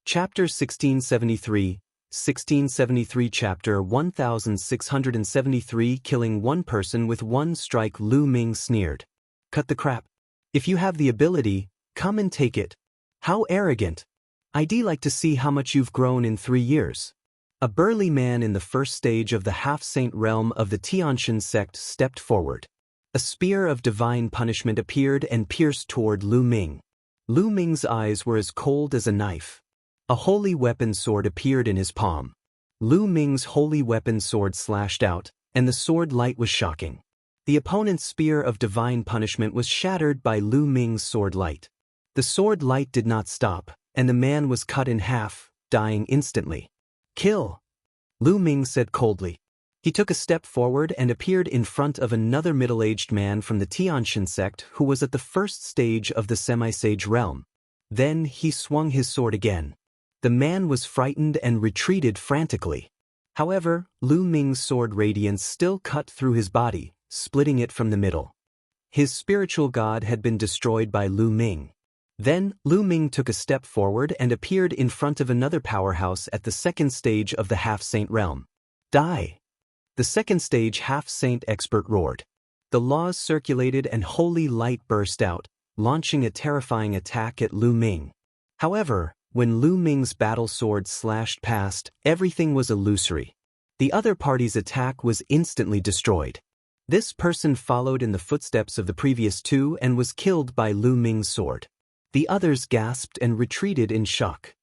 Chapter 1673 Chapter 1673 Killing one person with one strike. Lu Ming sneered. Cut the crap. If you have the ability, come and take it. How arrogant. I'd like to see how much you've grown in 3 years. A burly man in the first stage of the half-saint realm of the Tiantian sect stepped forward. A spear of divine punishment appeared and pierced toward Lu Ming. Lu Ming's eyes were as cold as a knife. A holy weapon sword appeared in his palm. Lu Ming's holy weapon sword slashed out, and the sword light was shocking. The opponent's spear of divine punishment was shattered by Lu Ming's sword light. The sword light did not stop, and the man was cut in half, dying instantly. Kill, Lu Ming said coldly. He took a step forward and appeared in front of another middle-aged man from the Tiantian sect who was at the first stage of the semi-sage realm. Then he swung his sword again. The man was frightened and retreated frantically. However, Lu Ming's sword radiance still cut through his body, splitting it from the middle. His spiritual god had been destroyed by Lu Ming. Then, Lu Ming took a step forward and appeared in front of another powerhouse at the second stage of the half-saint realm. Die! The second stage half-saint expert roared. The laws circulated and holy light burst out, launching a terrifying attack at Lu Ming. However, when Lu Ming's battle sword slashed past, everything was illusory. The other party's attack was instantly destroyed. This person followed in the footsteps of the previous two and was killed by Lu Ming's sword. The others gasped and retreated in shock.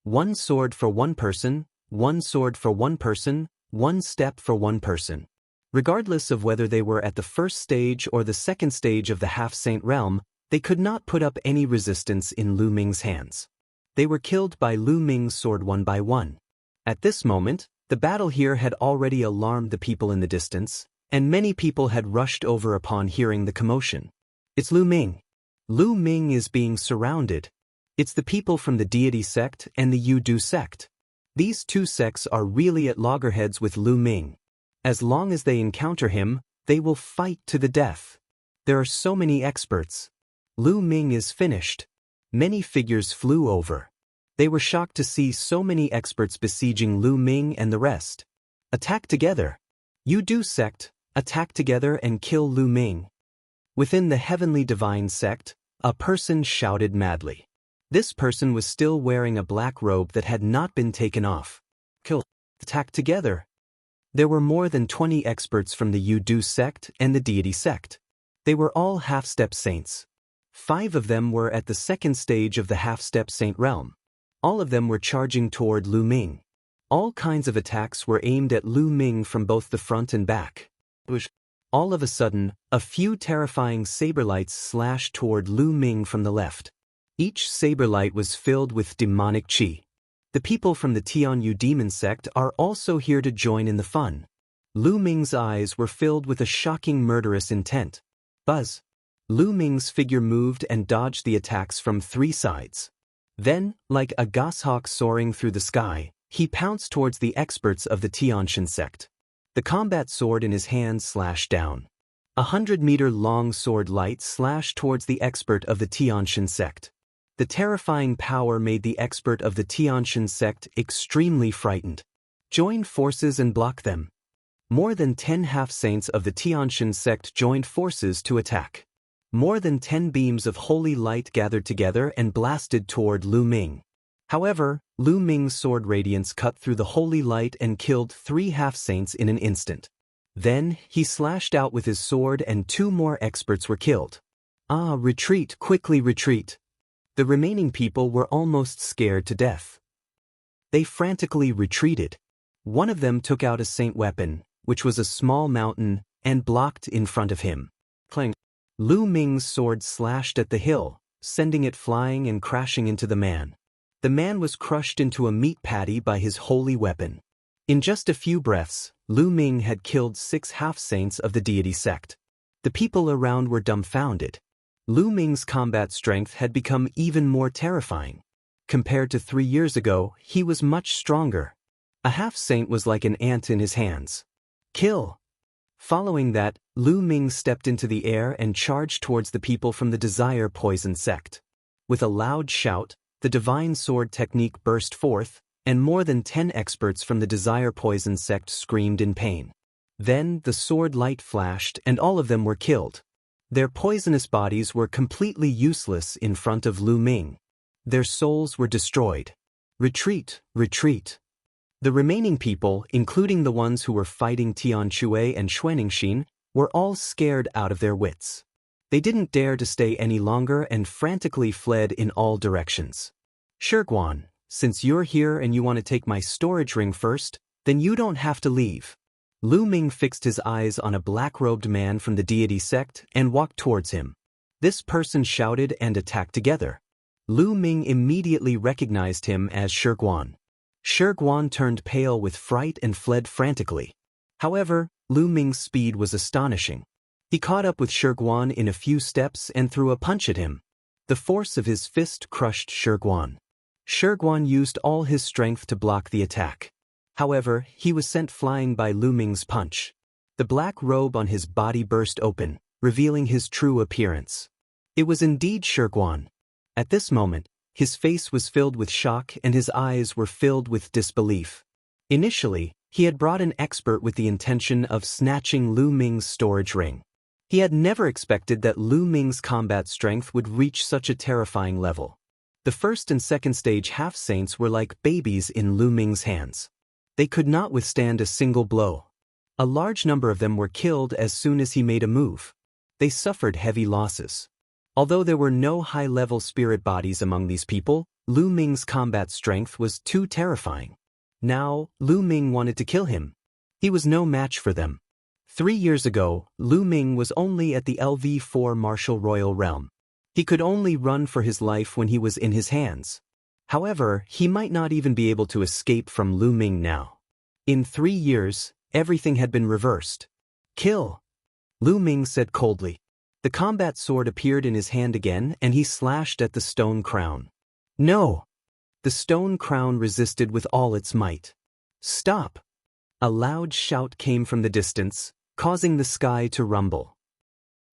One sword for one person, one sword for one person, one step for one person. Regardless of whether they were at the first stage or the second stage of the half-saint realm, they could not put up any resistance in Lu Ming's hands. They were killed by Lu Ming's sword one by one. At this moment, the battle here had already alarmed the people in the distance, and many people had rushed over upon hearing the commotion. It's Lu Ming. Lu Ming is being surrounded. It's the people from the deity sect and the Yudu sect. These two sects are really at loggerheads with Lu Ming. As long as they encounter him, they will fight to the death. There are so many experts. Lu Ming is finished. Many figures flew over. They were shocked to see so many experts besieging Lu Ming and the rest. Attack together. Yudu sect, attack together and kill Lu Ming. Within the heavenly divine sect, a person shouted madly. This person was still wearing a black robe that had not been taken off. Kill. Attack together. There were more than 20 experts from the Yudu sect and the deity sect. They were all half-step saints. 5 of them were at the second stage of the half-step saint realm. All of them were charging toward Lu Ming. All kinds of attacks were aimed at Lu Ming from both the front and back. All of a sudden, a few terrifying saber lights slashed toward Lu Ming from the left. Each saber light was filled with demonic qi. The people from the Tianyu demon sect are also here to join in the fun. Lu Ming's eyes were filled with a shocking murderous intent. Buzz. Lu Ming's figure moved and dodged the attacks from 3 sides. Then, like a goshawk soaring through the sky, he pounced towards the experts of the Tiantian sect. The combat sword in his hand slashed down. 100-meter-long sword light slashed towards the expert of the Tiantian sect. The terrifying power made the expert of the Tiantian sect extremely frightened. Join forces and block them. More than 10 half-saints of the Tiantian sect joined forces to attack. More than 10 beams of holy light gathered together and blasted toward Lu Ming. However, Lu Ming's sword radiance cut through the holy light and killed 3 half-saints in an instant. Then, he slashed out with his sword and 2 more experts were killed. Retreat, quickly retreat. The remaining people were almost scared to death. They frantically retreated. One of them took out a saint weapon, which was a small mountain, and blocked in front of him. Clang. Lu Ming's sword slashed at the hill, sending it flying and crashing into the man. The man was crushed into a meat patty by his holy weapon. In just a few breaths, Lu Ming had killed 6 half-saints of the deity sect. The people around were dumbfounded. Lu Ming's combat strength had become even more terrifying. Compared to 3 years ago, he was much stronger. A half-saint was like an ant in his hands. Kill! Following that, Lu Ming stepped into the air and charged towards the people from the Desire Poison sect. With a loud shout, the divine sword technique burst forth, and more than 10 experts from the Desire Poison sect screamed in pain. Then the sword light flashed and all of them were killed. Their poisonous bodies were completely useless in front of Lu Ming. Their souls were destroyed. Retreat, retreat. The remaining people, including the ones who were fighting Tian Shui and Xuaningxin, were all scared out of their wits. They didn't dare to stay any longer and frantically fled in all directions. Shiguan, since you're here and you want to take my storage ring first, then you don't have to leave. Lu Ming fixed his eyes on a black-robed man from the deity sect and walked towards him. This person shouted and attacked together. Lu Ming immediately recognized him as Shiguan. Shiguan turned pale with fright and fled frantically. However, Lu Ming's speed was astonishing. He caught up with Shiguan in a few steps and threw a punch at him. The force of his fist crushed Shiguan. Shiguan used all his strength to block the attack. However, he was sent flying by Lu Ming's punch. The black robe on his body burst open, revealing his true appearance. It was indeed Shiguan. At this moment, his face was filled with shock and his eyes were filled with disbelief. Initially, he had brought an expert with the intention of snatching Lu Ming's storage ring. He had never expected that Lu Ming's combat strength would reach such a terrifying level. The first and second stage half-saints were like babies in Lu Ming's hands. They could not withstand a single blow. A large number of them were killed as soon as he made a move. They suffered heavy losses. Although there were no high-level spirit bodies among these people, Lu Ming's combat strength was too terrifying. Now, Lu Ming wanted to kill him. He was no match for them. 3 years ago, Lu Ming was only at the LV4 martial royal realm. He could only run for his life when he was in his hands. However, he might not even be able to escape from Lu Ming now. In 3 years, everything had been reversed. Kill! Lu Ming said coldly. The combat sword appeared in his hand again and he slashed at the stone crown. No! The stone crown resisted with all its might. Stop! A loud shout came from the distance, causing the sky to rumble.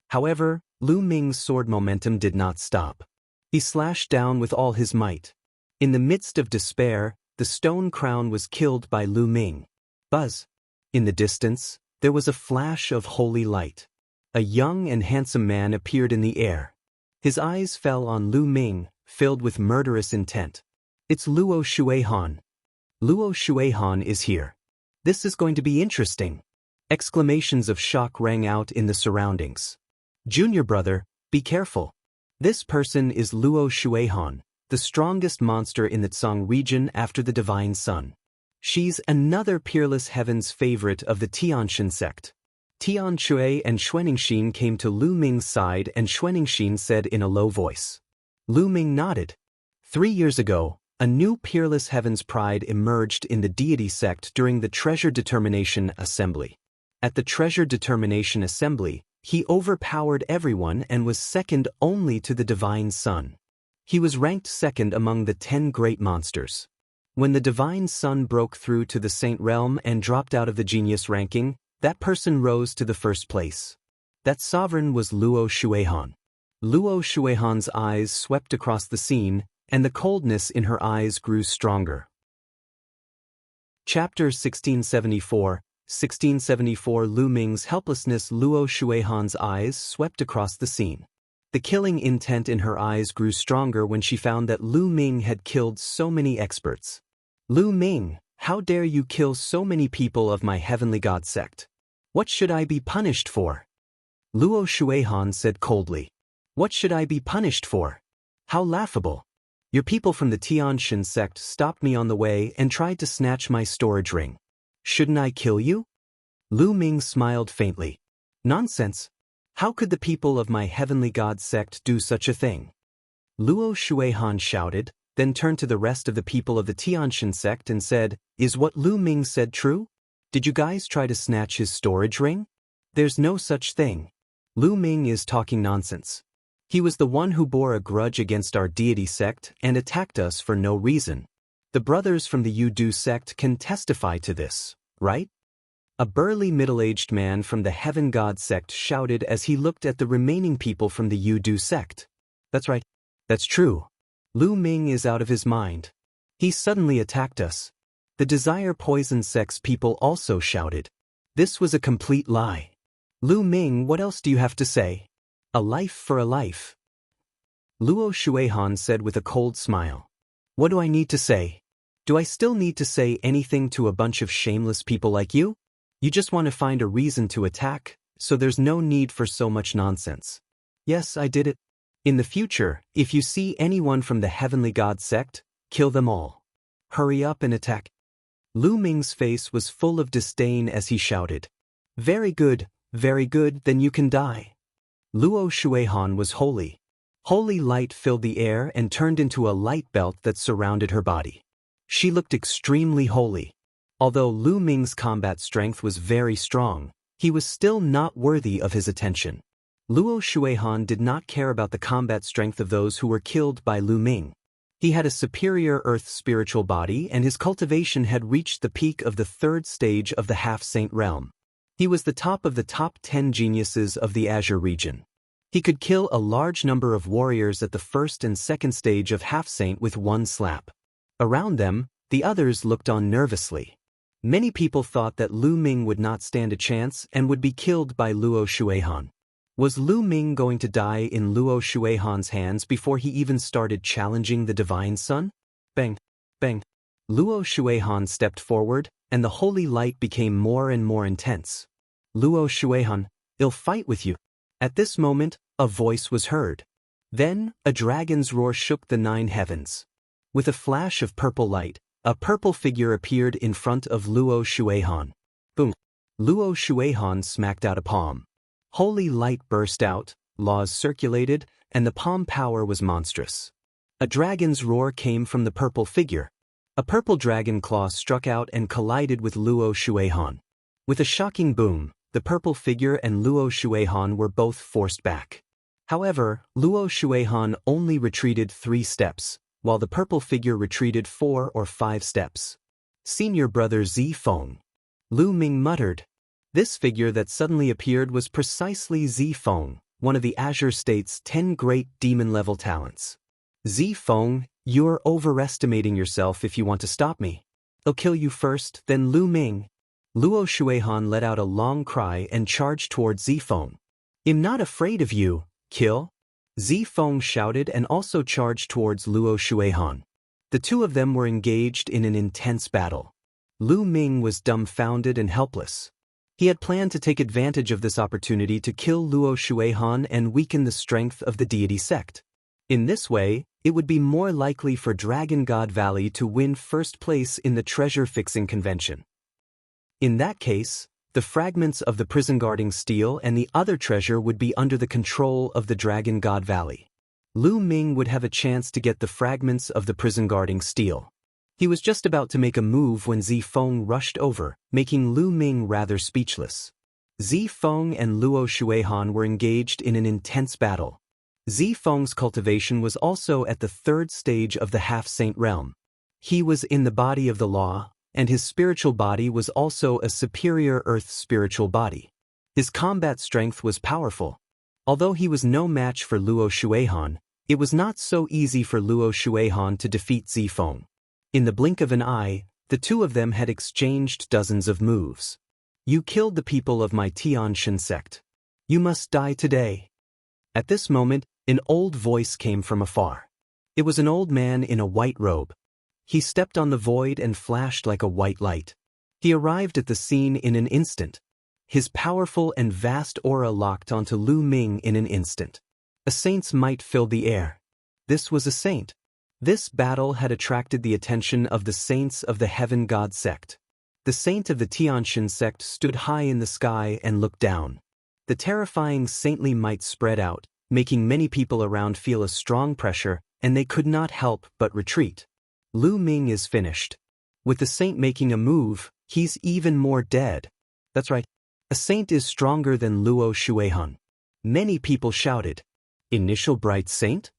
However, Lu Ming's sword momentum did not stop. He slashed down with all his might. In the midst of despair, the stone crown was killed by Lu Ming. Buzz! In the distance, there was a flash of holy light. A young and handsome man appeared in the air. His eyes fell on Lu Ming, filled with murderous intent. It's Luo Xuehan. Luo Xuehan is here. This is going to be interesting. Exclamations of shock rang out in the surroundings. Junior brother, be careful. This person is Luo Xuehan, the strongest monster in the Tsang region after the Divine Sun. She's another peerless heaven's favorite of the Tianxin sect. Tian Shui and Xuaningxin came to Lu Ming's side and Xuaningxin said in a low voice. Lu Ming nodded. 3 years ago, a new peerless heaven's pride emerged in the deity sect during the Treasure Determination Assembly. At the Treasure Determination Assembly, he overpowered everyone and was second only to the Divine Sun. He was ranked second among the 10 great monsters. When the Divine Sun broke through to the Saint Realm and dropped out of the genius ranking, that person rose to the first place. That sovereign was Luo Xuehan. Luo Xuehan's eyes swept across the scene, and the coldness in her eyes grew stronger. Chapter 1674, 1674 Lu Ming's helplessness. Luo Xuehan's eyes swept across the scene. The killing intent in her eyes grew stronger when she found that Lu Ming had killed so many experts. Lu Ming, how dare you kill so many people of my heavenly god sect? What should I be punished for? Luo Xuehan said coldly. What should I be punished for? How laughable. Your people from the Tianxin sect stopped me on the way and tried to snatch my storage ring. Shouldn't I kill you? Lu Ming smiled faintly. Nonsense. How could the people of my heavenly god sect do such a thing? Luo Xuehan shouted, then turned to the rest of the people of the Tianxin sect and said, Is what Lu Ming said true? Did you guys try to snatch his storage ring? There's no such thing. Lu Ming is talking nonsense. He was the one who bore a grudge against our deity sect and attacked us for no reason. The brothers from the Yudu sect can testify to this, right? A burly middle-aged man from the Heaven God sect shouted as he looked at the remaining people from the Yudu sect. That's right. That's true. Lu Ming is out of his mind. He suddenly attacked us. The desire poison sex people also shouted. This was a complete lie. Lu Ming, what else do you have to say? A life for a life. Luo Shuihan said with a cold smile. What do I need to say? Do I still need to say anything to a bunch of shameless people like you? You just want to find a reason to attack, so there's no need for so much nonsense. Yes, I did it. In the future, if you see anyone from the Heavenly God sect, kill them all. Hurry up and attack. Lu Ming's face was full of disdain as he shouted. Very good, then you can die. Luo Shuihan was holy. Holy light filled the air and turned into a light belt that surrounded her body. She looked extremely holy. Although Lu Ming's combat strength was very strong, he was still not worthy of his attention. Luo Shuihan did not care about the combat strength of those who were killed by Lu Ming. He had a superior earth spiritual body and his cultivation had reached the peak of the 3rd stage of the half-saint realm. He was the top of the top 10 geniuses of the Azure region. He could kill a large number of warriors at the 1st and 2nd stage of half-saint with one slap. Around them, the others looked on nervously. Many people thought that Lu Ming would not stand a chance and would be killed by Luo Shuihan. Was Lu Ming going to die in Luo Shuihan's hands before he even started challenging the Divine Sun? Bang! Bang! Luo Shuihan stepped forward, and the holy light became more and more intense. Luo Shuihan, I'll fight with you. At this moment, a voice was heard. Then, a dragon's roar shook the 9 heavens. With a flash of purple light, a purple figure appeared in front of Luo Shuihan. Boom! Luo Shuihan smacked out a palm. Holy light burst out, laws circulated, and the palm power was monstrous. A dragon's roar came from the purple figure. A purple dragon claw struck out and collided with Luo Shuihan. With a shocking boom, the purple figure and Luo Shuihan were both forced back. However, Luo Shuihan only retreated 3 steps, while the purple figure retreated 4 or 5 steps. Senior brother Zi Feng. Lu Ming muttered. This figure that suddenly appeared was precisely Zi Feng, one of the Azure State's 10 great demon-level talents. Zi Feng, you're overestimating yourself if you want to stop me. I'll kill you first, then Lu Ming. Luo Shuihan let out a long cry and charged towards Zi Feng. I'm not afraid of you, kill. Zi Feng shouted and also charged towards Luo Shuihan. The two of them were engaged in an intense battle. Lu Ming was dumbfounded and helpless. He had planned to take advantage of this opportunity to kill Luo Shuihan and weaken the strength of the deity sect. In this way, it would be more likely for Dragon God Valley to win first place in the treasure-fixing convention. In that case, the fragments of the prison-guarding steel and the other treasure would be under the control of the Dragon God Valley. Lu Ming would have a chance to get the fragments of the prison-guarding steel. He was just about to make a move when Zi Feng rushed over, making Lu Ming rather speechless. Zi Feng and Luo Shuihan were engaged in an intense battle. Zi Feng's cultivation was also at the 3rd stage of the half-saint realm. He was in the body of the law, and his spiritual body was also a superior earth spiritual body. His combat strength was powerful. Although he was no match for Luo Shuihan, it was not so easy for Luo Shuihan to defeat Zi Feng. In the blink of an eye, the two of them had exchanged dozens of moves. You killed the people of my Tianshan sect. You must die today. At this moment, an old voice came from afar. It was an old man in a white robe. He stepped on the void and flashed like a white light. He arrived at the scene in an instant. His powerful and vast aura locked onto Lu Ming in an instant. A saint's might filled the air. This was a saint. This battle had attracted the attention of the saints of the Heaven God sect. The saint of the Tianshan sect stood high in the sky and looked down. The terrifying saintly might spread out, making many people around feel a strong pressure, and they could not help but retreat. Lu Ming is finished. With the saint making a move, he's even more dead. That's right. A saint is stronger than Luo Shuihan. Many people shouted. Initial bright saint?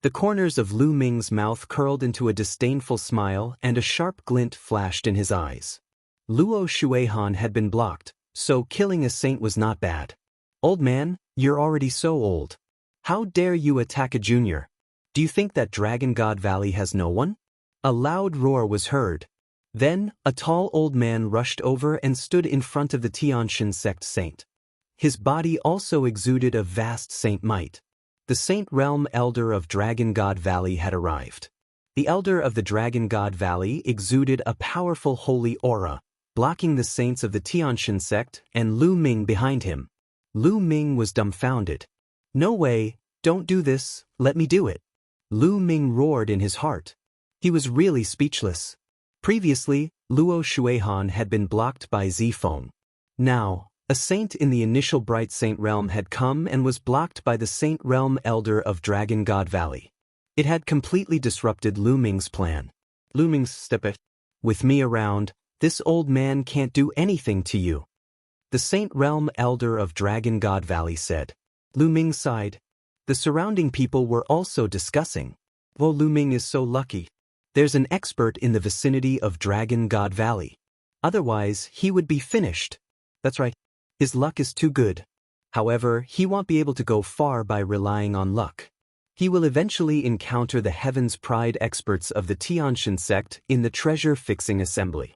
The corners of Lu Ming's mouth curled into a disdainful smile and a sharp glint flashed in his eyes. Luo Shuihan had been blocked, so killing a saint was not bad. Old man, you're already so old. How dare you attack a junior? Do you think that Dragon God Valley has no one? A loud roar was heard. Then, a tall old man rushed over and stood in front of the Tianshan sect saint. His body also exuded a vast saint might. The Saint Realm Elder of Dragon God Valley had arrived. The Elder of the Dragon God Valley exuded a powerful holy aura, blocking the saints of the Tianshan sect and Lu Ming behind him. Lu Ming was dumbfounded. "No way, don't do this, let me do it." Lu Ming roared in his heart. He was really speechless. Previously, Luo Shuihan had been blocked by Zifeng. Now, a saint in the initial Bright Saint Realm had come and was blocked by the Saint Realm Elder of Dragon God Valley. It had completely disrupted Lu Ming's plan. Lu Ming's step it. "With me around, this old man can't do anything to you," the Saint Realm Elder of Dragon God Valley said. Lu Ming sighed. The surrounding people were also discussing. "Oh, Lu Ming is so lucky. There's an expert in the vicinity of Dragon God Valley. Otherwise, he would be finished." That's right. His luck is too good. However, he won't be able to go far by relying on luck. He will eventually encounter the Heaven's Pride experts of the Tianshan sect in the treasure-fixing assembly.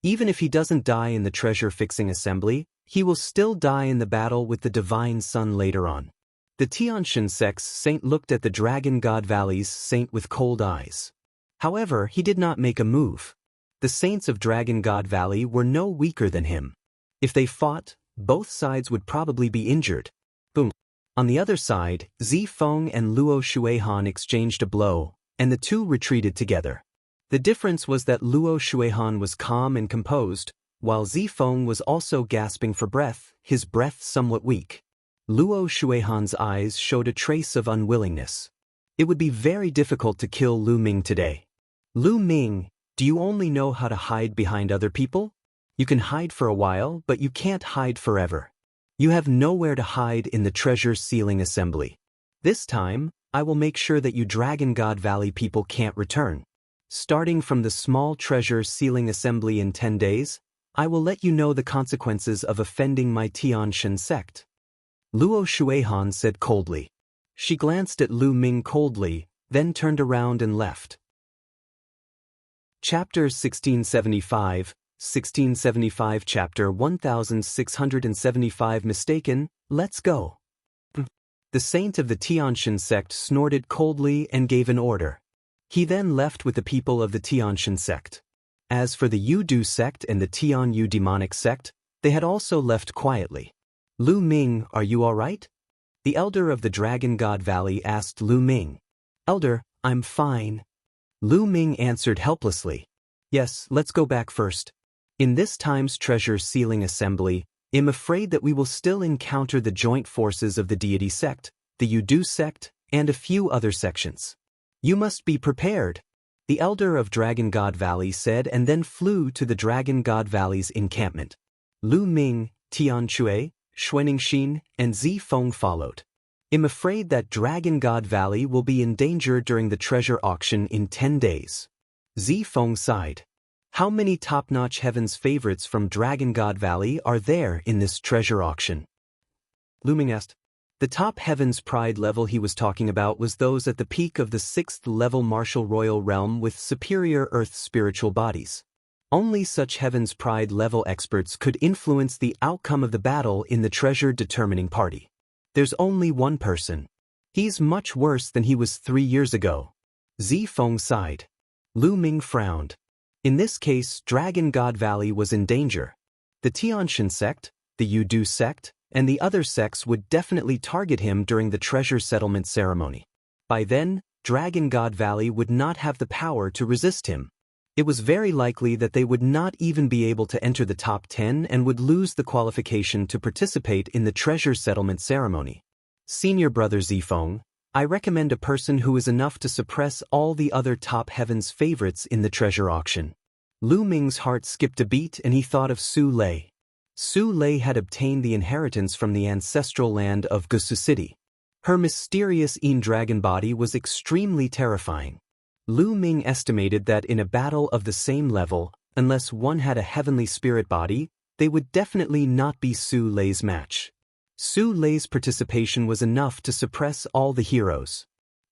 Even if he doesn't die in the treasure-fixing assembly, he will still die in the battle with the Divine Sun later on. The Tianshan sect's saint looked at the Dragon God Valley's saint with cold eyes. However, he did not make a move. The saints of Dragon God Valley were no weaker than him. If they fought, both sides would probably be injured. Boom. On the other side, Zifeng and Luo Shuihan exchanged a blow, and the two retreated together. The difference was that Luo Shuihan was calm and composed, while Zifeng was also gasping for breath, his breath somewhat weak. Luo Shuihan's eyes showed a trace of unwillingness. It would be very difficult to kill Lu Ming today. "Lu Ming, do you only know how to hide behind other people? You can hide for a while, but you can't hide forever. You have nowhere to hide in the treasure sealing assembly. This time, I will make sure that you Dragon God Valley people can't return. Starting from the small treasure sealing assembly in 10 days, I will let you know the consequences of offending my Tianshan sect." Luo Shuihan said coldly. She glanced at Lu Ming coldly, then turned around and left. Chapter 1675, 1675 Chapter 1675 Mistaken, let's go. The saint of the Tianshan sect snorted coldly and gave an order. He then left with the people of the Tianshan sect. As for the Yudu sect and the Tianyu demonic sect, they had also left quietly. "Lu Ming, are you all right?" The elder of the Dragon God Valley asked Lu Ming. "Elder, I'm fine." Lu Ming answered helplessly. "Yes, let's go back first. In this time's treasure sealing assembly, I'm afraid that we will still encounter the joint forces of the deity sect, the Yudu sect, and a few other sections. You must be prepared," the elder of Dragon God Valley said, and then flew to the Dragon God Valley's encampment. Lu Ming, Tian Chui, Xuaningxin, and Zifeng followed. "I'm afraid that Dragon God Valley will be in danger during the treasure auction in 10 days. Zifeng sighed. How many top-notch Heaven's favorites from Dragon God Valley are there in this treasure auction? Lu Ming asked. The top Heaven's Pride level he was talking about was those at the peak of the 6th level martial royal realm with superior Earth spiritual bodies. Only such Heaven's Pride level experts could influence the outcome of the battle in the treasure determining party. There's only one person. He's much worse than he was 3 years ago. Zifeng sighed. Lu Ming frowned. In this case, Dragon God Valley was in danger. The Tianshan sect, the Yudu sect, and the other sects would definitely target him during the treasure settlement ceremony. By then, Dragon God Valley would not have the power to resist him. It was very likely that they would not even be able to enter the top 10 and would lose the qualification to participate in the treasure settlement ceremony. Senior Brother Zifeng, I recommend a person who is enough to suppress all the other top Heaven's favorites in the treasure auction. Lu Ming's heart skipped a beat and he thought of Su Lei. Su Lei had obtained the inheritance from the ancestral land of Gusu City. Her mysterious dragon body was extremely terrifying. Lu Ming estimated that in a battle of the same level, unless one had a heavenly spirit body, they would definitely not be Su Lei's match. Su Lei's participation was enough to suppress all the heroes.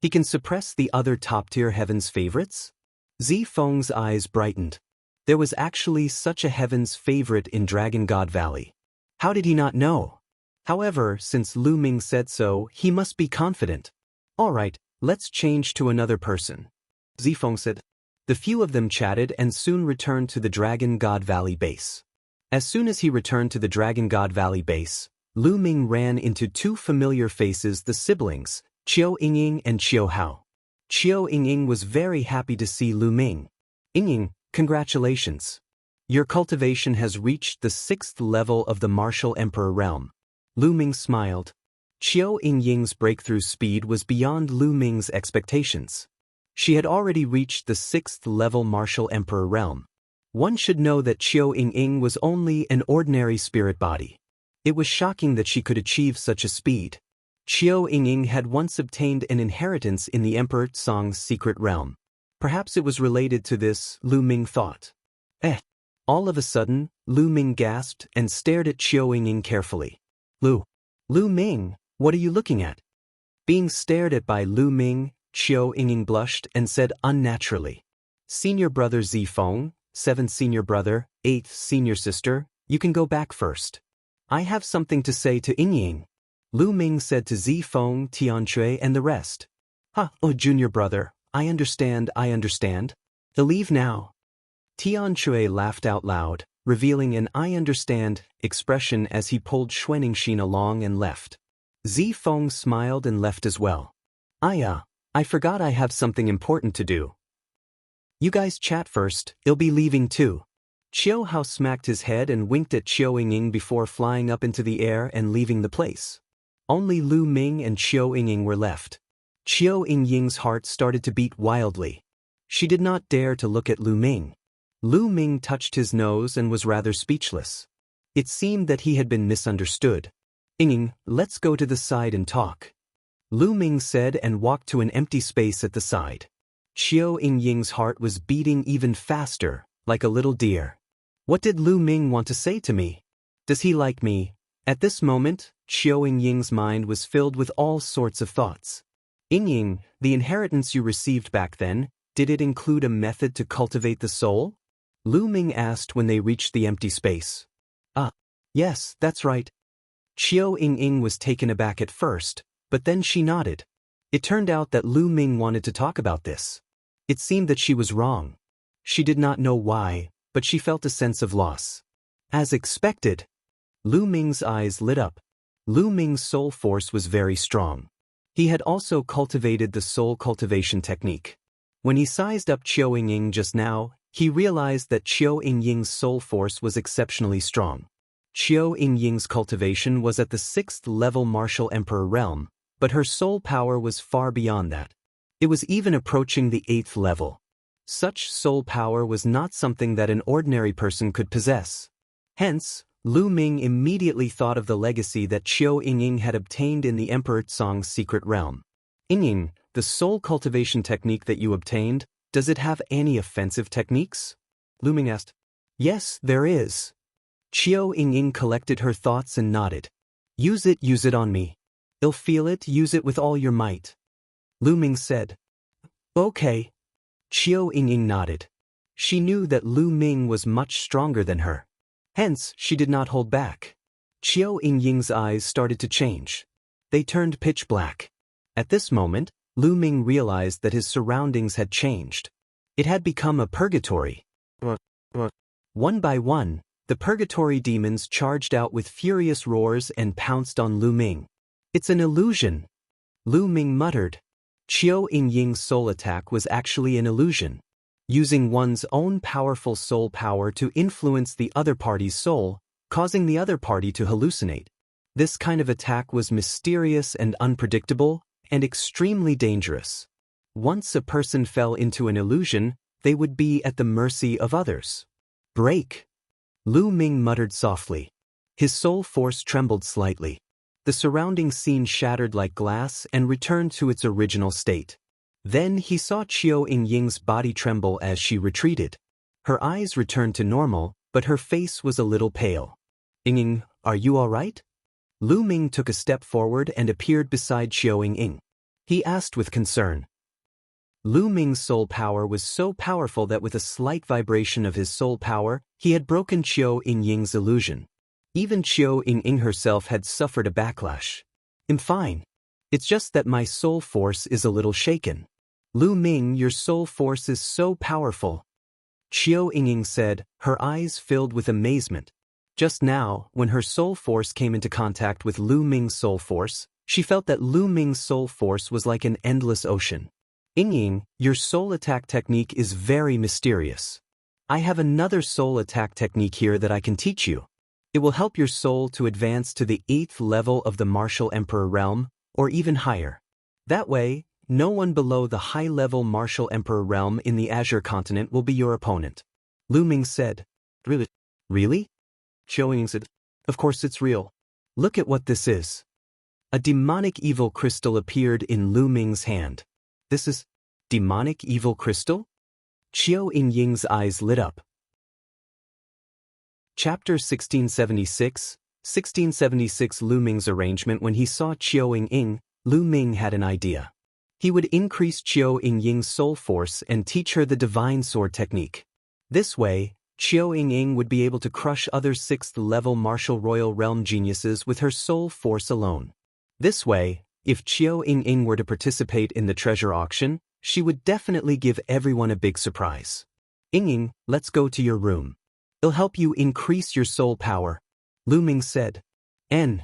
He can suppress the other top-tier heaven's favorites? Zifeng's eyes brightened. There was actually such a heaven's favorite in Dragon God Valley. How did he not know? However, since Lu Ming said so, he must be confident. Alright, let's change to another person, Zifeng said. The few of them chatted and soon returned to the Dragon God Valley base. As soon as he returned to the Dragon God Valley base, Lu Ming ran into two familiar faces, the siblings, Qiu Yingying and Qiu Hao. Qiu Yingying was very happy to see Lu Ming. Yingying, congratulations. Your cultivation has reached the 6th level of the Martial Emperor realm. Lu Ming smiled. Qiu Yingying's breakthrough speed was beyond Lu Ming's expectations. She had already reached the 6th level Martial Emperor realm. One should know that Qiu Yingying was only an ordinary spirit body. It was shocking that she could achieve such a speed. Qiu Yingying had once obtained an inheritance in the Emperor Song's secret realm. Perhaps it was related to this, Lu Ming thought. All of a sudden, Lu Ming gasped and stared at Qiu Yingying carefully. Lu Ming, what are you looking at? Being stared at by Lu Ming, Qiu Yingying blushed and said unnaturally. Senior brother Zifeng, 7th senior brother, 8th senior sister, you can go back first. I have something to say to Yingying. Lu Ming said to Zifeng, Tianshui and the rest. Oh, junior brother, I understand. He'll leave now. Tianshui laughed out loud, revealing an I understand expression as he pulled Xuaningxin along and left. Zifeng smiled and left as well. I forgot I have something important to do. You guys chat first, I'll be leaving too. Qiu Hao smacked his head and winked at Qiu Yingying before flying up into the air and leaving the place. Only Lu Ming and Qiu Yingying were left. Qiu Yingying's heart started to beat wildly. She did not dare to look at Lu Ming. Lu Ming touched his nose and was rather speechless. It seemed that he had been misunderstood. Yingying, let's go to the side and talk. Lu Ming said and walked to an empty space at the side. Qiu Yingying's heart was beating even faster, like a little deer. What did Lu Ming want to say to me? Does he like me? At this moment, Qiu Yingying's mind was filled with all sorts of thoughts. Yingying, the inheritance you received back then, did it include a method to cultivate the soul? Lu Ming asked when they reached the empty space. Yes, that's right. Qiu Yingying was taken aback at first, but then she nodded. It turned out that Lu Ming wanted to talk about this. It seemed that she was wrong. She did not know why, but she felt a sense of loss. As expected, Lu Ming's eyes lit up. Lu Ming's soul force was very strong. He had also cultivated the soul cultivation technique. When he sized up Qiu Yingying just now, he realized that Qiu Yingying's soul force was exceptionally strong. Qiu Yingying's cultivation was at the 6th level Martial Emperor realm, but her soul power was far beyond that. It was even approaching the 8th level. Such soul power was not something that an ordinary person could possess. Hence, Lu Ming immediately thought of the legacy that Qiu Yingying had obtained in the Emperor Song's secret realm. Yingying, the soul cultivation technique that you obtained, does it have any offensive techniques? Lu Ming asked. Yes, there is. Qiu Yingying collected her thoughts and nodded. Use it on me. I'll feel it, use it with all your might. Lu Ming said. Okay. Qiu Yingying nodded. She knew that Lu Ming was much stronger than her. Hence, she did not hold back. Qiu Yingying's eyes started to change. They turned pitch black. At this moment, Lu Ming realized that his surroundings had changed. It had become a purgatory. One by one, the purgatory demons charged out with furious roars and pounced on Lu Ming. It's an illusion, Lu Ming muttered. Qiu Yingying's soul attack was actually an illusion. Using one's own powerful soul power to influence the other party's soul, causing the other party to hallucinate. This kind of attack was mysterious and unpredictable, and extremely dangerous. Once a person fell into an illusion, they would be at the mercy of others. Break! Lu Ming muttered softly. His soul force trembled slightly. The surrounding scene shattered like glass and returned to its original state. Then he saw Qiu Yingying's body tremble as she retreated. Her eyes returned to normal, but her face was a little pale. Yingying, are you all right? Lu Ming took a step forward and appeared beside Qiu Yingying. he asked with concern. Lu Ming's soul power was so powerful that with a slight vibration of his soul power, he had broken Qiu Yingying's illusion. Even Qiu Yingying herself had suffered a backlash. I'm fine. It's just that my soul force is a little shaken. Lu Ming, your soul force is so powerful. Qiu Yingying said, her eyes filled with amazement. Just now, when her soul force came into contact with Lu Ming's soul force, she felt that Lu Ming's soul force was like an endless ocean. Yingying, your soul attack technique is very mysterious. I have another soul attack technique here that I can teach you. It will help your soul to advance to the 8th level of the Martial Emperor realm, or even higher. That way, no one below the high-level Martial Emperor realm in the Azure continent will be your opponent. Lu Ming said. Really? Really? Qiu Yingying said. Of course it's real. Look at what this is. A demonic evil crystal appeared in Lu Ming's hand. This is demonic evil crystal? Qiu Yingying's eyes lit up. Chapter 1676, 1676 Lu Ming's arrangement. When he saw Qiu Yingying, Lu Ming had an idea. He would increase Qiu Yingying's soul force and teach her the divine sword technique. This way, Qiu Yingying would be able to crush other 6th-level martial royal realm geniuses with her soul force alone. This way, if Qiu Yingying were to participate in the treasure auction, she would definitely give everyone a big surprise. Yingying, let's go to your room. It'll help you increase your soul power, Lu Ming said. Qiu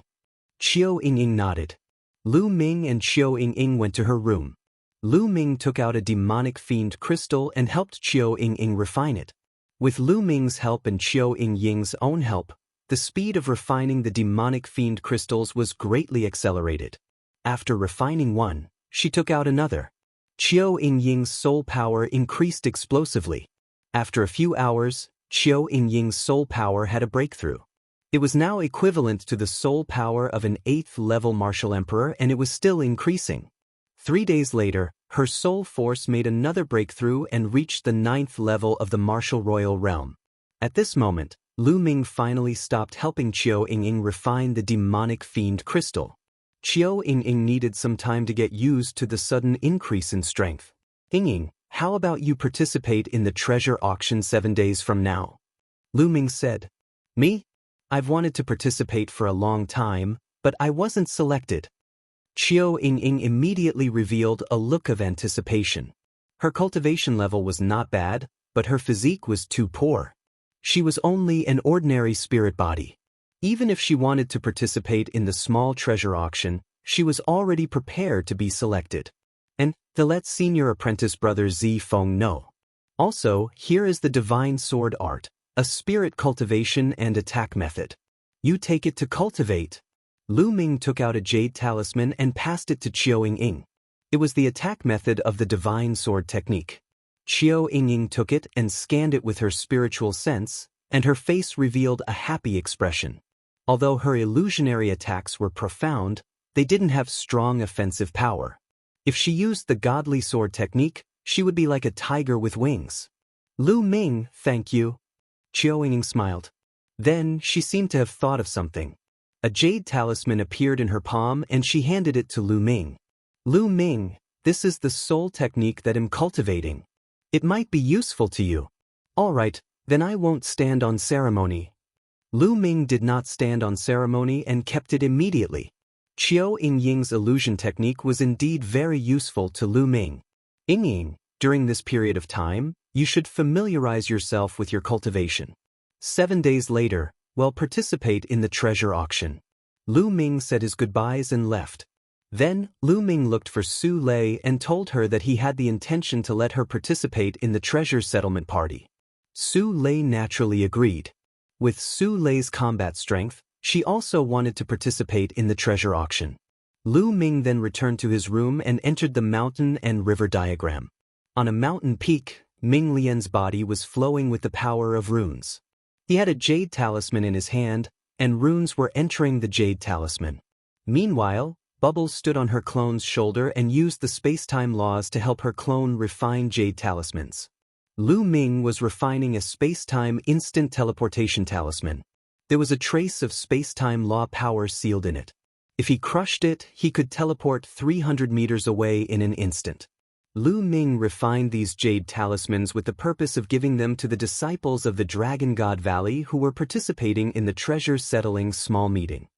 Yingying nodded. Lu Ming and Qiu Yingying went to her room. Lu Ming took out a demonic fiend crystal and helped Qiu Yingying refine it. With Lu Ming's help and Qiu Yingying's own help, the speed of refining the demonic fiend crystals was greatly accelerated. After refining one, she took out another. Qiu Yingying's soul power increased explosively. After a few hours, Qiu Yingying's soul power had a breakthrough. It was now equivalent to the soul power of an 8th-level martial emperor, and it was still increasing. 3 days later, her soul force made another breakthrough and reached the 9th level of the martial royal realm. At this moment, Lu Ming finally stopped helping Qiu Yingying refine the demonic fiend crystal. Qiu Yingying needed some time to get used to the sudden increase in strength. Yingying, how about you participate in the treasure auction 7 days from now? Lu Ming said. Me? I've wanted to participate for a long time, but I wasn't selected. Qiu Yingying immediately revealed a look of anticipation. Her cultivation level was not bad, but her physique was too poor. She was only an ordinary spirit body. Even if she wanted to participate in the small treasure auction, she was already prepared to be selected. And to let senior apprentice brother Zi Feng know. Also, here is the divine sword art, a spirit cultivation and attack method. You take it to cultivate. Lu Ming took out a jade talisman and passed it to Qiu Yingying. It was the attack method of the divine sword technique. Qiu Yingying took it and scanned it with her spiritual sense, and her face revealed a happy expression. Although her illusionary attacks were profound, they didn't have strong offensive power. If she used the godly sword technique, she would be like a tiger with wings. Lu Ming, thank you. Qiu Yingying smiled. Then she seemed to have thought of something. A jade talisman appeared in her palm and she handed it to Lu Ming. Lu Ming, this is the soul technique that I'm cultivating. It might be useful to you. All right, then I won't stand on ceremony. Lu Ming did not stand on ceremony and kept it immediately. Qiu Yingying's illusion technique was indeed very useful to Lu Ming. Yingying, during this period of time, you should familiarize yourself with your cultivation. 7 days later, participate in the treasure auction. Lu Ming said his goodbyes and left. Then, Lu Ming looked for Su Lei and told her that he had the intention to let her participate in the treasure settlement party. Su Lei naturally agreed. With Su Lei's combat strength, she also wanted to participate in the treasure auction. Lu Ming then returned to his room and entered the mountain and river diagram. On a mountain peak, Ming Lian's body was flowing with the power of runes. He had a jade talisman in his hand, and runes were entering the jade talisman. Meanwhile, Bubbles stood on her clone's shoulder and used the space-time laws to help her clone refine jade talismans. Lu Ming was refining a space-time instant teleportation talisman. There was a trace of space-time law power sealed in it. If he crushed it, he could teleport 300 meters away in an instant. Lu Ming refined these jade talismans with the purpose of giving them to the disciples of the Dragon God Valley who were participating in the treasure-settling small meeting.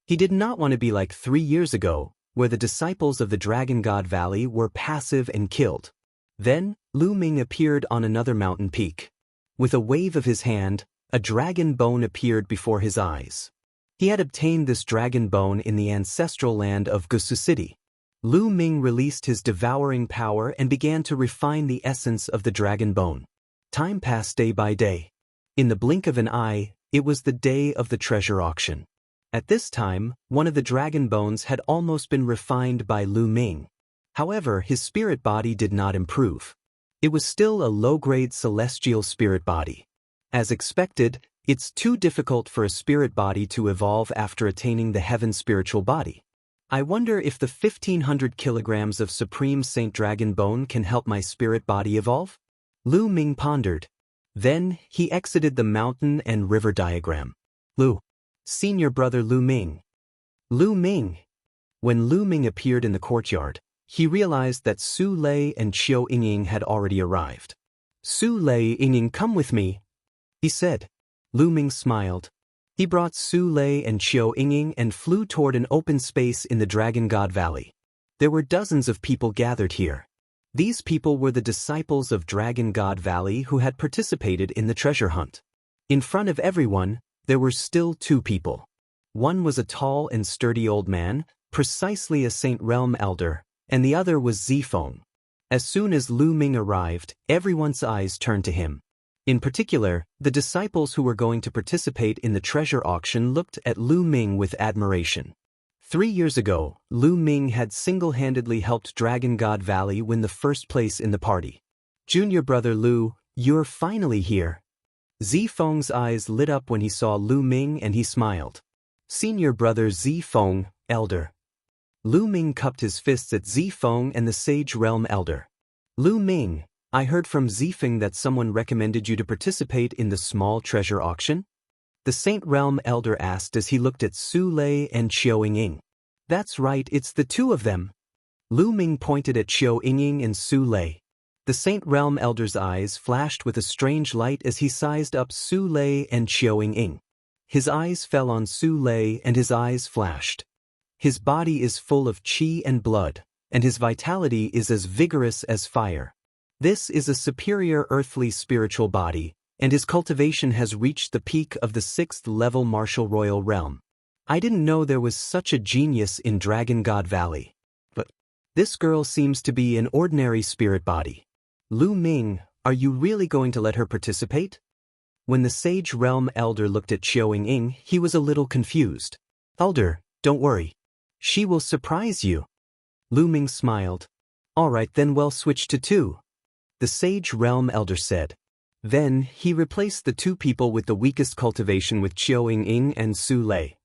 He did not want to be like 3 years ago, where the disciples of the Dragon God Valley were passive and killed. Then, Lu Ming appeared on another mountain peak. With a wave of his hand, a dragon bone appeared before his eyes. He had obtained this dragon bone in the ancestral land of Gusu City. Lu Ming released his devouring power and began to refine the essence of the dragon bone. Time passed day by day. In the blink of an eye, it was the day of the treasure auction. At this time, one of the dragon bones had almost been refined by Lu Ming. However, his spirit body did not improve. It was still a low-grade celestial spirit body. As expected, it's too difficult for a spirit body to evolve after attaining the heaven spiritual body. I wonder if the 1500 kilograms of Supreme Saint Dragon Bone can help my spirit body evolve? Lu Ming pondered. Then, he exited the mountain and river diagram. Lu. Senior brother Lu Ming. Lu Ming. When Lu Ming appeared in the courtyard, he realized that Su Lei and Qiu Yingying had already arrived. Su Lei, Yingying, come with me, he said. Lu Ming smiled. He brought Su Lei and Qiu Yingying and flew toward an open space in the Dragon God Valley. There were dozens of people gathered here. These people were the disciples of Dragon God Valley who had participated in the treasure hunt. In front of everyone, there were still 2 people. One was a tall and sturdy old man, precisely a Saint Realm elder, and the other was Zifeng. As soon as Lu Ming arrived, everyone's eyes turned to him. In particular, the disciples who were going to participate in the treasure auction looked at Lu Ming with admiration. 3 years ago, Lu Ming had single-handedly helped Dragon God Valley win the first place in the party. Junior brother Lu, you're finally here. Zifeng's eyes lit up when he saw Lu Ming and he smiled. Senior brother Zifeng, elder. Lu Ming cupped his fists at Zifeng and the Sage Realm elder. Lu Ming, I heard from Zifeng that someone recommended you to participate in the small treasure auction? The Saint Realm elder asked as he looked at Su Lei and Qiu Yingying. That's right, it's the 2 of them. Lu Ming pointed at Qiu Yingying and Su Lei. The Saint Realm elder's eyes flashed with a strange light as he sized up Su Lei and Qiu Yingying. His eyes fell on Su Lei and his eyes flashed. His body is full of qi and blood, and his vitality is as vigorous as fire. This is a superior earthly spiritual body, and his cultivation has reached the peak of the 6th level martial royal realm. I didn't know there was such a genius in Dragon God Valley. But this girl seems to be an ordinary spirit body. Lu Ming, are you really going to let her participate? When the Sage Realm elder looked at Qiu Yingying, he was a little confused. Elder, don't worry. She will surprise you. Lu Ming smiled. All right then, we'll switch to 2. The Sage Realm elder said. Then, he replaced the 2 people with the weakest cultivation with Qiu Yingying and Su Lei.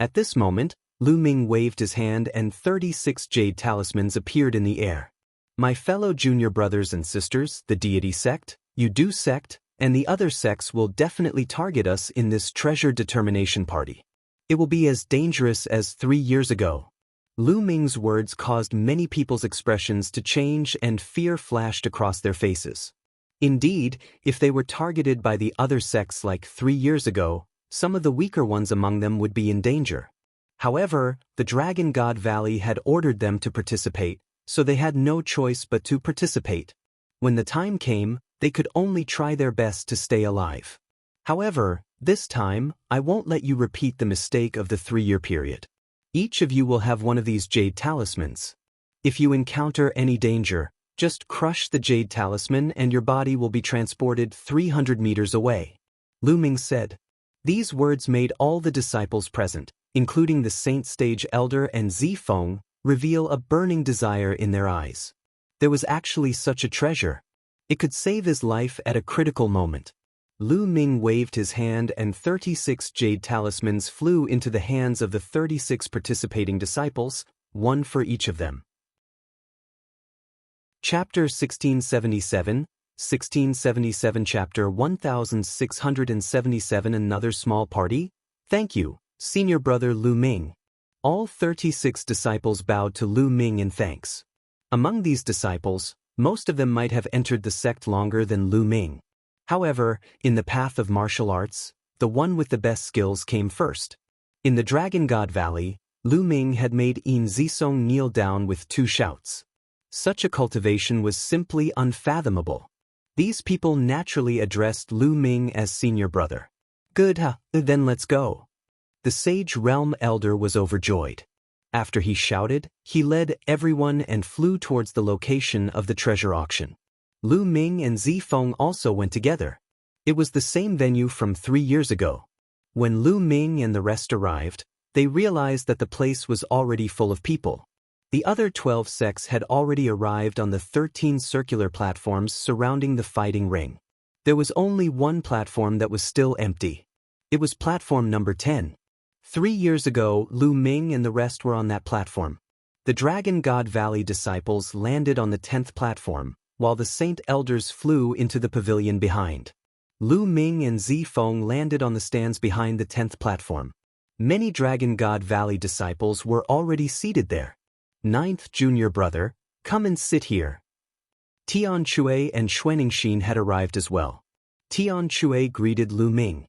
At this moment, Lu Ming waved his hand and 36 jade talismans appeared in the air. My fellow junior brothers and sisters, the deity sect, Yudu sect, and the other sects will definitely target us in this treasure determination party. It will be as dangerous as 3 years ago. Lu Ming's words caused many people's expressions to change and fear flashed across their faces. Indeed, if they were targeted by the other sects like 3 years ago, some of the weaker ones among them would be in danger. However, the Dragon God Valley had ordered them to participate, so they had no choice but to participate. When the time came, they could only try their best to stay alive. However, this time, I won't let you repeat the mistake of the 3-year period. Each of you will have one of these jade talismans. If you encounter any danger, just crush the jade talisman and your body will be transported 300 meters away. Lu Ming said. These words made all the disciples present, including the Saint Stage Elder and Zifeng, reveal a burning desire in their eyes. There was actually such a treasure. It could save his life at a critical moment. Lu Ming waved his hand and 36 jade talismans flew into the hands of the 36 participating disciples, one for each of them. Chapter 1677, 1677 Chapter 1677 Another small party? Thank you, Senior brother Lu Ming. All 36 disciples bowed to Lu Ming in thanks. Among these disciples, most of them might have entered the sect longer than Lu Ming. However, in the path of martial arts, the one with the best skills came first. In the Dragon God Valley, Lu Ming had made Yin Zisong kneel down with 2 shouts. Such a cultivation was simply unfathomable. These people naturally addressed Lu Ming as senior brother. Good, then let's go. The Sage Realm Elder was overjoyed. After he shouted, he led everyone and flew towards the location of the treasure auction. Lu Ming and Zifeng also went together. It was the same venue from 3 years ago. When Lu Ming and the rest arrived, they realized that the place was already full of people. The other 12 sects had already arrived on the 13 circular platforms surrounding the fighting ring. There was only one platform that was still empty. It was platform number 10. 3 years ago, Lu Ming and the rest were on that platform. The Dragon God Valley disciples landed on the 10th platform, while the Saint Elders flew into the pavilion behind. Lu Ming and Zifeng landed on the stands behind the 10th platform. Many Dragon God Valley disciples were already seated there. 9th junior brother, come and sit here. Tian Chui and Xuanixin had arrived as well. Tian Chui greeted Lu Ming.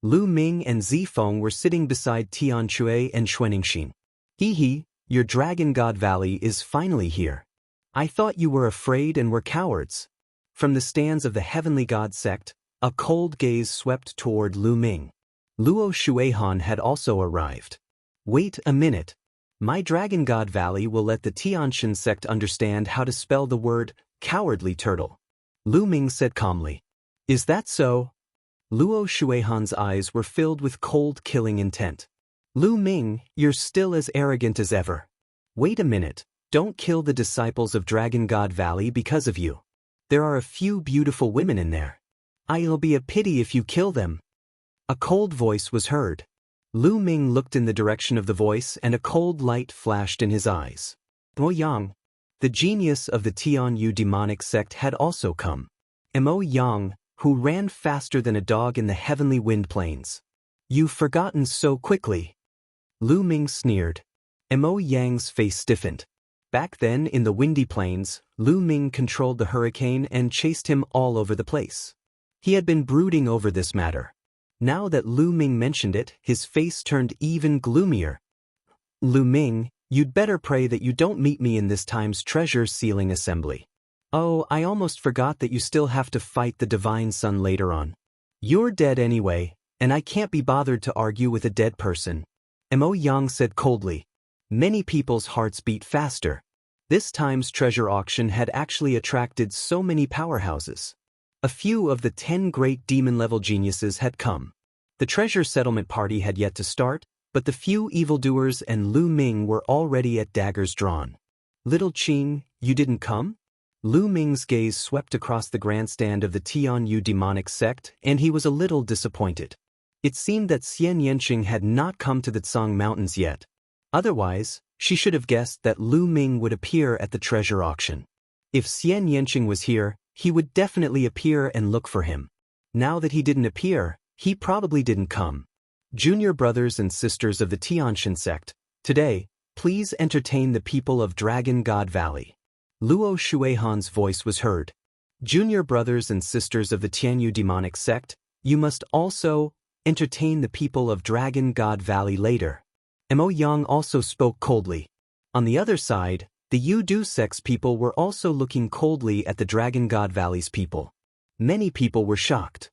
Lu Ming and Zifeng were sitting beside Tian Chui and Xuanixin. Hee, your Dragon God Valley is finally here. I thought you were afraid and were cowards. From the stands of the Heavenly God sect, a cold gaze swept toward Lu Ming. Luo Shuihan had also arrived. Wait a minute. My Dragon God Valley will let the Tianshan sect understand how to spell the word cowardly turtle. Lu Ming said calmly. Is that so? Luo Shuihan's eyes were filled with cold killing intent. Lu Ming, you're still as arrogant as ever. Wait a minute, don't kill the disciples of Dragon God Valley because of you. There are a few beautiful women in there. It'll be a pity if you kill them. A cold voice was heard. Lu Ming looked in the direction of the voice and a cold light flashed in his eyes. Mo Yang, the genius of the Tianyu demonic sect, had also come. Mo Yang, who ran faster than a dog in the heavenly wind plains. You've forgotten so quickly. Lu Ming sneered. Mo Yang's face stiffened. Back then in the windy plains, Lu Ming controlled the hurricane and chased him all over the place. He had been brooding over this matter. Now that Lu Ming mentioned it, his face turned even gloomier. Lu Ming, you'd better pray that you don't meet me in this time's treasure sealing assembly. Oh, I almost forgot that you still have to fight the Divine Sun later on. You're dead anyway, and I can't be bothered to argue with a dead person. Mo Yang said coldly. Many people's hearts beat faster. This time's treasure auction had actually attracted so many powerhouses. A few of the 10 great demon-level geniuses had come. The treasure settlement party had yet to start, but the few evildoers and Lu Ming were already at daggers drawn. Little Qing, you didn't come? Lu Ming's gaze swept across the grandstand of the Tianyu demonic sect, and he was a little disappointed. It seemed that Xian Yanqing had not come to the Tsang Mountains yet. Otherwise, she should have guessed that Lu Ming would appear at the treasure auction. If Xian Yanqing was here, he would definitely appear and look for him. Now that he didn't appear, he probably didn't come. Junior brothers and sisters of the Tianshan sect, today, please entertain the people of Dragon God Valley. Luo Shuihan's voice was heard. Junior brothers and sisters of the Tianyu demonic sect, you must also entertain the people of Dragon God Valley later. Mo Yang also spoke coldly. On the other side, the Yu-Du sect's people were also looking coldly at the Dragon God Valley's people. Many people were shocked.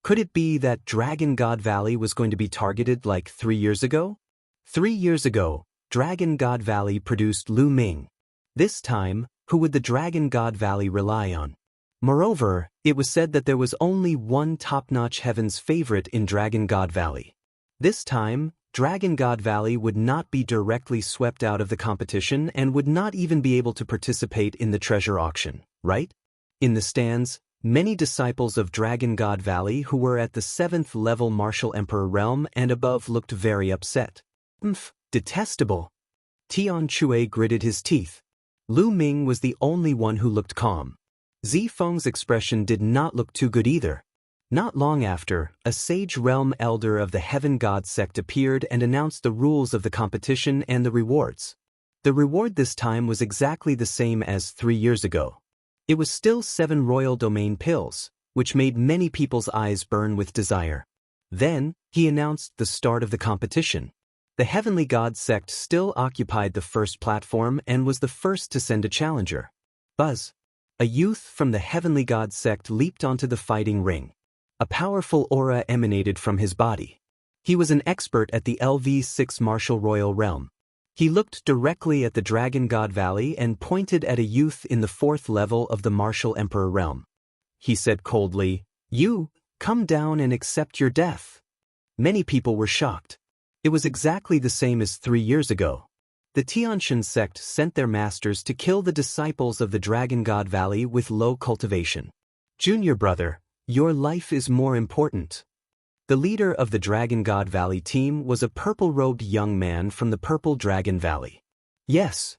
Could it be that Dragon God Valley was going to be targeted like 3 years ago? 3 years ago, Dragon God Valley produced Lu Ming. This time, who would the Dragon God Valley rely on? Moreover, it was said that there was only one top-notch heaven's favorite in Dragon God Valley. This time, Dragon God Valley would not be directly swept out of the competition and would not even be able to participate in the treasure auction, right? In the stands, many disciples of Dragon God Valley who were at the 7th level Martial Emperor realm and above looked very upset. Detestable. Tian Chui gritted his teeth. Lu Ming was the only one who looked calm. Zifeng's expression did not look too good either. Not long after, a sage realm elder of the Heaven God sect appeared and announced the rules of the competition and the rewards. The reward this time was exactly the same as 3 years ago. It was still 7 royal domain pills, which made many people's eyes burn with desire. Then, he announced the start of the competition. The Heavenly God sect still occupied the first platform and was the first to send a challenger. Buzz. A youth from the Heavenly God sect leaped onto the fighting ring. A powerful aura emanated from his body. He was an expert at the LV6 Martial Royal Realm. He looked directly at the Dragon God Valley and pointed at a youth in the 4th level of the Martial Emperor Realm. He said coldly, "You, come down and accept your death." Many people were shocked. It was exactly the same as 3 years ago. The Tianshan sect sent their masters to kill the disciples of the Dragon God Valley with low cultivation. Junior brother, your life is more important. The leader of the Dragon God Valley team was a purple-robed young man from the Purple Dragon Valley. Yes.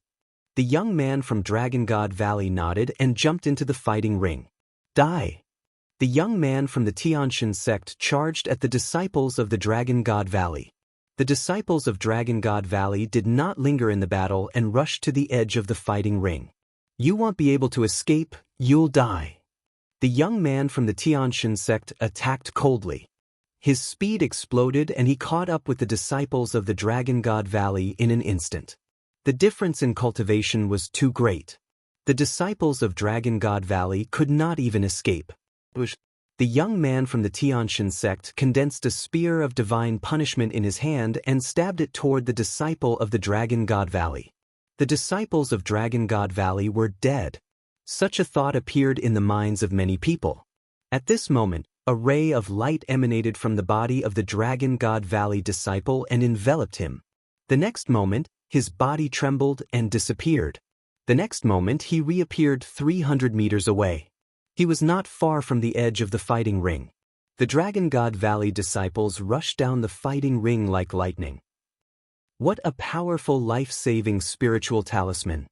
The young man from Dragon God Valley nodded and jumped into the fighting ring. Die. The young man from the Tianshan sect charged at the disciples of the Dragon God Valley. The disciples of Dragon God Valley did not linger in the battle and rushed to the edge of the fighting ring. You won't be able to escape, you'll die. The young man from the Tianshan sect attacked coldly. His speed exploded and he caught up with the disciples of the Dragon God Valley in an instant. The difference in cultivation was too great. The disciples of Dragon God Valley could not even escape. The young man from the Tianshan sect condensed a spear of divine punishment in his hand and stabbed it toward the disciple of the Dragon God Valley. The disciples of Dragon God Valley were dead. Such a thought appeared in the minds of many people. At this moment, a ray of light emanated from the body of the Dragon God Valley disciple and enveloped him. The next moment, his body trembled and disappeared. The next moment, he reappeared 300 meters away. He was not far from the edge of the fighting ring. The Dragon God Valley disciples rushed down the fighting ring like lightning. What a powerful life-saving spiritual talisman.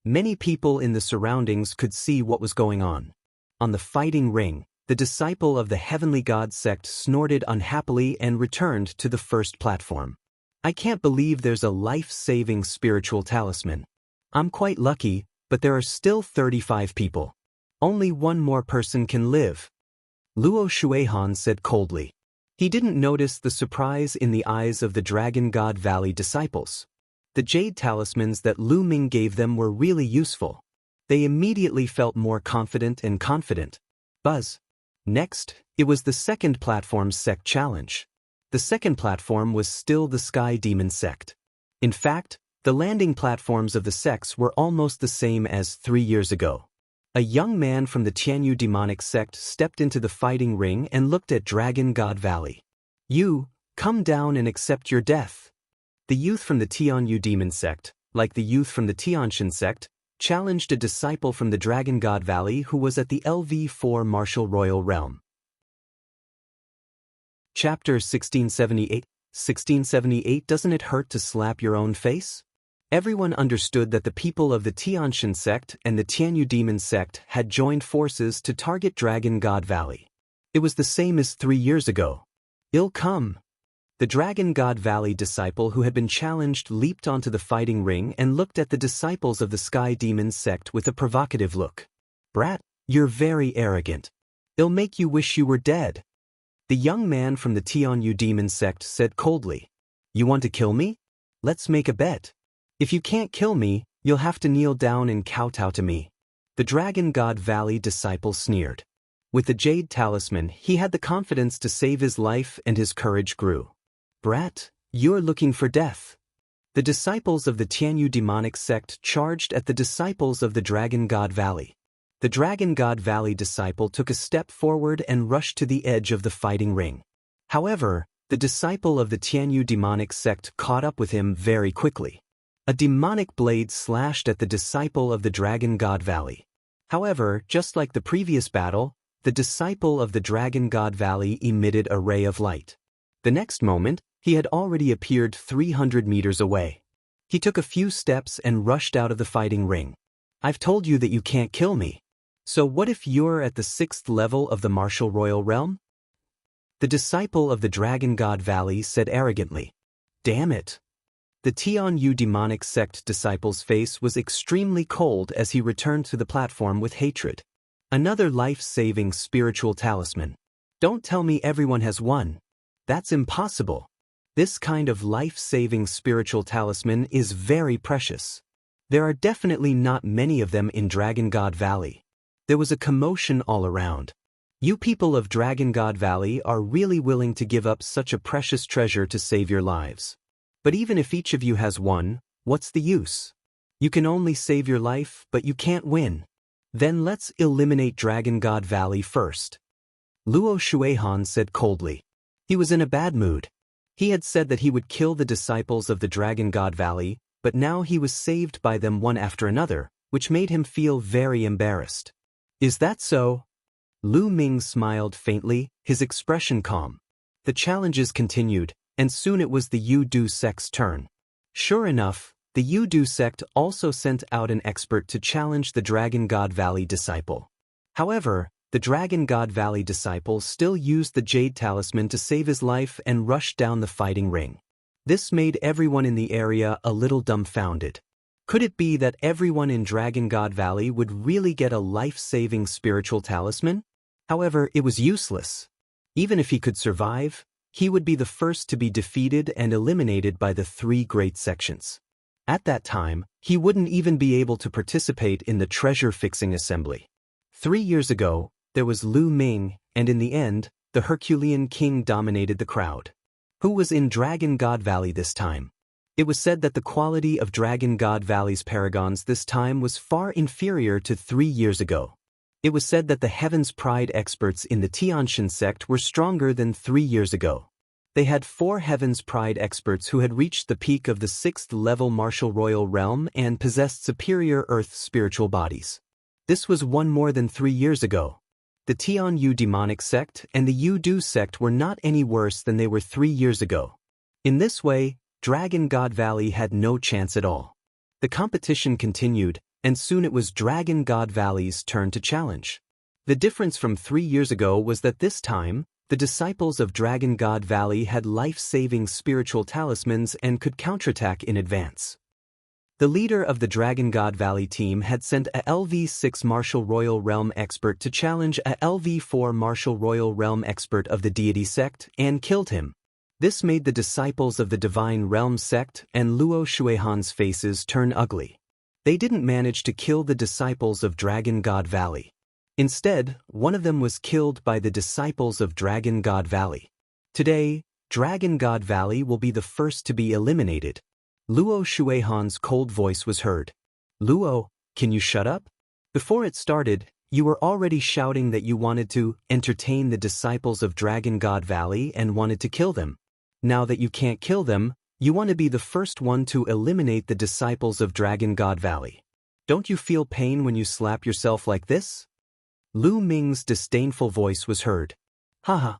Many people in the surroundings could see what was going on. On the fighting ring, the disciple of the Heavenly God sect snorted unhappily and returned to the first platform. I can't believe there's a life-saving spiritual talisman. I'm quite lucky, but there are still 35 people. Only one more person can live. Luo Shuehan said coldly. He didn't notice the surprise in the eyes of the Dragon God Valley disciples. The jade talismans that Lu Ming gave them were really useful. They immediately felt more confident and confident. Buzz. Next, it was the second platform's sect challenge. The second platform was still the Sky Demon sect. In fact, the landing platforms of the sects were almost the same as 3 years ago. A young man from the Tianyu demonic sect stepped into the fighting ring and looked at Dragon God Valley. You, come down and accept your death. The youth from the Tianyu demon sect, like the youth from the Tianshan sect, challenged a disciple from the Dragon God Valley who was at the LV4 Martial Royal Realm. Chapter 1678. 1678. Doesn't it hurt to slap your own face? Everyone understood that the people of the Tianshan sect and the Tianyu demon sect had joined forces to target Dragon God Valley. It was the same as 3 years ago. Ill come. The Dragon God Valley disciple who had been challenged leaped onto the fighting ring and looked at the disciples of the Sky Demon sect with a provocative look. Brat, you're very arrogant. It'll make you wish you were dead. The young man from the Tianyu demon sect said coldly. You want to kill me? Let's make a bet. If you can't kill me, you'll have to kneel down and kowtow to me. The Dragon God Valley disciple sneered. With the jade talisman, he had the confidence to save his life and his courage grew. Brat, you're looking for death. The disciples of the Tianyu demonic sect charged at the disciples of the Dragon God Valley. The Dragon God Valley disciple took a step forward and rushed to the edge of the fighting ring. However, the disciple of the Tianyu demonic sect caught up with him very quickly. A demonic blade slashed at the disciple of the Dragon God Valley. However, just like the previous battle, the disciple of the Dragon God Valley emitted a ray of light. The next moment, he had already appeared 300 meters away. He took a few steps and rushed out of the fighting ring. I've told you that you can't kill me. So what if you're at the 6th level of the Martial Royal Realm? The disciple of the Dragon God Valley said arrogantly. Damn it. The Tian demonic sect disciple's face was extremely cold as he returned to the platform with hatred. Another life-saving spiritual talisman. Don't tell me everyone has one. That's impossible. This kind of life-saving spiritual talisman is very precious. There are definitely not many of them in Dragon God Valley. There was a commotion all around. You people of Dragon God Valley are really willing to give up such a precious treasure to save your lives. But even if each of you has one, what's the use? You can only save your life, but you can't win. Then let's eliminate Dragon God Valley first. Luo Shuehan said coldly. He was in a bad mood. He had said that he would kill the disciples of the Dragon God Valley, but now he was saved by them one after another, which made him feel very embarrassed. Is that so? Lu Ming smiled faintly, his expression calm. The challenges continued, and soon it was the Yu-Du sect's turn. Sure enough, the Yu-Du sect also sent out an expert to challenge the Dragon God Valley disciple. However, the Dragon God Valley disciple still used the Jade Talisman to save his life and rushed down the fighting ring. This made everyone in the area a little dumbfounded. Could it be that everyone in Dragon God Valley would really get a life-saving spiritual talisman? However, it was useless. Even if he could survive, he would be the first to be defeated and eliminated by the three great sections. At that time, he wouldn't even be able to participate in the treasure-fixing assembly. 3 years ago, there was Lu Ming, and in the end, the Herculean King dominated the crowd. Who was in Dragon God Valley this time? It was said that the quality of Dragon God Valley's paragons this time was far inferior to 3 years ago. It was said that the Heaven's Pride experts in the Tianshan sect were stronger than 3 years ago. They had 4 Heaven's Pride experts who had reached the peak of the 6th level martial royal realm and possessed superior earth spiritual bodies. This was one more than 3 years ago. The Tian Yu demonic sect and the Yu-Du sect were not any worse than they were 3 years ago. In this way, Dragon God Valley had no chance at all. The competition continued, and soon it was Dragon God Valley's turn to challenge. The difference from 3 years ago was that this time, the disciples of Dragon God Valley had life-saving spiritual talismans and could counterattack in advance. The leader of the Dragon God Valley team had sent a LV6 Martial Royal Realm expert to challenge a LV4 Martial Royal Realm expert of the Deity sect and killed him. This made the disciples of the Divine Realm sect and Luo Shuehan's faces turn ugly. They didn't manage to kill the disciples of Dragon God Valley. Instead, one of them was killed by the disciples of Dragon God Valley. Today, Dragon God Valley will be the first to be eliminated. Luo Shuehan's cold voice was heard. Luo, can you shut up? Before it started, you were already shouting that you wanted to entertain the disciples of Dragon God Valley and wanted to kill them. Now that you can't kill them, you want to be the first one to eliminate the disciples of Dragon God Valley. Don't you feel pain when you slap yourself like this? Lu Ming's disdainful voice was heard. Haha.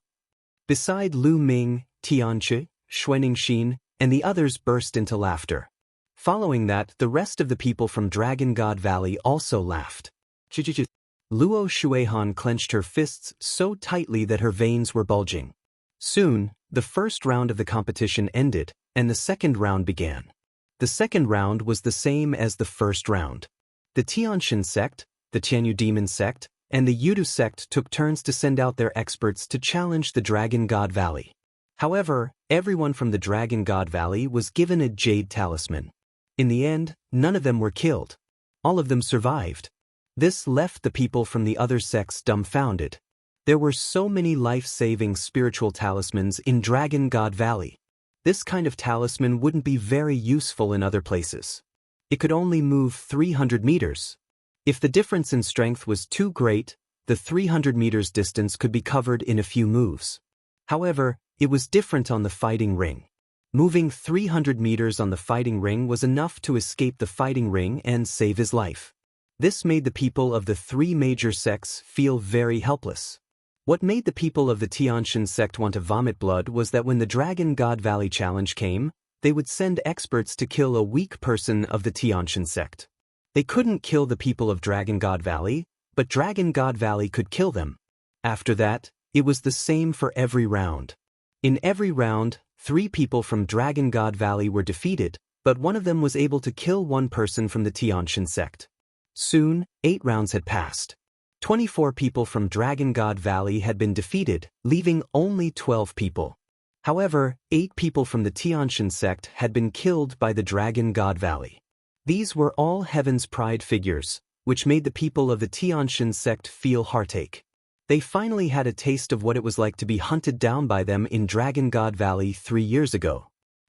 Beside Lu Ming, Tianchi, Xuaningxin, and the others burst into laughter. Following that, the rest of the people from Dragon God Valley also laughed. Luo Shuehan clenched her fists so tightly that her veins were bulging. Soon, the first round of the competition ended, and the second round began. The second round was the same as the first round. The Tianshan sect, the Tianyu demon sect, and the Yu-Du sect took turns to send out their experts to challenge the Dragon God Valley. However, everyone from the Dragon God Valley was given a Jade Talisman. In the end, none of them were killed. All of them survived. This left the people from the other sects dumbfounded. There were so many life-saving spiritual talismans in Dragon God Valley. This kind of talisman wouldn't be very useful in other places. It could only move 300 meters. If the difference in strength was too great, the 300 meters distance could be covered in a few moves. However, it was different on the fighting ring. Moving 300 meters on the fighting ring was enough to escape the fighting ring and save his life. This made the people of the 3 major sects feel very helpless. What made the people of the Tianshan sect want to vomit blood was that when the Dragon God Valley challenge came, they would send experts to kill a weak person of the Tianshan sect. They couldn't kill the people of Dragon God Valley, but Dragon God Valley could kill them. After that, It was the same for every round. In every round, 3 people from Dragon God Valley were defeated, but one of them was able to kill one person from the Tianshan sect. Soon, 8 rounds had passed. 24 people from Dragon God Valley had been defeated, leaving only 12 people. However, 8 people from the Tianshan sect had been killed by the Dragon God Valley. These were all Heaven's Pride figures, which made the people of the Tianshan sect feel heartache. They finally had a taste of what it was like to be hunted down by them in Dragon God Valley 3 years ago.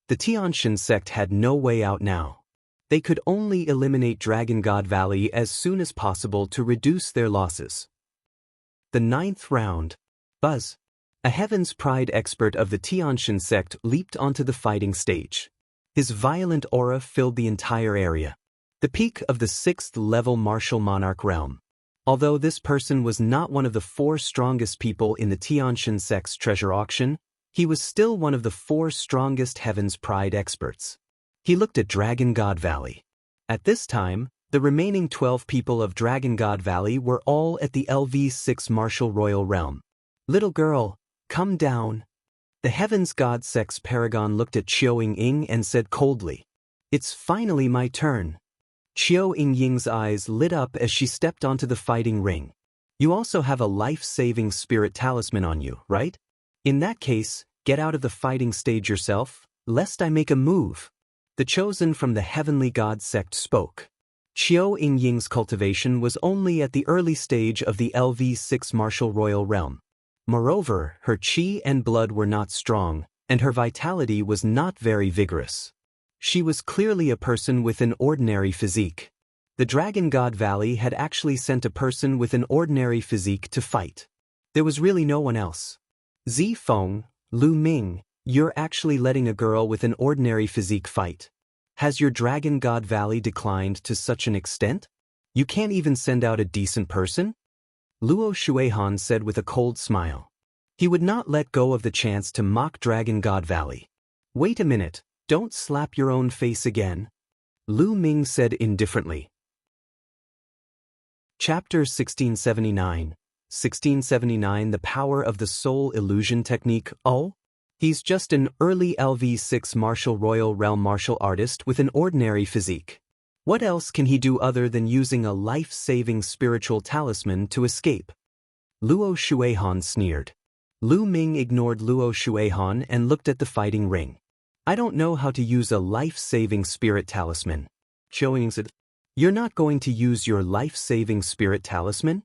The Tianshan sect had no way out now. They could only eliminate Dragon God Valley as soon as possible to reduce their losses. The 9th round. Buzz, a Heaven's Pride expert of the Tianshan sect, leaped onto the fighting stage. His violent aura filled the entire area. The peak of the 6th level martial monarch realm. Although this person was not one of the 4 strongest people in the Tianshan sect's treasure auction, he was still one of the 4 strongest Heaven's Pride experts. He looked at Dragon God Valley. At this time, the remaining 12 people of Dragon God Valley were all at the LV6 martial royal realm. Little girl, come down. The Heaven's God sect's paragon looked at Qiao Ying and said coldly, "It's finally my turn." Qiao Ying's eyes lit up as she stepped onto the fighting ring. "You also have a life-saving spirit talisman on you, right? In that case, get out of the fighting stage yourself, lest I make a move." The chosen from the Heavenly God sect spoke. Qiao Ying's cultivation was only at the early stage of the LV6 martial royal realm. Moreover, her qi and blood were not strong, and her vitality was not very vigorous. She was clearly a person with an ordinary physique. The Dragon God Valley had actually sent a person with an ordinary physique to fight. There was really no one else. Zifeng, Lu Ming, you're actually letting a girl with an ordinary physique fight. Has your Dragon God Valley declined to such an extent? You can't even send out a decent person? Luo Shuihan said with a cold smile. He would not let go of the chance to mock Dragon God Valley. Wait a minute. Don't slap your own face again. Lu Ming said indifferently. Chapter 1679. 1679 The Power of the Soul Illusion Technique. Oh? He's just an early LV6 martial royal realm martial artist with an ordinary physique. What else can he do other than using a life-saving spiritual talisman to escape? Luo Shuihan sneered. Lu Ming ignored Luo Shuihan and looked at the fighting ring. I don't know how to use a life-saving spirit talisman. Qiao Ying said, "You're not going to use your life-saving spirit talisman?"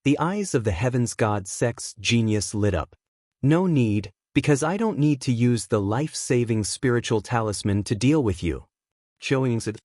The eyes of the Heaven's God sect's genius lit up. "No need, because I don't need to use the life-saving spiritual talisman to deal with you." Qiao Ying said.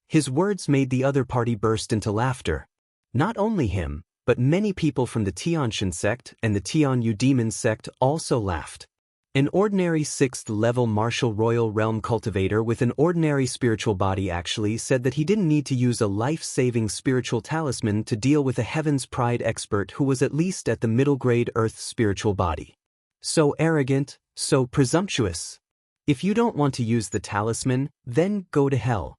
His words made the other party burst into laughter. Not only him, but many people from the Tianshan sect and the Tianyu demon sect also laughed. An ordinary 6th level martial royal realm cultivator with an ordinary spiritual body actually said that he didn't need to use a life-saving spiritual talisman to deal with a Heaven's Pride expert who was at least at the middle grade Earth spiritual body. So arrogant, so presumptuous. If you don't want to use the talisman, then go to hell.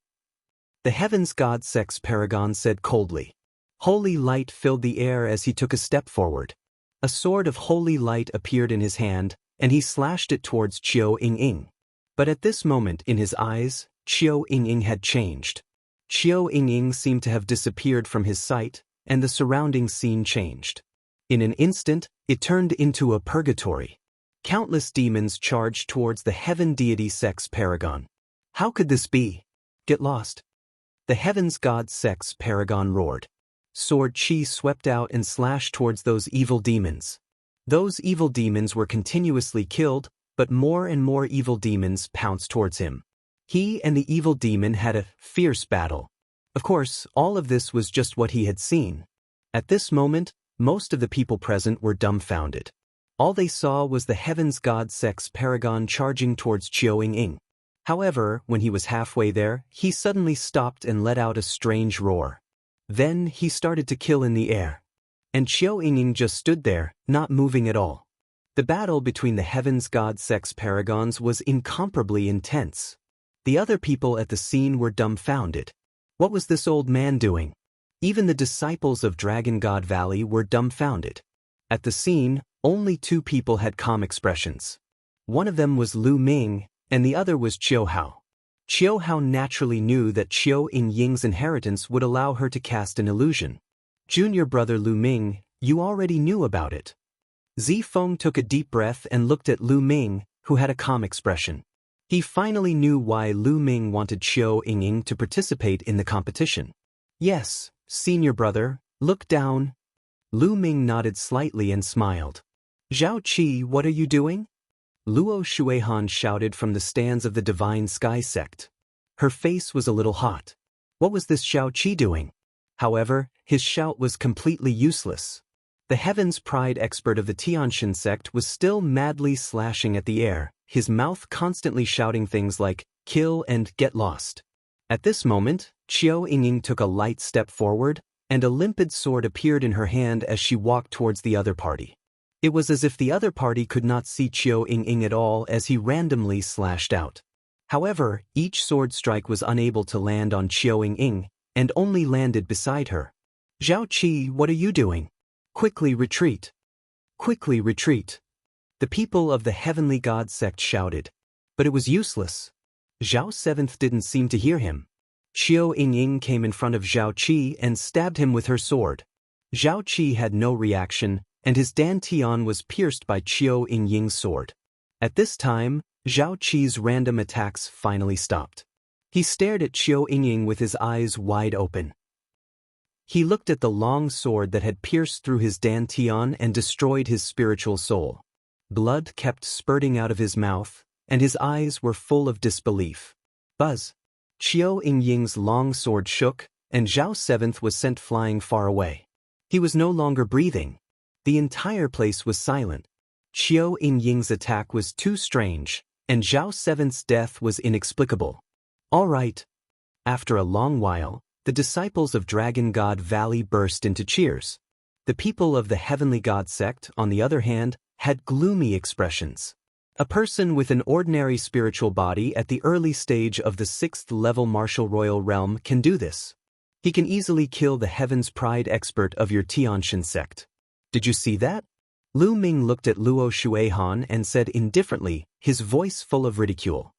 The Heaven's God sect's paragon said coldly. Holy light filled the air as he took a step forward. A sword of holy light appeared in his hand, and he slashed it towards Qiao Ying. But at this moment in his eyes, Qiao Ying had changed. Qiao Ying seemed to have disappeared from his sight, and the surrounding scene changed. In an instant, it turned into a purgatory. Countless demons charged towards the Heaven Deity sect's paragon. How could this be? Get lost. The Heaven's God sect's paragon roared. Sword chi swept out and slashed towards those evil demons. Those evil demons were continuously killed, but more and more evil demons pounced towards him. He and the evil demon had a fierce battle. Of course, all of this was just what he had seen. At this moment, most of the people present were dumbfounded. All they saw was the Heaven's God sect's paragon charging towards Qiao Ying. However, when he was halfway there, he suddenly stopped and let out a strange roar. Then he started to kill in the air. And Qiao Ying just stood there, not moving at all. The battle between the Heaven's God sect's paragons was incomparably intense. The other people at the scene were dumbfounded. What was this old man doing? Even the disciples of Dragon God Valley were dumbfounded. At the scene, Only two people had calm expressions. One of them was Lu Ming, and the other was Qiu Hao. Qiu Hao naturally knew that Qiu Yingying's inheritance would allow her to cast an illusion. Junior brother Lu Ming, you already knew about it. Zifeng took a deep breath and looked at Lu Ming, who had a calm expression. He finally knew why Lu Ming wanted Qiu Yingying to participate in the competition. Yes, senior brother, look down. Lu Ming nodded slightly and smiled. Zhao Qi, what are you doing? Luo Shuihan shouted from the stands of the Divine Sky sect. Her face was a little hot. What was this Zhao Qi doing? However, his shout was completely useless. The Heaven's Pride expert of the Tianxin sect was still madly slashing at the air, his mouth constantly shouting things like, kill and get lost. At this moment, Qiu Yingying took a light step forward, and a limpid sword appeared in her hand as she walked towards the other party. It was as if the other party could not see Qiu Yingying at all as he randomly slashed out. However, each sword strike was unable to land on Qiu Yingying, and only landed beside her. Zhao Qi, what are you doing? Quickly retreat. Quickly retreat. The people of the Heavenly God sect shouted. But it was useless. Zhao Seventh didn't seem to hear him. Qiu Yingying came in front of Zhao Qi and stabbed him with her sword. Zhao Qi had no reaction, and his dantian was pierced by Qiu Yingying's sword. At this time, Zhao Qi's random attacks finally stopped. He stared at Qiu Yingying with his eyes wide open. He looked at the long sword that had pierced through his dantian and destroyed his spiritual soul. Blood kept spurting out of his mouth, and his eyes were full of disbelief. Buzz! Qiu Yingying's long sword shook, and Zhao Seventh was sent flying far away. He was no longer breathing. The entire place was silent. Qiu Yingying's attack was too strange, and Zhao Seventh's death was inexplicable. All right. After a long while, the disciples of Dragon God Valley burst into cheers. The people of the Heavenly God sect, on the other hand, had gloomy expressions. A person with an ordinary spiritual body at the early stage of the 6th level martial royal realm can do this. He can easily kill the Heaven's Pride expert of your Tianxin sect. Did you see that? Lu Ming looked at Luo Shuihan and said indifferently, his voice full of ridicule.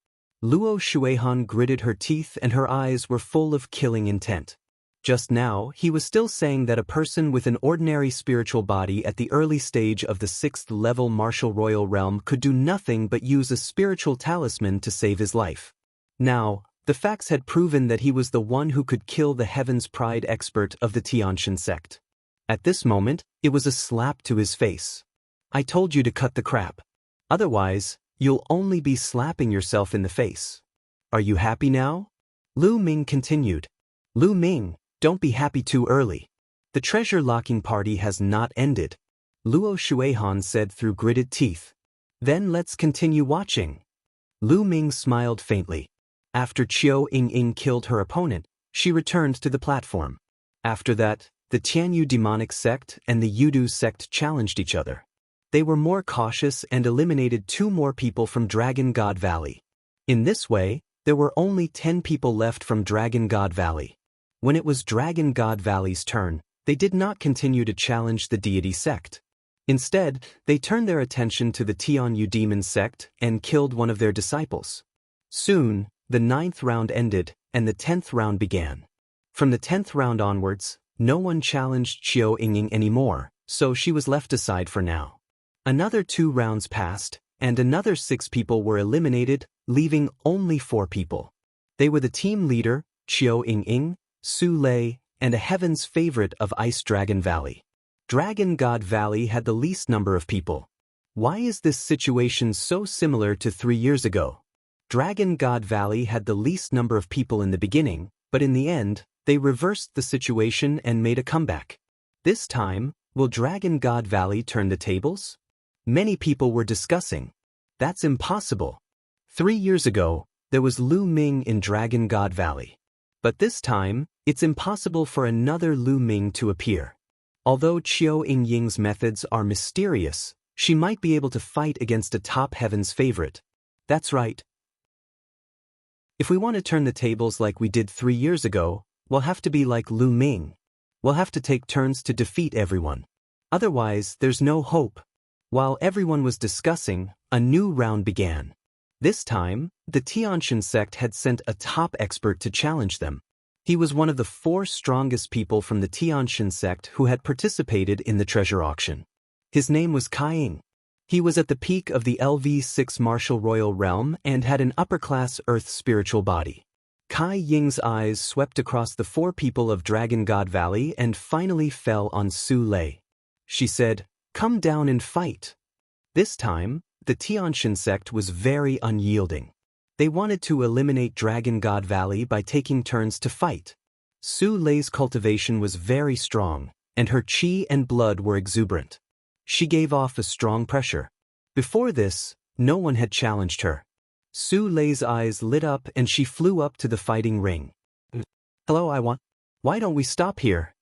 Luo Shuihan gritted her teeth and her eyes were full of killing intent. Just now, he was still saying that a person with an ordinary spiritual body at the early stage of the 6th level martial royal realm could do nothing but use a spiritual talisman to save his life. Now, the facts had proven that he was the one who could kill the Heaven's Pride expert of the Tianxin sect. At this moment, it was a slap to his face. I told you to cut the crap. Otherwise, you'll only be slapping yourself in the face. Are you happy now? Lu Ming continued. Lu Ming, don't be happy too early. The treasure-locking party has not ended. Luo Shuihan said through gritted teeth. Then let's continue watching. Lu Ming smiled faintly. After Qiu Yingying killed her opponent, she returned to the platform. After that, the Tianyu demonic sect and the Yudu sect challenged each other. They were more cautious and eliminated 2 more people from Dragon God Valley. In this way, there were only 10 people left from Dragon God Valley. When it was Dragon God Valley's turn, they did not continue to challenge the deity sect. Instead, they turned their attention to the Tianyu demon sect and killed one of their disciples. Soon, the 9th round ended, and the 10th round began. From the 10th round onwards, no one challenged Qiu Yingying anymore, so she was left aside for now. Another 2 rounds passed, and another 6 people were eliminated, leaving only 4 people. They were the team leader, Qiu Yingying, Su Lei, and a Heaven's favorite of Ice Dragon Valley. Dragon God Valley had the least number of people. Why is this situation so similar to 3 years ago? Dragon God Valley had the least number of people in the beginning, but in the end, they reversed the situation and made a comeback. This time, will Dragon God Valley turn the tables? Many people were discussing. That's impossible. 3 years ago, there was Lu Ming in Dragon God Valley. But this time, it's impossible for another Lu Ming to appear. Although Qiu Yingying's methods are mysterious, she might be able to fight against a top Heaven's favorite. That's right. If we want to turn the tables like we did 3 years ago, we'll have to be like Lu Ming. We'll have to take turns to defeat everyone. Otherwise, there's no hope. While everyone was discussing, a new round began. This time, the Tiantian sect had sent a top expert to challenge them. He was one of the 4 strongest people from the Tiantian sect who had participated in the treasure auction. His name was Kai Ying. He was at the peak of the LV6 martial royal realm and had an upper-class earth spiritual body. Kai Ying's eyes swept across the 4 people of Dragon God Valley and finally fell on Su Lei. She said, "Come down and fight." This time, the Tiantian sect was very unyielding. They wanted to eliminate Dragon God Valley by taking turns to fight. Su Lei's cultivation was very strong, and her qi and blood were exuberant. She gave off a strong pressure. Before this, no one had challenged her. Su Lei's eyes lit up and she flew up to the fighting ring. "Hello, Why don't we stop here?"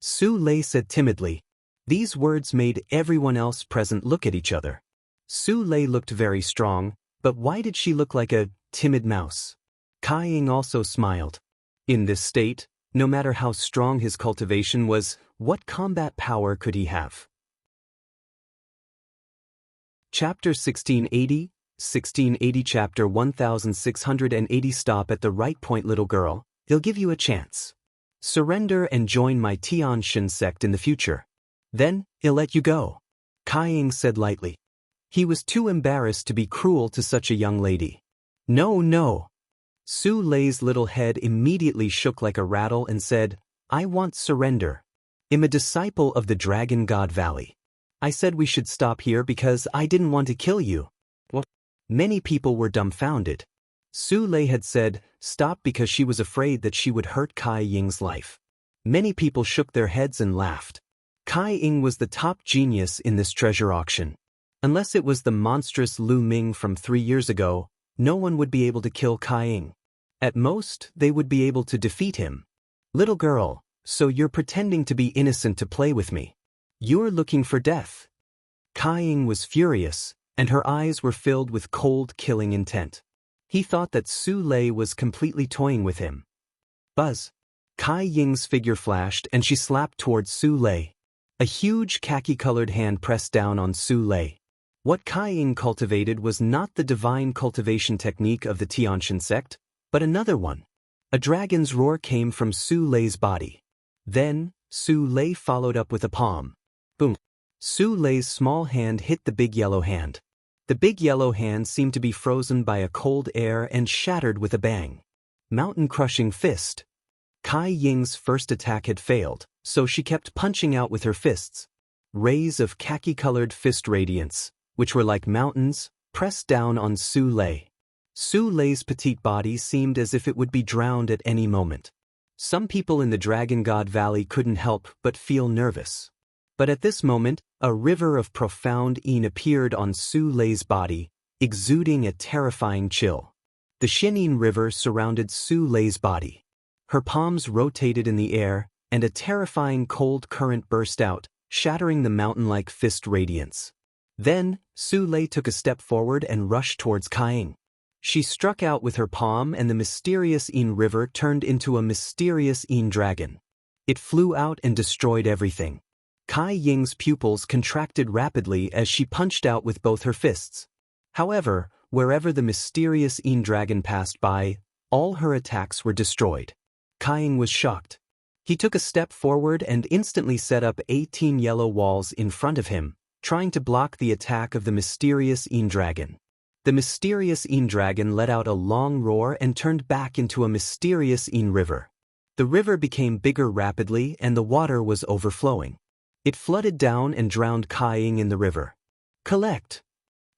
Su Lei said timidly. These words made everyone else present look at each other. Su Lei looked very strong, but why did she look like a timid mouse? Kai Ying also smiled. In this state, no matter how strong his cultivation was, what combat power could he have? Chapter 1680, 1680 Chapter 1680 Stop at the right point, little girl, they'll give you a chance. Surrender and join my Tiantian sect in the future. Then, he'll let you go. Kai Ying said lightly. He was too embarrassed to be cruel to such a young lady. No. Su Lei's little head immediately shook like a rattle and said, I want surrender. I'm a disciple of the Dragon God Valley. I said we should stop here because I didn't want to kill you. What? Many people were dumbfounded. Su Lei had said, stop because she was afraid that she would hurt Kai Ying's life. Many people shook their heads and laughed. Kai Ying was the top genius in this treasure auction. Unless it was the monstrous Lu Ming from 3 years ago, no one would be able to kill Kai Ying. At most, they would be able to defeat him. Little girl, so you're pretending to be innocent to play with me. You're looking for death. Kai Ying was furious, and her eyes were filled with cold, killing intent. He thought that Su Lei was completely toying with him. Buzz. Kai Ying's figure flashed and she slapped towards Su Lei. A huge khaki-colored hand pressed down on Su Lei. What Kai Ying cultivated was not the divine cultivation technique of the Tiantian sect, but another one. A dragon's roar came from Su Lei's body. Then, Su Lei followed up with a palm. Boom. Su Lei's small hand hit the big yellow hand. The big yellow hand seemed to be frozen by a cold air and shattered with a bang. Mountain-crushing fist. Kai Ying's first attack had failed, so she kept punching out with her fists. Rays of khaki-colored fist radiance, which were like mountains, pressed down on Su Lei. Su Lei's petite body seemed as if it would be drowned at any moment. Some people in the Dragon God Valley couldn't help but feel nervous. But at this moment, a river of profound yin appeared on Su Lei's body, exuding a terrifying chill. The Xianyin River surrounded Su Lei's body. Her palms rotated in the air, and a terrifying cold current burst out, shattering the mountain-like fist radiance. Then, Su Lei took a step forward and rushed towards Kai Ying. She struck out with her palm and the mysterious yin river turned into a mysterious yin dragon. It flew out and destroyed everything. Kai Ying's pupils contracted rapidly as she punched out with both her fists. However, wherever the mysterious yin dragon passed by, all her attacks were destroyed. Kai Ying was shocked. He took a step forward and instantly set up 18 yellow walls in front of him, trying to block the attack of the mysterious yin dragon. The mysterious yin dragon let out a long roar and turned back into a mysterious yin river. The river became bigger rapidly and the water was overflowing. It flooded down and drowned Kai Ying in the river. Collect.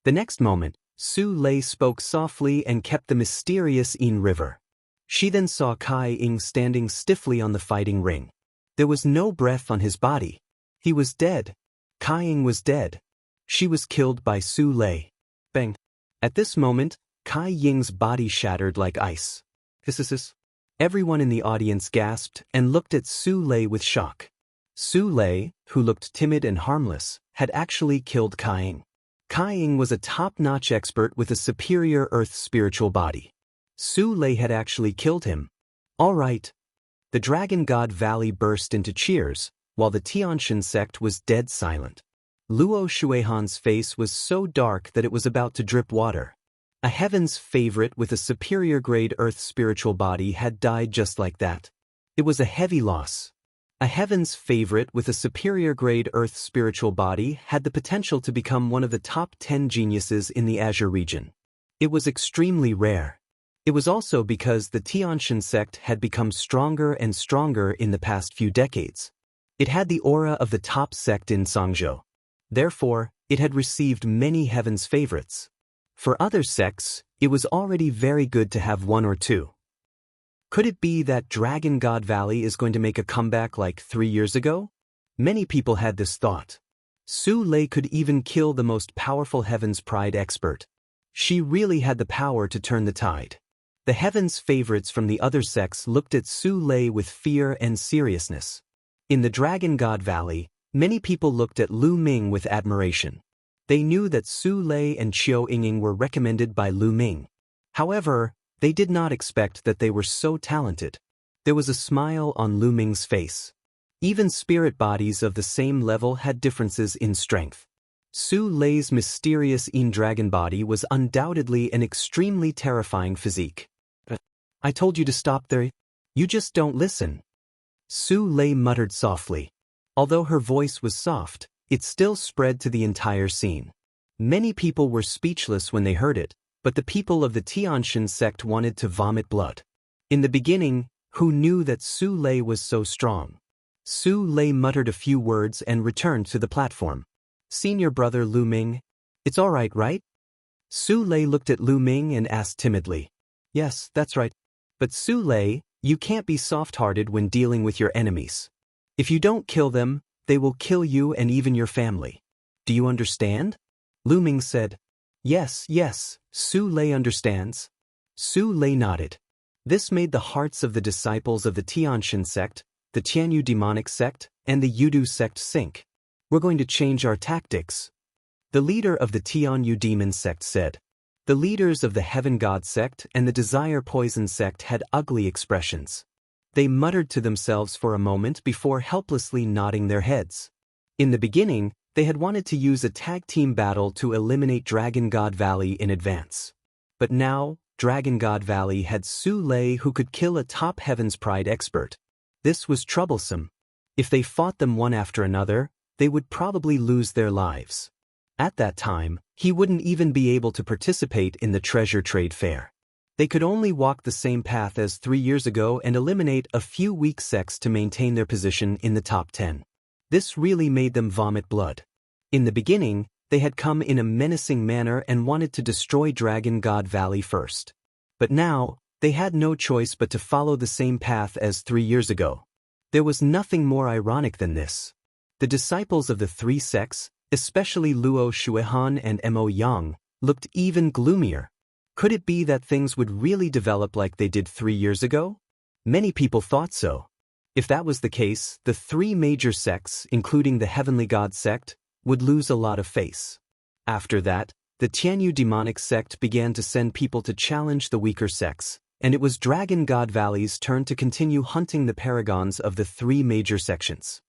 The next moment, Su Lei spoke softly and kept the mysterious yin river. She then saw Kai Ying standing stiffly on the fighting ring. There was no breath on his body. He was dead. Kai Ying was dead. She was killed by Su Lei. Bang. At this moment, Kai Ying's body shattered like ice. Hiss. Everyone in the audience gasped and looked at Su Lei with shock. Su Lei, who looked timid and harmless, had actually killed Kai Ying. Kai Ying was a top-notch expert with a superior earth spiritual body. Su Lei had actually killed him. All right. The Dragon God Valley burst into cheers, while the Tiantian sect was dead silent. Luo Shuihan's face was so dark that it was about to drip water. A heaven's favorite with a superior-grade earth spiritual body had died just like that. It was a heavy loss. A heaven's favorite with a superior-grade earth spiritual body had the potential to become one of the top 10 geniuses in the Azure region. It was extremely rare. It was also because the Tianshan sect had become stronger and stronger in the past few decades. It had the aura of the top sect in Songzhou. Therefore, it had received many heaven's favorites. For other sects, it was already very good to have one or two. Could it be that Dragon God Valley is going to make a comeback like 3 years ago? Many people had this thought. Su Lei could even kill the most powerful Heaven's Pride expert. She really had the power to turn the tide. The Heaven's favorites from the other sects looked at Su Lei with fear and seriousness. In the Dragon God Valley, many people looked at Lu Ming with admiration. They knew that Su Lei and Qiu Yingying were recommended by Lu Ming. However, they did not expect that they were so talented. There was a smile on Lu Ming's face. Even spirit bodies of the same level had differences in strength. Su Lei's mysterious Yin dragon body was undoubtedly an extremely terrifying physique. I told you to stop there. You just don't listen. Su Lei muttered softly. Although her voice was soft, it still spread to the entire scene. Many people were speechless when they heard it, but the people of the Tianshan sect wanted to vomit blood. In the beginning, who knew that Su Lei was so strong? Su Lei muttered a few words and returned to the platform. Senior brother Lu Ming, it's all right? Su Lei looked at Lu Ming and asked timidly. Yes, that's right. But Su Lei, you can't be soft-hearted when dealing with your enemies. If you don't kill them, they will kill you and even your family. Do you understand? Lu Ming said. Yes, Su Lei understands. Su Lei nodded. This made the hearts of the disciples of the Tianshan sect, the Tianyu demonic sect, and the Yudu sect sink. We're going to change our tactics. The leader of the Tianyu demon sect said. The leaders of the Heaven God sect and the Desire Poison sect had ugly expressions. They muttered to themselves for a moment before helplessly nodding their heads. In the beginning, they had wanted to use a tag team battle to eliminate Dragon God Valley in advance. But now, Dragon God Valley had Su Lei who could kill a top Heaven's Pride expert. This was troublesome. If they fought them one after another, they would probably lose their lives. At that time, he wouldn't even be able to participate in the treasure trade fair. They could only walk the same path as 3 years ago and eliminate a few weak sects to maintain their position in the top 10. This really made them vomit blood. In the beginning, they had come in a menacing manner and wanted to destroy Dragon God Valley first. But now, they had no choice but to follow the same path as 3 years ago. There was nothing more ironic than this. The disciples of the three sects, especially Luo Shuihan and Mo Yang, looked even gloomier. Could it be that things would really develop like they did 3 years ago? Many people thought so. If that was the case, the three major sects, including the Heavenly God sect, would lose a lot of face. After that, the Tianyu demonic sect began to send people to challenge the weaker sects, and it was Dragon God Valley's turn to continue hunting the paragons of the three major sections.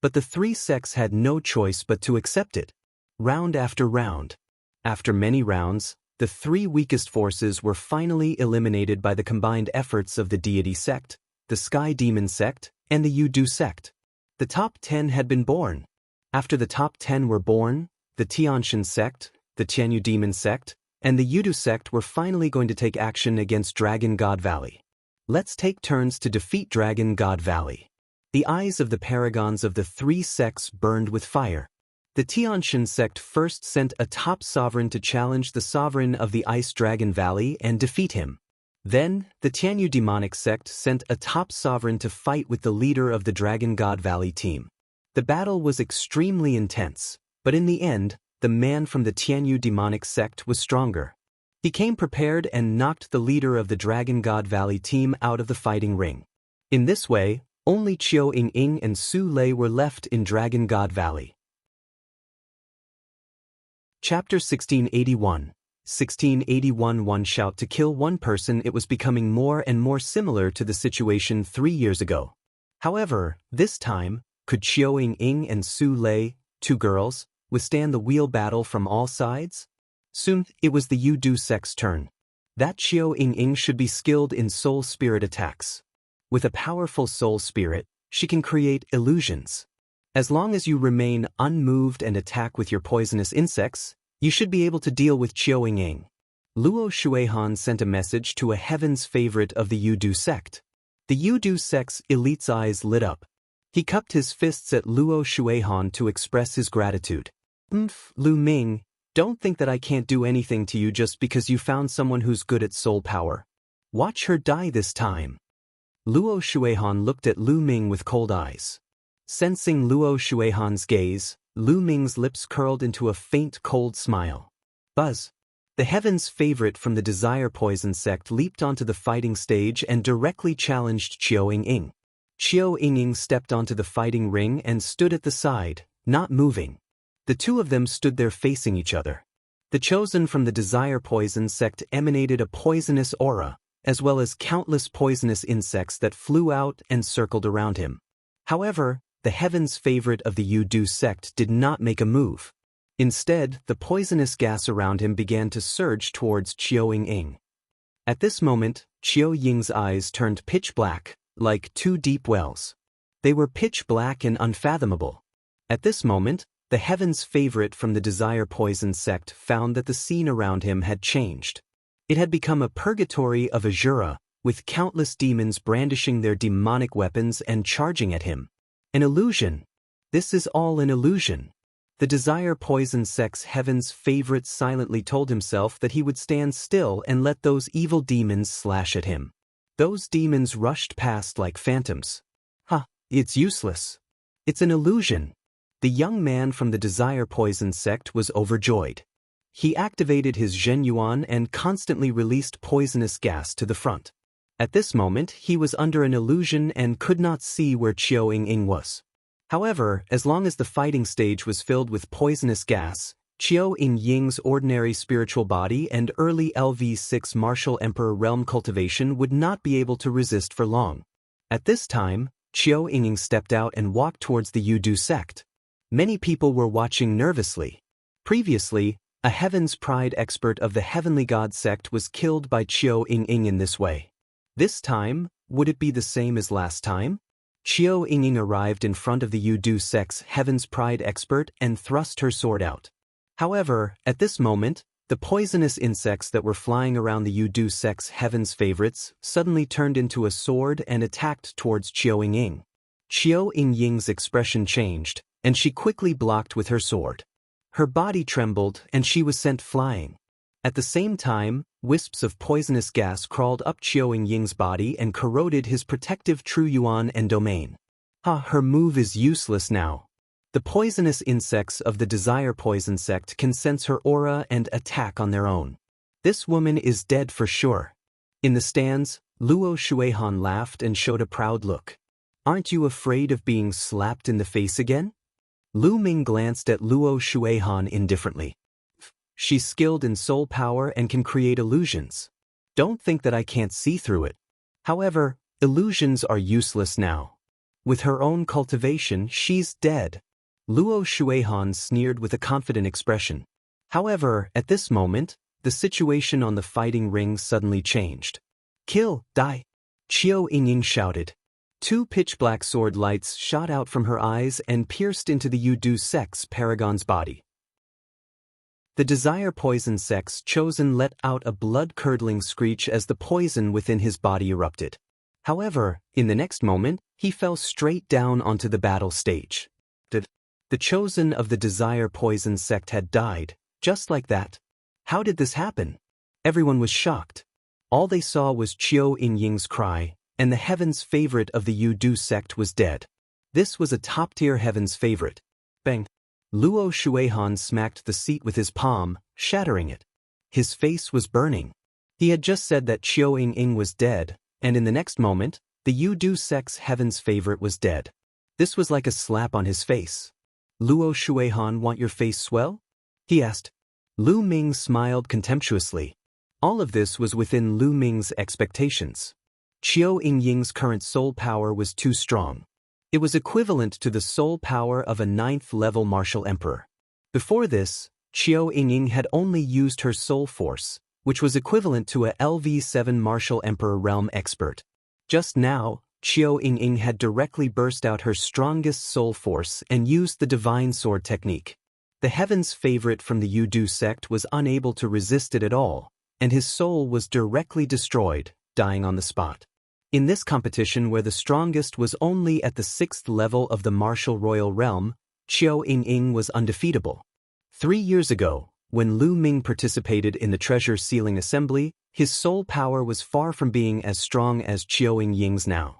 But the three sects had no choice but to accept it. Round after round. After many rounds, the three weakest forces were finally eliminated by the combined efforts of the Deity sect, the Sky Demon sect, and the Yudu sect. The top 10 had been born. After the top 10 were born, the Tianshan sect, the Tianyu Demon sect, and the Yudu sect were finally going to take action against Dragon God Valley. Let's take turns to defeat Dragon God Valley. The eyes of the paragons of the three sects burned with fire. The Tianshan sect first sent a top sovereign to challenge the sovereign of the Ice Dragon Valley and defeat him. Then, the Tianyu demonic sect sent a top sovereign to fight with the leader of the Dragon God Valley team. The battle was extremely intense, but in the end, the man from the Tianyu demonic sect was stronger. He came prepared and knocked the leader of the Dragon God Valley team out of the fighting ring. In this way, only Qiu Yingying and Su Lei were left in Dragon God Valley. Chapter 1681. 1681. One shout to kill one person. It was becoming more and more similar to the situation 3 years ago. However, this time, could Qiu Yingying and Su Lei, two girls, withstand the wheel battle from all sides? Soon, it was the Yu-Du sect's turn. That Qiao Ying should be skilled in soul spirit attacks. With a powerful soul spirit, she can create illusions. As long as you remain unmoved and attack with your poisonous insects, you should be able to deal with Qiao Ying. Luo Shuihan sent a message to a heaven's favorite of the Yu-Du sect. The Yu-Du sect's elite's eyes lit up. He cupped his fists at Luo Shuihan to express his gratitude. Lu Ming, don't think that I can't do anything to you just because you found someone who's good at soul power. Watch her die this time. Luo Shuihan looked at Lu Ming with cold eyes. Sensing Luo Shuihan's gaze, Lu Ming's lips curled into a faint cold smile. Buzz. The heaven's favorite from the Desire Poison sect leaped onto the fighting stage and directly challenged Qiao Ying. Qiao Ying stepped onto the fighting ring and stood at the side, not moving. The two of them stood there facing each other. The chosen from the Desire Poison sect emanated a poisonous aura, as well as countless poisonous insects that flew out and circled around him. However, the heaven's favorite of the Yu-Du sect did not make a move. Instead, the poisonous gas around him began to surge towards Qiao Ying. At this moment, Qiao Ying's eyes turned pitch black, like two deep wells. They were pitch black and unfathomable. At this moment, the heaven's favorite from the Desire Poison sect found that the scene around him had changed. It had become a purgatory of Azura, with countless demons brandishing their demonic weapons and charging at him. An illusion. This is all an illusion. The Desire Poison sect's heaven's favorite silently told himself that he would stand still and let those evil demons slash at him. Those demons rushed past like phantoms. It's useless. It's an illusion. The young man from the Desire Poison sect was overjoyed. He activated his Zhen Yuan and constantly released poisonous gas to the front. At this moment, he was under an illusion and could not see where Qiao Ying was. However, as long as the fighting stage was filled with poisonous gas, Qiao Ying's ordinary spiritual body and early LV6 martial emperor realm cultivation would not be able to resist for long. At this time, Qiao Ying stepped out and walked towards the Yu-Du sect. Many people were watching nervously. Previously, a Heaven's Pride expert of the Heavenly God sect was killed by Qiao Ying in this way. This time, would it be the same as last time? Qiao Ying arrived in front of the Yu-Du sect's Heaven's Pride expert and thrust her sword out. However, at this moment, the poisonous insects that were flying around the Yu-Du sect's Heaven's favorites suddenly turned into a sword and attacked towards Qiao Ying. Qiao Ying's expression changed, and she quickly blocked with her sword. Her body trembled and she was sent flying. At the same time, wisps of poisonous gas crawled up Qiao Ying's body and corroded his protective True Yuan and domain. Her move is useless now. The poisonous insects of the Desire Poison sect can sense her aura and attack on their own. This woman is dead for sure. In the stands, Luo Shuihan laughed and showed a proud look. Aren't you afraid of being slapped in the face again? Lu Ming glanced at Luo Shuihan indifferently. She's skilled in soul power and can create illusions. Don't think that I can't see through it. However, illusions are useless now. With her own cultivation, she's dead. Luo Shuihan sneered with a confident expression. However, at this moment, the situation on the fighting ring suddenly changed. Kill, die! Qiao Ying shouted. Two pitch-black sword lights shot out from her eyes and pierced into the Yu-Du sect's paragon's body. The Desire Poison sect's chosen let out a blood-curdling screech as the poison within his body erupted. However, in the next moment, he fell straight down onto the battle stage. The chosen of the Desire Poison sect had died, just like that. How did this happen? Everyone was shocked. All they saw was Qiao Ying's cry, and the Heaven's favorite of the Yu-Du sect was dead. This was a top-tier Heaven's favorite. Bang! Luo Shuihan smacked the seat with his palm, shattering it. His face was burning. He had just said that Qiao Ying was dead, and in the next moment, the Yu-Du sect's Heaven's favorite was dead. This was like a slap on his face. Luo Shuihan, want your face swell? He asked. Lu Ming smiled contemptuously. All of this was within Lu Ming's expectations. Qiao Ying's current soul power was too strong. It was equivalent to the soul power of a 9th-level martial emperor. Before this, Qiao Yingying had only used her soul force, which was equivalent to a LV7 martial emperor realm expert. Just now, Qiao Yingying had directly burst out her strongest soul force and used the divine sword technique. The heaven's favorite from the Yudu sect was unable to resist it at all, and his soul was directly destroyed, dying on the spot. In this competition where the strongest was only at the 6th level of the martial royal realm, Qiao Yingying was undefeatable. 3 years ago, when Lu Ming participated in the treasure sealing assembly, his soul power was far from being as strong as Qiao Yingying's now.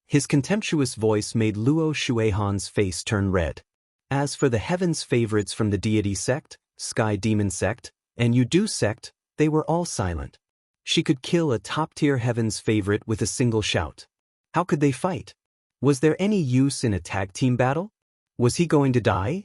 His contemptuous voice made Luo Shuihan's face turn red. As for the heaven's favorites from the deity sect, sky demon sect, and Yudu sect, they were all silent. She could kill a top-tier heaven's favorite with a single shout. How could they fight? Was there any use in a tag team battle? Was he going to die?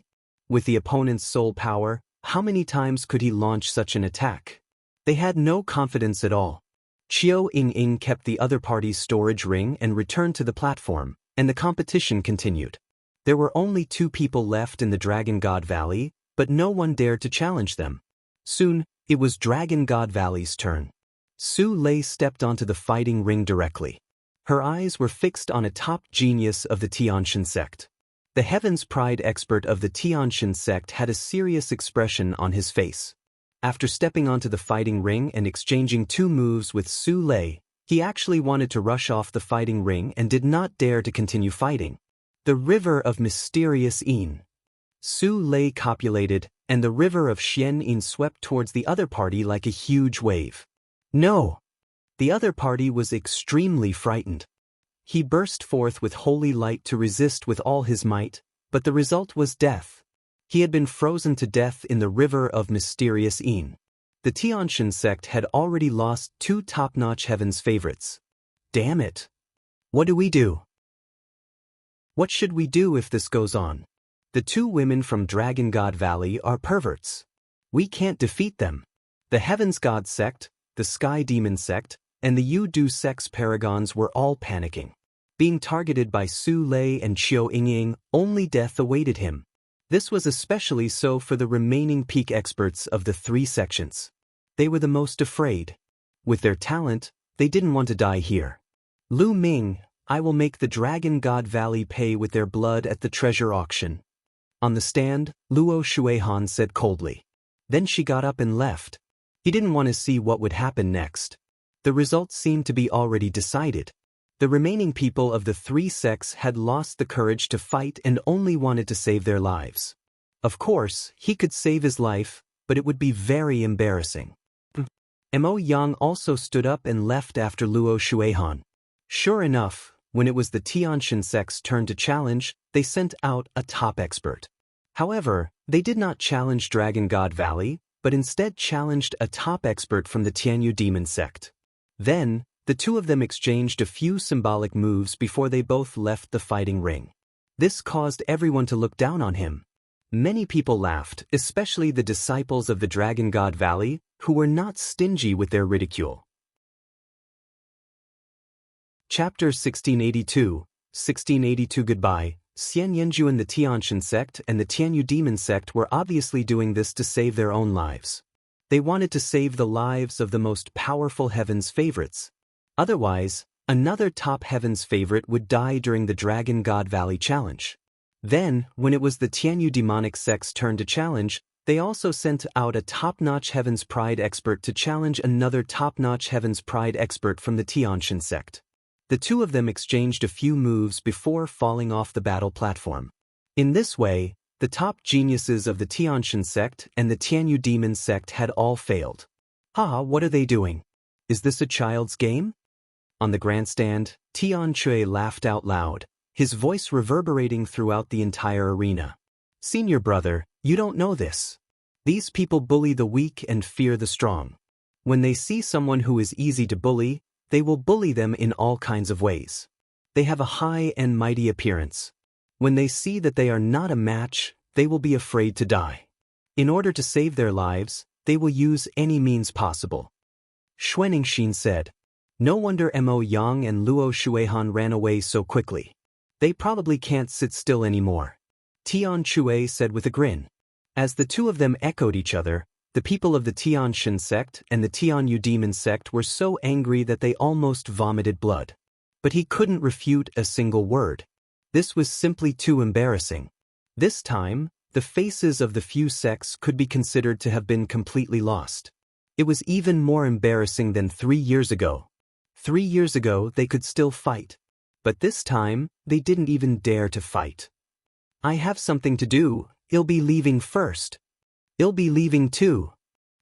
With the opponent's soul power, how many times could he launch such an attack? They had no confidence at all. Qiao Yingying kept the other party's storage ring and returned to the platform, and the competition continued. There were only 2 people left in the Dragon God Valley, but no one dared to challenge them. Soon, it was Dragon God Valley's turn. Su Lei stepped onto the fighting ring directly. Her eyes were fixed on a top genius of the Tianshan sect. The Heaven's Pride expert of the Tianshan sect had a serious expression on his face. After stepping onto the fighting ring and exchanging 2 moves with Su Lei, he actually wanted to rush off the fighting ring and did not dare to continue fighting. The river of mysterious Yin. Su Lei copulated, and the river of Xian Yin swept towards the other party like a huge wave. No! The other party was extremely frightened. He burst forth with holy light to resist with all his might, but the result was death. He had been frozen to death in the river of mysterious Yin. The Tianshan sect had already lost 2 top-notch heaven's favorites. Damn it! What do we do? What should we do if this goes on? The 2 women from Dragon God Valley are perverts. We can't defeat them. The Heaven's God sect, the Sky Demon sect, and the Yudu sect's paragons were all panicking. Being targeted by Su Lei and Qiao Yingying, only death awaited him. This was especially so for the remaining peak experts of the 3 sections. They were the most afraid. With their talent, they didn't want to die here. Lu Ming, I will make the Dragon God Valley pay with their blood at the treasure auction. On the stand, Luo Shuihan said coldly. Then she got up and left. He didn't want to see what would happen next. The results seemed to be already decided. The remaining people of the 3 sects had lost the courage to fight and only wanted to save their lives. Of course, he could save his life, but it would be very embarrassing. Mo Yang also stood up and left after Luo Shuihan. Sure enough, when it was the Tianshan sect's turn to challenge, they sent out a top expert. However, they did not challenge Dragon God Valley, but instead challenged a top expert from the Tianyu Demon sect. Then, the 2 of them exchanged a few symbolic moves before they both left the fighting ring. This caused everyone to look down on him. Many people laughed, especially the disciples of the Dragon God Valley, who were not stingy with their ridicule. Chapter 1682 Goodbye. Xian Yanjuan, the Tianshan sect and the Tianyu Demon sect were obviously doing this to save their own lives. They wanted to save the lives of the most powerful heaven's favorites. Otherwise, another top heaven's favorite would die during the Dragon God Valley challenge. Then, when it was the Tianyu demonic sect's turn to challenge, they also sent out a top-notch Heaven's Pride expert to challenge another top-notch Heaven's Pride expert from the Tianshan sect. The 2 of them exchanged a few moves before falling off the battle platform. In this way, the top geniuses of the Tianshan sect and the Tianyu demon sect had all failed. Haha, what are they doing? Is this a child's game? On the grandstand, Tian Chui laughed out loud, his voice reverberating throughout the entire arena. Senior brother, you don't know this. These people bully the weak and fear the strong. When they see someone who is easy to bully, they will bully them in all kinds of ways. They have a high and mighty appearance. When they see that they are not a match, they will be afraid to die. In order to save their lives, they will use any means possible. Xuanixin said. No wonder Mo Yang and Luo Shuihan ran away so quickly. They probably can't sit still anymore, Tian Chui said with a grin. As the two of them echoed each other, the people of the Tianshan sect and the Tianyu demon sect were so angry that they almost vomited blood. But he couldn't refute a single word. This was simply too embarrassing. This time, the faces of the few sects could be considered to have been completely lost. It was even more embarrassing than 3 years ago. 3 years ago they could still fight. But this time, they didn't even dare to fight. I have something to do, I'll be leaving first. I'll be leaving too.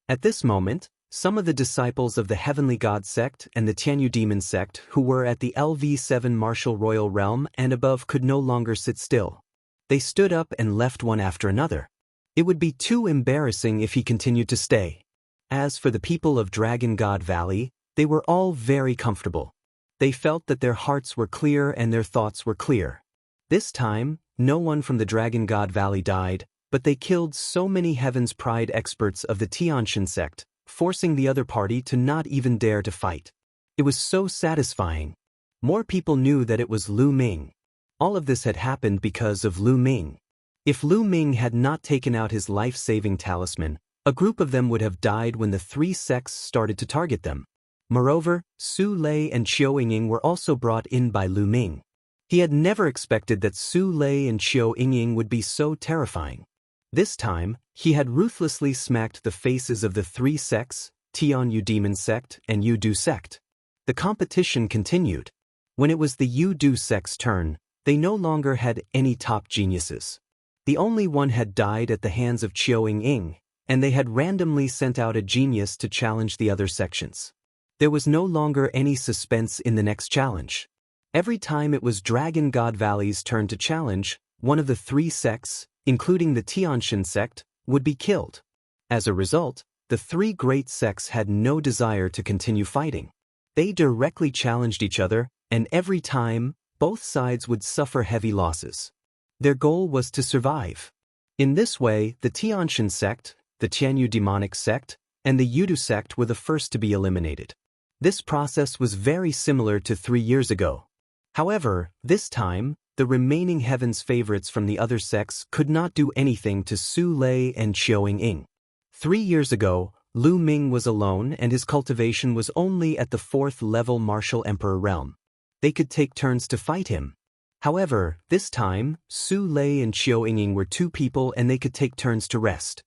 At this moment, some of the disciples of the Heavenly God sect and the Tianyu demon sect who were at the LV7 martial royal realm and above could no longer sit still. They stood up and left one after another. It would be too embarrassing if he continued to stay. As for the people of Dragon God Valley, they were all very comfortable. They felt that their hearts were clear and their thoughts were clear. This time, no one from the Dragon God Valley died, but they killed so many Heaven's Pride experts of the Tianshan sect, forcing the other party to not even dare to fight. It was so satisfying. More people knew that it was Lu Ming. All of this had happened because of Lu Ming. If Lu Ming had not taken out his life-saving talisman, a group of them would have died when the 3 sects started to target them. Moreover, Su Lei and Qiu Yingying were also brought in by Lu Ming. He had never expected that Su Lei and Qiu Yingying would be so terrifying. This time, he had ruthlessly smacked the faces of the 3 sects, Tianyu demon sect and Yu Du sect. The competition continued. When it was the Yu Du sect's turn, they no longer had any top geniuses. The only one had died at the hands of Qiu Yingying, and they had randomly sent out a genius to challenge the other sections. There was no longer any suspense in the next challenge. Every time it was Dragon God Valley's turn to challenge, one of the 3 sects, including the Tianshan sect, would be killed. As a result, the 3 great sects had no desire to continue fighting. They directly challenged each other, and every time, both sides would suffer heavy losses. Their goal was to survive. In this way, the Tianshan sect, the Tianyu demonic sect, and the Yudu sect were the first to be eliminated. This process was very similar to 3 years ago. However, this time, the remaining Heaven's favorites from the other sects could not do anything to Su Lei and Qiu Yingying. 3 years ago, Lu Ming was alone and his cultivation was only at the 4th level martial emperor realm. They could take turns to fight him. However, this time, Su Lei and Qiu Yingying were 2 people and they could take turns to rest.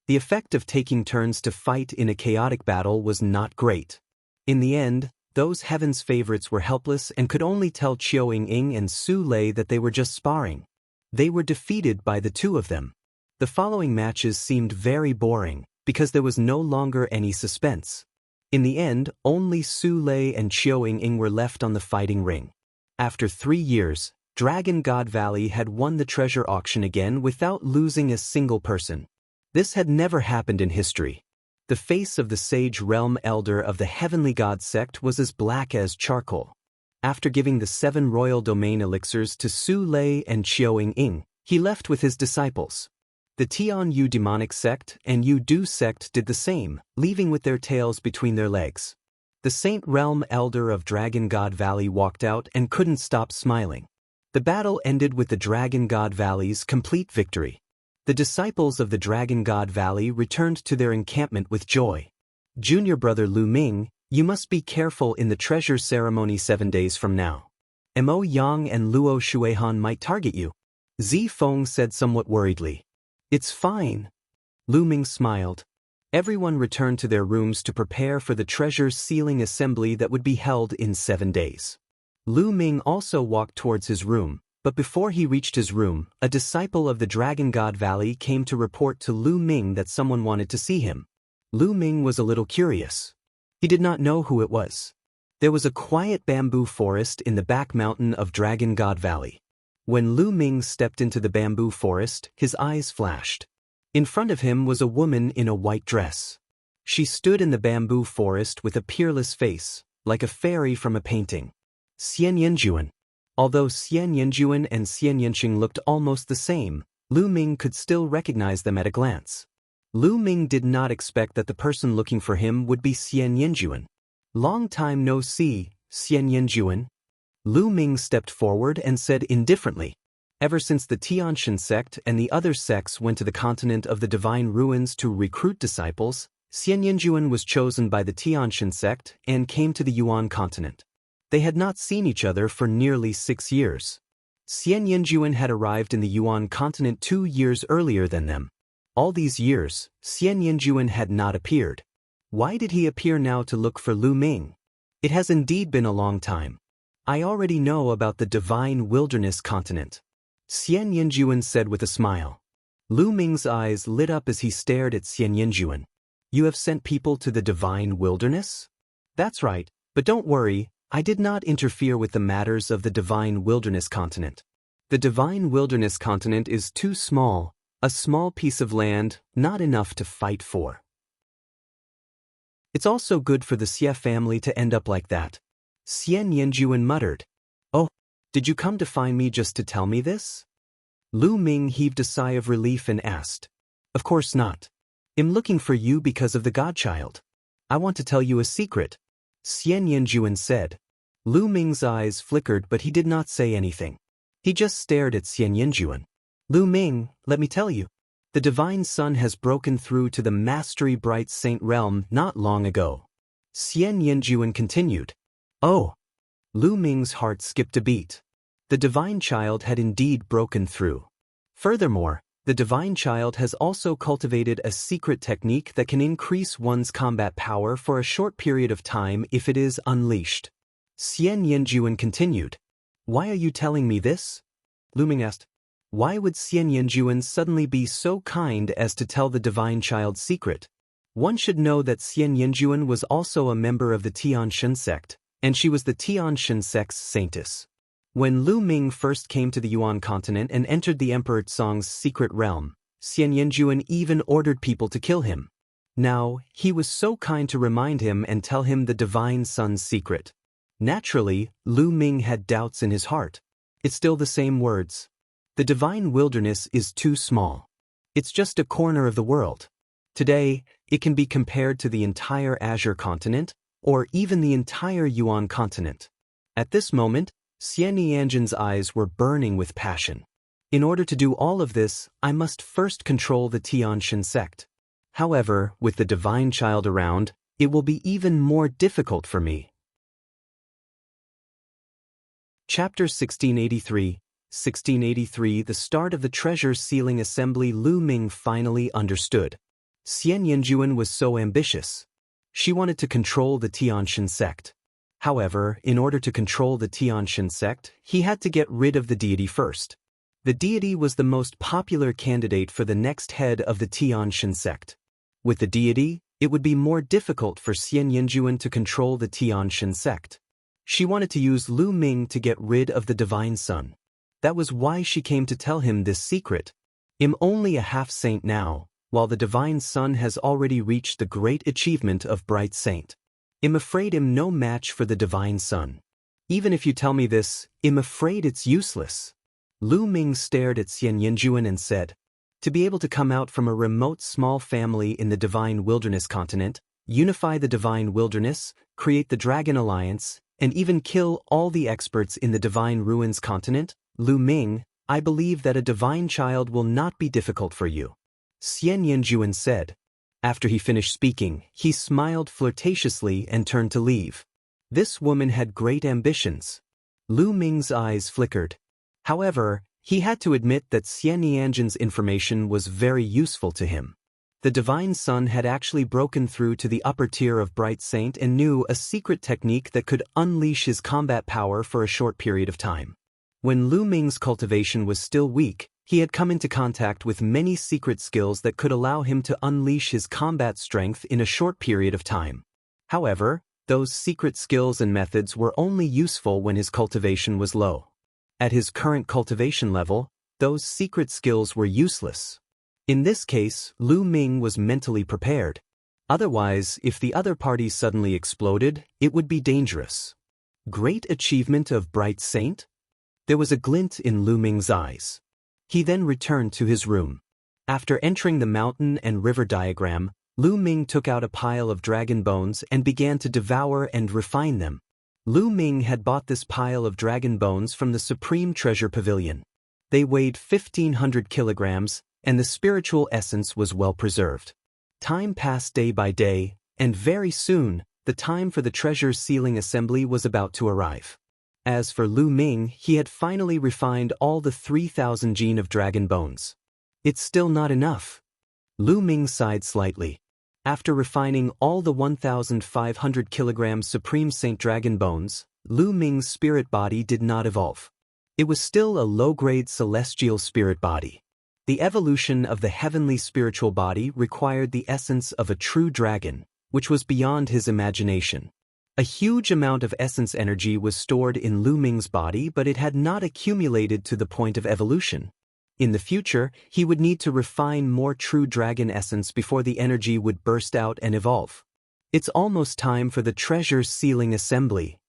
The effect of taking turns to fight in a chaotic battle was not great. In the end, those Heaven's favorites were helpless and could only tell Qiu Yingying and Su Lei that they were just sparring. They were defeated by the 2 of them. The following matches seemed very boring, because there was no longer any suspense. In the end, only Su Lei and Qiu Yingying were left on the fighting ring. After 3 years, Dragon God Valley had won the treasure auction again without losing a single person. This had never happened in history. The face of the Sage Realm Elder of the Heavenly God sect was as black as charcoal. After giving the 7 royal domain elixirs to Su Lei and Qiu Yingying, he left with his disciples. The Tianyu demonic sect and Yu Du sect did the same, leaving with their tails between their legs. The Saint Realm Elder of Dragon God Valley walked out and couldn't stop smiling. The battle ended with the Dragon God Valley's complete victory. The disciples of the Dragon God Valley returned to their encampment with joy. Junior brother Lu Ming, you must be careful in the treasure ceremony 7 days from now. Mo Yang and Luo Shuihan might target you. Zi Feng said somewhat worriedly. It's fine. Lu Ming smiled. Everyone returned to their rooms to prepare for the treasure sealing assembly that would be held in 7 days. Lu Ming also walked towards his room. But before he reached his room, a disciple of the Dragon God Valley came to report to Lu Ming that someone wanted to see him. Lu Ming was a little curious. He did not know who it was. There was a quiet bamboo forest in the back mountain of Dragon God Valley. When Lu Ming stepped into the bamboo forest, his eyes flashed. In front of him was a woman in a white dress. She stood in the bamboo forest with a peerless face, like a fairy from a painting. Xian Yanjuan. Although Xian Yanjuan and Xian Yanqing looked almost the same, Lu Ming could still recognize them at a glance. Lu Ming did not expect that the person looking for him would be Xian Yanjuan. Long time no see, Xian Yanjuan. Lu Ming stepped forward and said indifferently, "Ever since the Tianshan sect and the other sects went to the continent of the Divine Ruins to recruit disciples, Xian Yinjuan was chosen by the Tianshan sect and came to the Yuan continent. They had not seen each other for nearly 6 years. Xian Yinjuan had arrived in the Yuan continent 2 years earlier than them. All these years, Xian Yinjuan had not appeared. Why did he appear now to look for Lu Ming? It has indeed been a long time. I already know about the Divine Wilderness continent," Xian Yinjuan said with a smile. Lu Ming's eyes lit up as he stared at Xian Yinjuan. "You have sent people to the Divine Wilderness?" "That's right, but don't worry, I did not interfere with the matters of the Divine Wilderness continent. The Divine Wilderness continent is too small, a small piece of land, not enough to fight for. It's also good for the Xie family to end up like that," Xian Yinjuan muttered. "Oh, did you come to find me just to tell me this?" Lu Ming heaved a sigh of relief and asked. "Of course not. I'm looking for you because of the godchild. I want to tell you a secret," Xian Yinjuan said. Lu Ming's eyes flickered, but he did not say anything. He just stared at Xian Yinjuan. "Lu Ming, let me tell you. The Divine Sun has broken through to the Mastery Bright Saint realm not long ago," Xian Yinjuan continued. "Oh!" Lu Ming's heart skipped a beat. The Divine Child had indeed broken through. Furthermore, the Divine Child has also cultivated a secret technique that can increase one's combat power for a short period of time if it is unleashed. Xian Yinjuan continued. "Why are you telling me this?" Lu Ming asked. Why would Xian Yinjuan suddenly be so kind as to tell the Divine Child's secret? One should know that Xian Yinjuan was also a member of the Tianshan sect, and she was the Tianshan sect's saintess. When Lu Ming first came to the Yuan continent and entered the Emperor Tsong's secret realm, Xian Yinjuan even ordered people to kill him. Now, he was so kind to remind him and tell him the Divine Sun's secret. Naturally, Lu Ming had doubts in his heart. It's still the same words. The Divine Wilderness is too small. It's just a corner of the world. Today, it can be compared to the entire Azure continent, or even the entire Yuan continent. At this moment, Xian Yanjin's eyes were burning with passion. In order to do all of this, I must first control the Tianshan sect. However, with the Divine Child around, it will be even more difficult for me. Chapter 1683 1683 The start of the treasure sealing assembly. Lu Ming finally understood. Xian Yinjuan was so ambitious. She wanted to control the Tianshan sect. However, in order to control the Tianshan sect, he had to get rid of the deity first. The deity was the most popular candidate for the next head of the Tianshan sect. With the deity, it would be more difficult for Xian Yinjuan to control the Tianshan sect. She wanted to use Lu Ming to get rid of the Divine Sun. That was why she came to tell him this secret. I'm only a half-saint now, while the Divine Sun has already reached the great achievement of Bright Saint. I'm afraid I'm no match for the Divine Sun. Even if you tell me this, I'm afraid it's useless. Lu Ming stared at Xian Yinjuan and said, to be able to come out from a remote small family in the Divine Wilderness continent, unify the Divine Wilderness, create the Dragon Alliance, and even kill all the experts in the Divine Ruins continent, Lu Ming, I believe that a Divine Child will not be difficult for you, Xian Yinjuan said. After he finished speaking, he smiled flirtatiously and turned to leave. This woman had great ambitions. Lu Ming's eyes flickered. However, he had to admit that Xian Yanjin's information was very useful to him. The Divine Sun had actually broken through to the upper tier of Bright Saint and knew a secret technique that could unleash his combat power for a short period of time. When Lu Ming's cultivation was still weak, he had come into contact with many secret skills that could allow him to unleash his combat strength in a short period of time. However, those secret skills and methods were only useful when his cultivation was low. At his current cultivation level, those secret skills were useless. In this case, Lu Ming was mentally prepared. Otherwise, if the other party suddenly exploded, it would be dangerous. Great achievement of Bright Saint? There was a glint in Lu Ming's eyes. He then returned to his room. After entering the mountain and river diagram, Lu Ming took out a pile of dragon bones and began to devour and refine them. Lu Ming had bought this pile of dragon bones from the Supreme Treasure Pavilion. They weighed 1,500 kilograms, and the spiritual essence was well preserved. Time passed day by day, and very soon, the time for the treasure's sealing assembly was about to arrive. As for Lu Ming, he had finally refined all the 3,000 gene of dragon bones. It's still not enough. Lu Ming sighed slightly. After refining all the 1,500 kilograms Supreme Saint Dragon bones, Lu Ming's spirit body did not evolve. It was still a low-grade celestial spirit body. The evolution of the heavenly spiritual body required the essence of a true dragon, which was beyond his imagination. A huge amount of essence energy was stored in Lu Ming's body, but it had not accumulated to the point of evolution. In the future, he would need to refine more true dragon essence before the energy would burst out and evolve. It's almost time for the treasure's sealing assembly.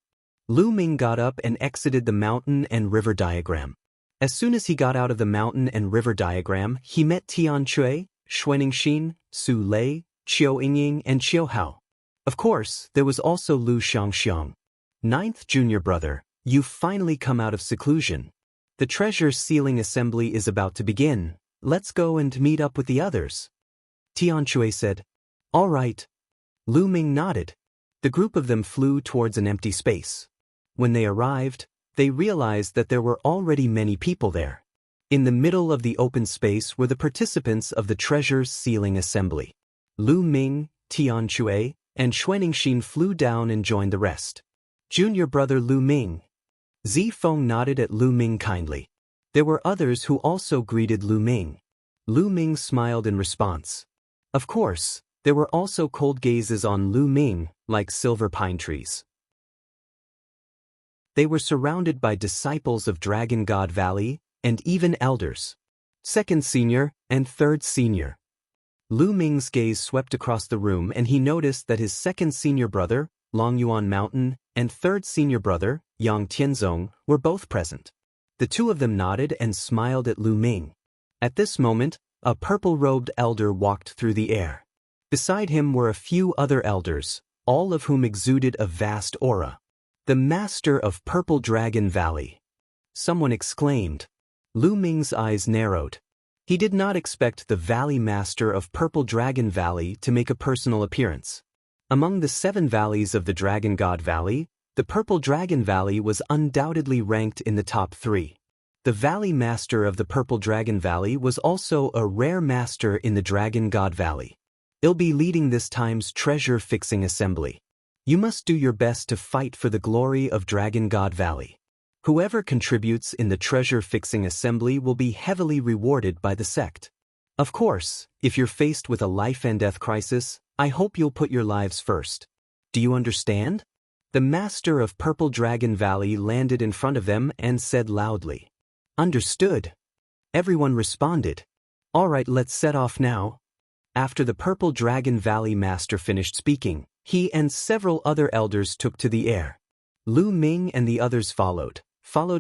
Lu Ming got up and exited the mountain and river diagram. As soon as he got out of the mountain and river diagram, he met Tian Cui, Xuanixin, Su Lei, Qiu Yingying, and Qiu Hao. Of course, there was also Lu Xiangxiang. Ninth junior brother, you've finally come out of seclusion. The treasure's sealing assembly is about to begin. Let's go and meet up with the others. Tian Cui said. All right. Lu Ming nodded. The group of them flew towards an empty space. When they arrived, they realized that there were already many people there. In the middle of the open space were the participants of the treasure's sealing assembly. Lu Ming, Tian Cui, and Xuanixin flew down and joined the rest. Junior brother Lu Ming. Zi Feng nodded at Lu Ming kindly. There were others who also greeted Lu Ming. Lu Ming smiled in response. Of course, there were also cold gazes on Lu Ming, like silver pine trees. They were surrounded by disciples of Dragon God Valley, and even elders. Second senior and third senior. Lu Ming's gaze swept across the room and he noticed that his second senior brother, Longyuan Mountain, and third senior brother, Yang Tianzong, were both present. The two of them nodded and smiled at Lu Ming. At this moment, a purple-robed elder walked through the air. Beside him were a few other elders, all of whom exuded a vast aura. The master of Purple Dragon Valley. Someone exclaimed. Lu Ming's eyes narrowed. He did not expect the Valley Master of Purple Dragon Valley to make a personal appearance. Among the 7 valleys of the Dragon God Valley, the Purple Dragon Valley was undoubtedly ranked in the top 3. The Valley Master of the Purple Dragon Valley was also a rare master in the Dragon God Valley. He'll be leading this time's treasure-fixing assembly. You must do your best to fight for the glory of Dragon God Valley. Whoever contributes in the treasure-fixing assembly will be heavily rewarded by the sect. Of course, if you're faced with a life-and-death crisis, I hope you'll put your lives first. Do you understand? The master of Purple Dragon Valley landed in front of them and said loudly. Understood. Everyone responded. All right, let's set off now. After the Purple Dragon Valley master finished speaking, he and several other elders took to the air. Lu Ming and the others followed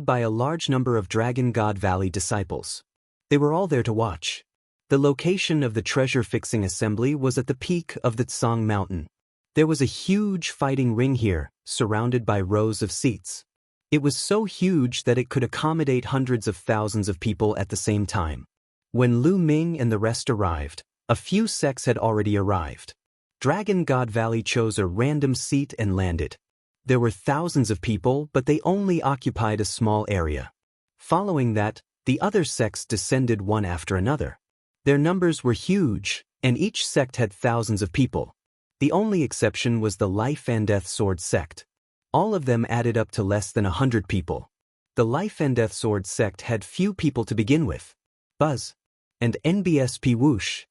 by a large number of Dragon God Valley disciples. They were all there to watch. The location of the treasure-fixing assembly was at the peak of the Tsang Mountain. There was a huge fighting ring here, surrounded by rows of seats. It was so huge that it could accommodate hundreds of thousands of people at the same time. When Lu Ming and the rest arrived, a few sects had already arrived. Dragon God Valley chose a random seat and landed. There were thousands of people, but they only occupied a small area. Following that, the other sects descended one after another. Their numbers were huge, and each sect had thousands of people. The only exception was the Life and Death Sword sect. All of them added up to less than 100 people. The Life and Death Sword sect had few people to begin with. Buzz. And NBSP whoosh.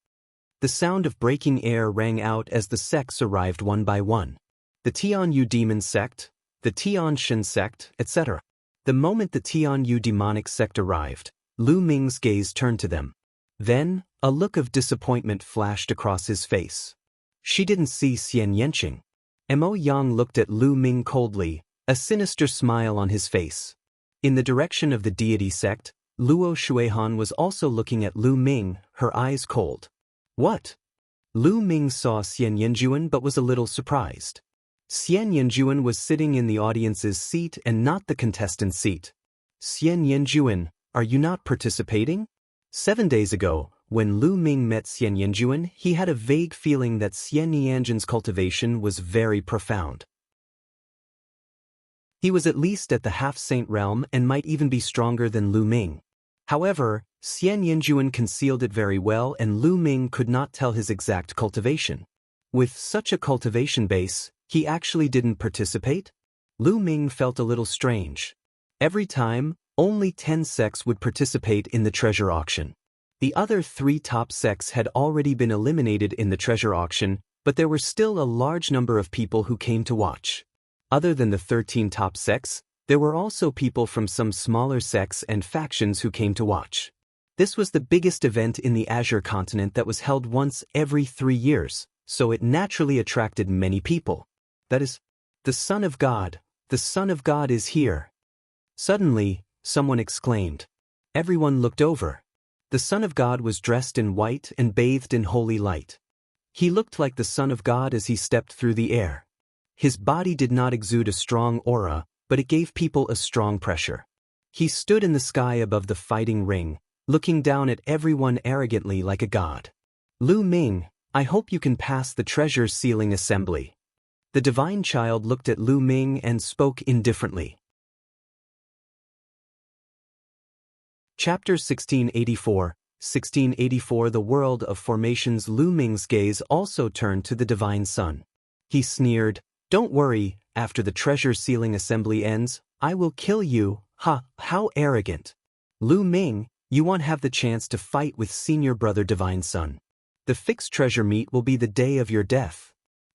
The sound of breaking air rang out as the sects arrived one by one. The Tianyu Demon sect, the Tian Shen sect, etc. The moment the Tianyu Demonic sect arrived, Lu Ming's gaze turned to them. Then, a look of disappointment flashed across his face. She didn't see Xian Yanqing. Mo Yang looked at Lu Ming coldly, a sinister smile on his face. In the direction of the deity sect, Luo Shuihan was also looking at Lu Ming, her eyes cold. What? Lu Ming saw Xian Yanjuan but was a little surprised. Xian Yanjuan was sitting in the audience's seat and not the contestant's seat. Xian Yanjuan, are you not participating? 7 days ago, when Lu Ming met Xian Yanjuan, he had a vague feeling that Xian Yanjuan's cultivation was very profound. He was at least at the half-saint realm and might even be stronger than Lu Ming. However, Xian Yanjuan concealed it very well and Lu Ming could not tell his exact cultivation. With such a cultivation base, he actually didn't participate? Lu Ming felt a little strange. Every time, only 10 sects would participate in the treasure auction. The other 3 top sects had already been eliminated in the treasure auction, but there were still a large number of people who came to watch. Other than the 13 top sects, there were also people from some smaller sects and factions who came to watch. This was the biggest event in the Azure continent that was held once every 3 years, so it naturally attracted many people. That is, the Son of God is here. Suddenly, someone exclaimed. Everyone looked over. The Son of God was dressed in white and bathed in holy light. He looked like the Son of God as he stepped through the air. His body did not exude a strong aura, but it gave people a strong pressure. He stood in the sky above the fighting ring, looking down at everyone arrogantly like a god. Lu Ming, I hope you can pass the treasure sealing assembly. The divine child looked at Lu Ming and spoke indifferently. Chapter 1684, 1684 The world of formations. Lu Ming's gaze also turned to the divine son. He sneered, Don't worry, after the treasure sealing assembly ends, I will kill you. Ha, how arrogant. Lu Ming, you won't have the chance to fight with senior brother divine son. The fixed treasure meet will be the day of your death.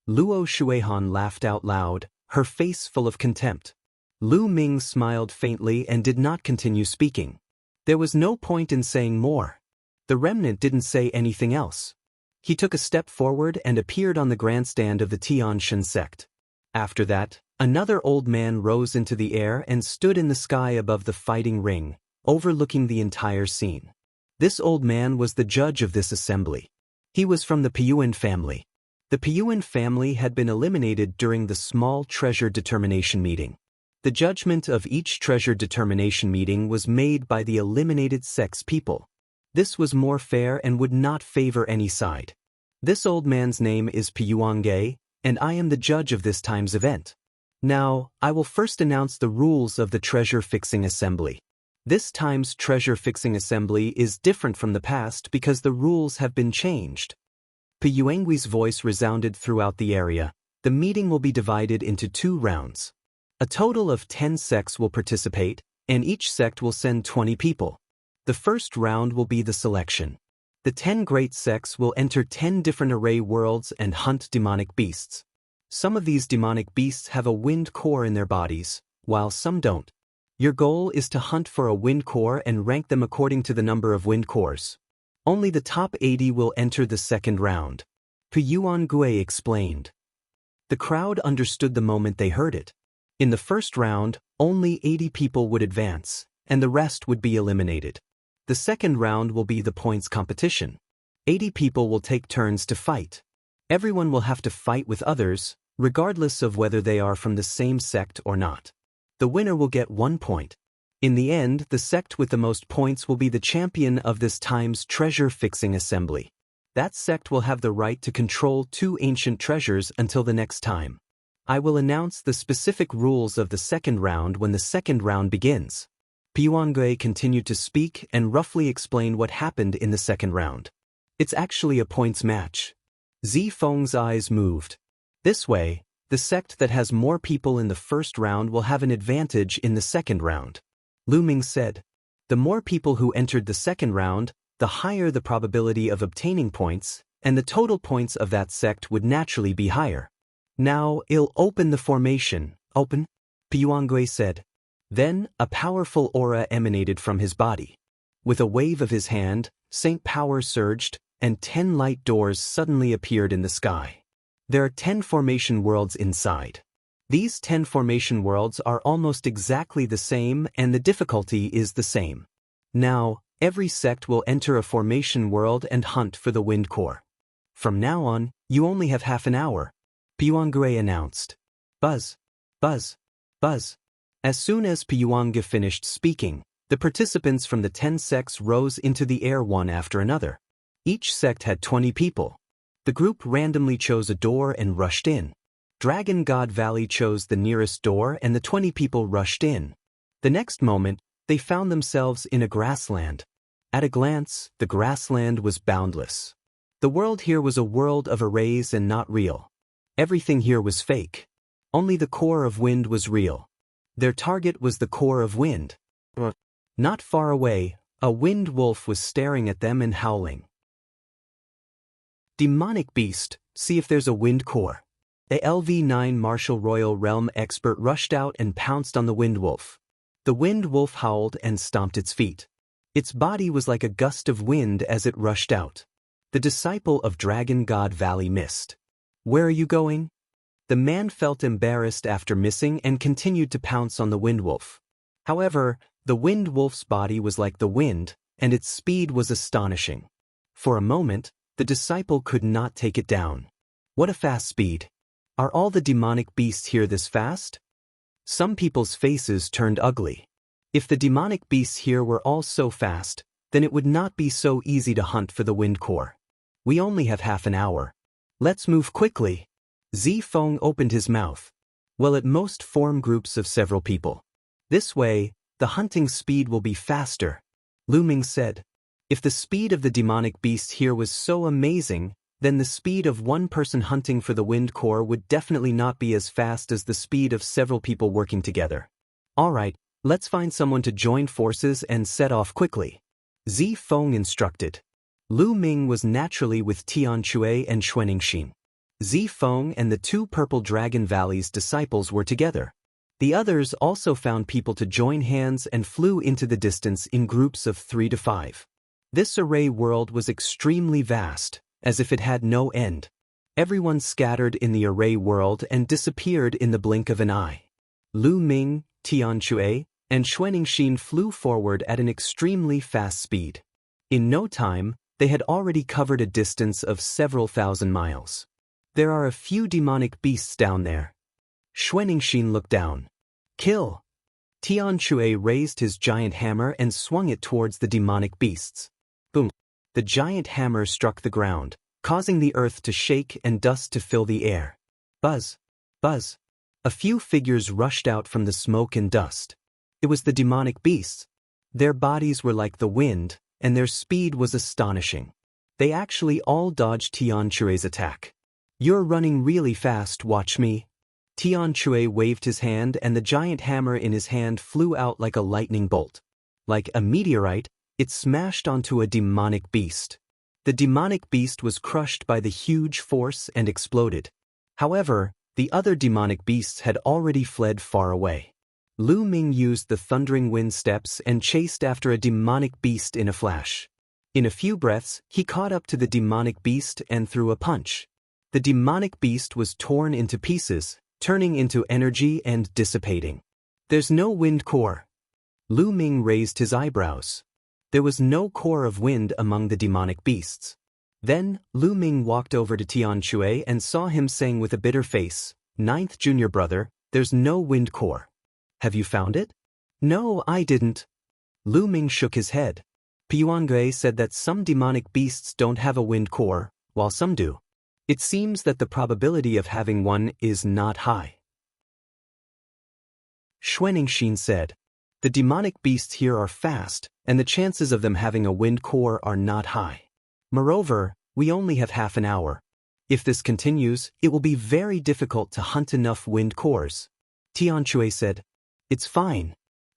Luo Shuihan laughed out loud, her face full of contempt. Lu Ming smiled faintly and did not continue speaking. There was no point in saying more. The remnant didn't say anything else. He took a step forward and appeared on the grandstand of the Tianshan sect. After that, another old man rose into the air and stood in the sky above the fighting ring, overlooking the entire scene. This old man was the judge of this assembly. He was from the Piyuan family. The Piyuan family had been eliminated during the small treasure determination meeting. The judgment of each treasure determination meeting was made by the eliminated sect's people. This was more fair and would not favor any side. This old man's name is Piyuange, and I am the judge of this time's event. Now, I will first announce the rules of the treasure fixing assembly. This time's treasure fixing assembly is different from the past because the rules have been changed. Piyuangui's voice resounded throughout the area. The meeting will be divided into 2 rounds. A total of 10 sects will participate, and each sect will send 20 people. The first round will be the selection. The 10 great sects will enter 10 different array worlds and hunt demonic beasts. Some of these demonic beasts have a wind core in their bodies, while some don't. Your goal is to hunt for a wind core and rank them according to the number of wind cores. Only the top 80 will enter the second round. Piyuangue explained. The crowd understood the moment they heard it. In the first round, only 80 people would advance, and the rest would be eliminated. The second round will be the points competition. 80 people will take turns to fight. Everyone will have to fight with others, regardless of whether they are from the same sect or not. The winner will get 1 point. In the end, the sect with the most points will be the champion of this time's treasure-fixing assembly. That sect will have the right to control 2 ancient treasures until the next time. I will announce the specific rules of the second round when the second round begins. Piyuangue continued to speak and roughly explain what happened in the second round. It's actually a points match. Zifeng's eyes moved. This way, the sect that has more people in the first round will have an advantage in the second round. Lu Ming said. The more people who entered the second round, the higher the probability of obtaining points, and the total points of that sect would naturally be higher. Now, I'll open the formation. Open? Piyuangue said. Then, a powerful aura emanated from his body. With a wave of his hand, Saint Power surged, and 10 light doors suddenly appeared in the sky. There are 10 formation worlds inside. These 10 formation worlds are almost exactly the same and the difficulty is the same. Now, every sect will enter a formation world and hunt for the wind core. From now on, you only have half an hour. Piyuangue announced. Buzz, buzz, buzz. As soon as Pyuanga finished speaking, the participants from the 10 sects rose into the air one after another. Each sect had 20 people. The group randomly chose a door and rushed in. Dragon God Valley chose the nearest door and the 20 people rushed in. The next moment, they found themselves in a grassland. At a glance, the grassland was boundless. The world here was a world of arrays and not real. Everything here was fake. Only the core of wind was real. Their target was the core of wind. Not far away, a wind wolf was staring at them and howling. Demonic beast, see if there's a wind core. A LV9 Martial Royal Realm expert rushed out and pounced on the wind wolf. The wind wolf howled and stomped its feet. Its body was like a gust of wind as it rushed out. The disciple of Dragon God Valley missed. Where are you going? The man felt embarrassed after missing and continued to pounce on the wind wolf. However, the wind wolf's body was like the wind, and its speed was astonishing. For a moment, the disciple could not take it down. What a fast speed! Are all the demonic beasts here this fast? Some people's faces turned ugly. If the demonic beasts here were all so fast, then it would not be so easy to hunt for the wind core. We only have half an hour. Let's move quickly. Zifeng opened his mouth. Well, at most form groups of several people. This way, the hunting speed will be faster. Lu Ming said. If the speed of the demonic beast here was so amazing, then the speed of one person hunting for the wind core would definitely not be as fast as the speed of several people working together. Alright, let's find someone to join forces and set off quickly. Zifeng instructed. Lu Ming was naturally with Tian Chui and Xuaningxin. Zifeng and the 2 Purple Dragon Valley's disciples were together. The others also found people to join hands and flew into the distance in groups of 3 to 5. This array world was extremely vast, as if it had no end. Everyone scattered in the array world and disappeared in the blink of an eye. Lu Ming, Tian Chui, and Xuaningxin flew forward at an extremely fast speed. In no time, they had already covered a distance of several thousand miles. There are a few demonic beasts down there. Xuaningxin looked down. Kill! Tian Chui raised his giant hammer and swung it towards the demonic beasts. Boom! The giant hammer struck the ground, causing the earth to shake and dust to fill the air. Buzz! Buzz! A few figures rushed out from the smoke and dust. It was the demonic beasts. Their bodies were like the wind, and their speed was astonishing. They actually all dodged Tian Chui's attack. You're running really fast, watch me. Tian Chui waved his hand and the giant hammer in his hand flew out like a lightning bolt. Like a meteorite, it smashed onto a demonic beast. The demonic beast was crushed by the huge force and exploded. However, the other demonic beasts had already fled far away. Lu Ming used the thundering wind steps and chased after a demonic beast in a flash. In a few breaths, he caught up to the demonic beast and threw a punch. The demonic beast was torn into pieces, turning into energy and dissipating. There's no wind core. Lu Ming raised his eyebrows. There was no core of wind among the demonic beasts. Then, Lu Ming walked over to Tian Chui and saw him saying with a bitter face, "Ninth junior brother, there's no wind core. Have you found it?" "No, I didn't." Lu Ming shook his head. Pyuanga said that some demonic beasts don't have a wind core, while some do. It seems that the probability of having one is not high. Xuaningxin said, "The demonic beasts here are fast, and the chances of them having a wind core are not high. Moreover, we only have half an hour. If this continues, it will be very difficult to hunt enough wind cores." Tian Chui said, "It's fine.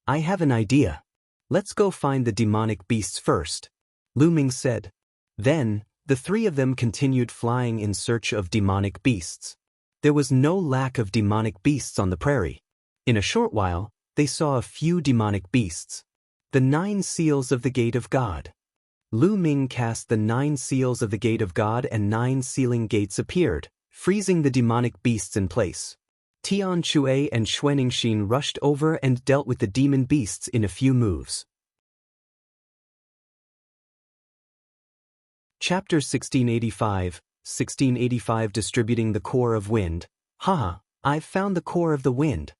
I have an idea. Let's go find the demonic beasts first." Lu Ming said. Then, the 3 of them continued flying in search of demonic beasts. There was no lack of demonic beasts on the prairie. In a short while, they saw a few demonic beasts. The 9 seals of the Gate of God. Lu Ming cast the 9 seals of the Gate of God and 9 sealing gates appeared, freezing the demonic beasts in place. Tian Chui and Xuaningxin rushed over and dealt with the demon beasts in a few moves. Chapter 1685, 1685 Distributing the Core of Wind. Haha, I've found the core of the wind.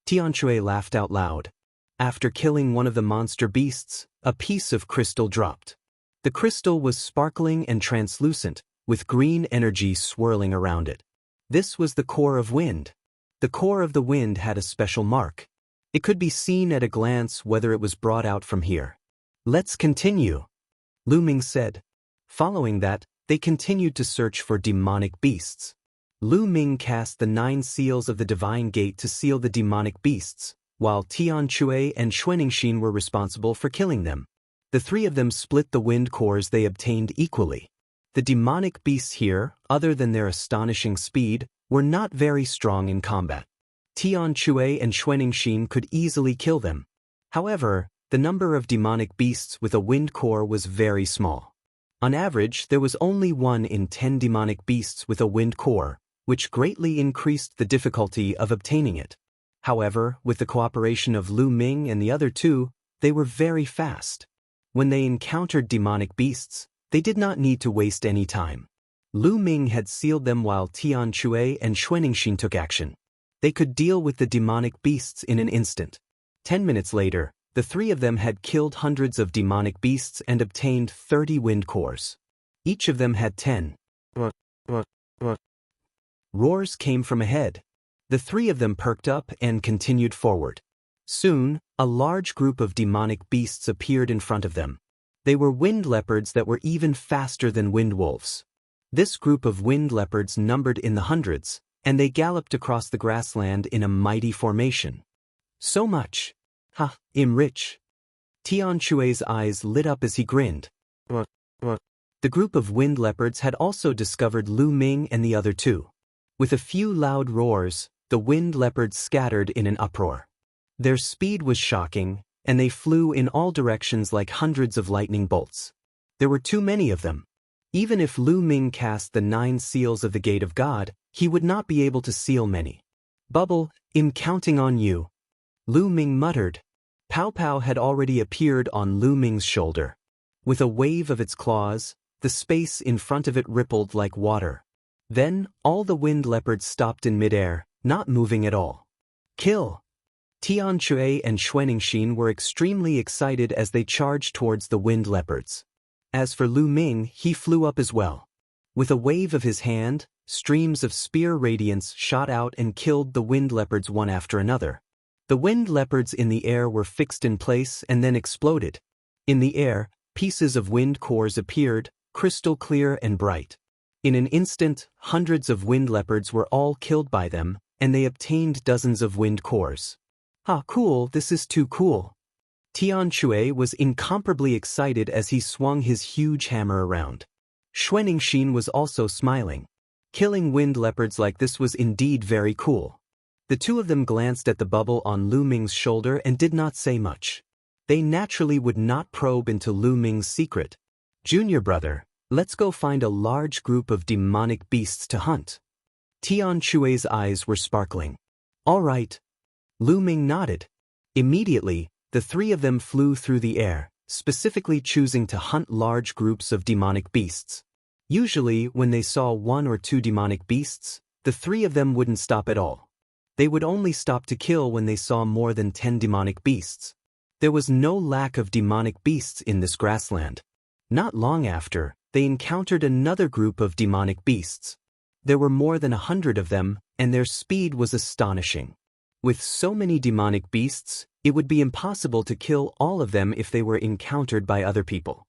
Tianxue laughed out loud. After killing one of the monster beasts, a piece of crystal dropped. The crystal was sparkling and translucent, with green energy swirling around it. This was the core of wind. The core of the wind had a special mark. It could be seen at a glance whether it was brought out from here. Let's continue, Lu Ming said. Following that, they continued to search for demonic beasts. Lu Ming cast the 9 seals of the divine gate to seal the demonic beasts, while Tianxue and Xuanixin were responsible for killing them. The 3 of them split the wind cores they obtained equally. The demonic beasts here, other than their astonishing speed, were not very strong in combat. Tianxue and Xuanixin could easily kill them. However, the number of demonic beasts with a wind core was very small. On average, there was only 1 in 10 demonic beasts with a wind core, which greatly increased the difficulty of obtaining it. However, with the cooperation of Lu Ming and the other 2, they were very fast. When they encountered demonic beasts, they did not need to waste any time. Lu Ming had sealed them while Tianxue and Xuanixin took action. They could deal with the demonic beasts in an instant. 10 minutes later, the 3 of them had killed hundreds of demonic beasts and obtained 30 wind cores. Each of them had 10. Roars came from ahead. The 3 of them perked up and continued forward. Soon, a large group of demonic beasts appeared in front of them. They were wind leopards that were even faster than wind wolves. This group of wind leopards numbered in the hundreds, and they galloped across the grassland in a mighty formation. So much. Ha, I'm rich. Tianxue's eyes lit up as he grinned. The group of wind leopards had also discovered Lu Ming and the other 2. With a few loud roars, the wind leopards scattered in an uproar. Their speed was shocking, and they flew in all directions like hundreds of lightning bolts. There were too many of them. Even if Lu Ming cast the 9 seals of the Gate of God, he would not be able to seal many. Bubble, I'm counting on you, Lu Ming muttered. Pow Pow had already appeared on Lu Ming's shoulder. With a wave of its claws, the space in front of it rippled like water. Then, all the wind leopards stopped in midair, not moving at all. Kill! Tianxue and Xuanixin were extremely excited as they charged towards the wind leopards. As for Lu Ming, he flew up as well. With a wave of his hand, streams of spear radiance shot out and killed the wind leopards one after another. The wind leopards in the air were fixed in place and then exploded. In the air, pieces of wind cores appeared, crystal clear and bright. In an instant, hundreds of wind leopards were all killed by them, and they obtained dozens of wind cores. Ah, cool, this is too cool. Tianxue was incomparably excited as he swung his huge hammer around. Xuanixin was also smiling. Killing wind leopards like this was indeed very cool. The 2 of them glanced at the bubble on Lu Ming's shoulder and did not say much. They naturally would not probe into Lu Ming's secret. Junior brother, let's go find a large group of demonic beasts to hunt. Tianxue's eyes were sparkling. All right. Lu Ming nodded. Immediately, the 3 of them flew through the air, specifically choosing to hunt large groups of demonic beasts. Usually, when they saw 1 or 2 demonic beasts, the 3 of them wouldn't stop at all. They would only stop to kill when they saw more than 10 demonic beasts. There was no lack of demonic beasts in this grassland. Not long after, they encountered another group of demonic beasts. There were more than 100 of them, and their speed was astonishing. With so many demonic beasts, it would be impossible to kill all of them if they were encountered by other people.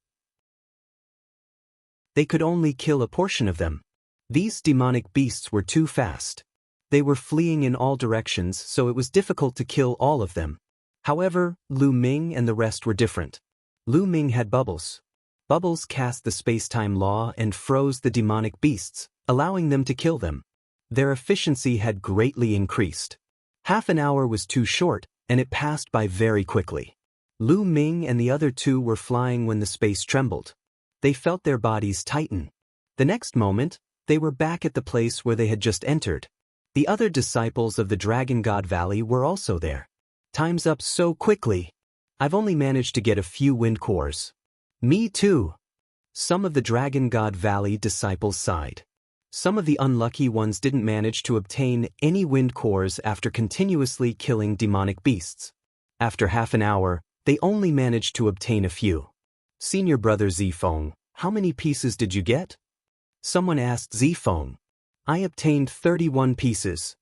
They could only kill a portion of them. These demonic beasts were too fast. They were fleeing in all directions, so it was difficult to kill all of them. However, Lu Ming and the rest were different. Lu Ming had bubbles. Bubbles cast the space-time law and froze the demonic beasts, allowing them to kill them. Their efficiency had greatly increased. Half an hour was too short, and it passed by very quickly. Lu Ming and the other 2 were flying when the space trembled. They felt their bodies tighten. The next moment, they were back at the place where they had just entered. The other disciples of the Dragon God Valley were also there. Time's up so quickly. I've only managed to get a few wind cores. Me too. Some of the Dragon God Valley disciples sighed. Some of the unlucky ones didn't manage to obtain any wind cores after continuously killing demonic beasts. After half an hour, they only managed to obtain a few. Senior brother Zifeng, how many pieces did you get? Someone asked Zifeng. I obtained 31 pieces.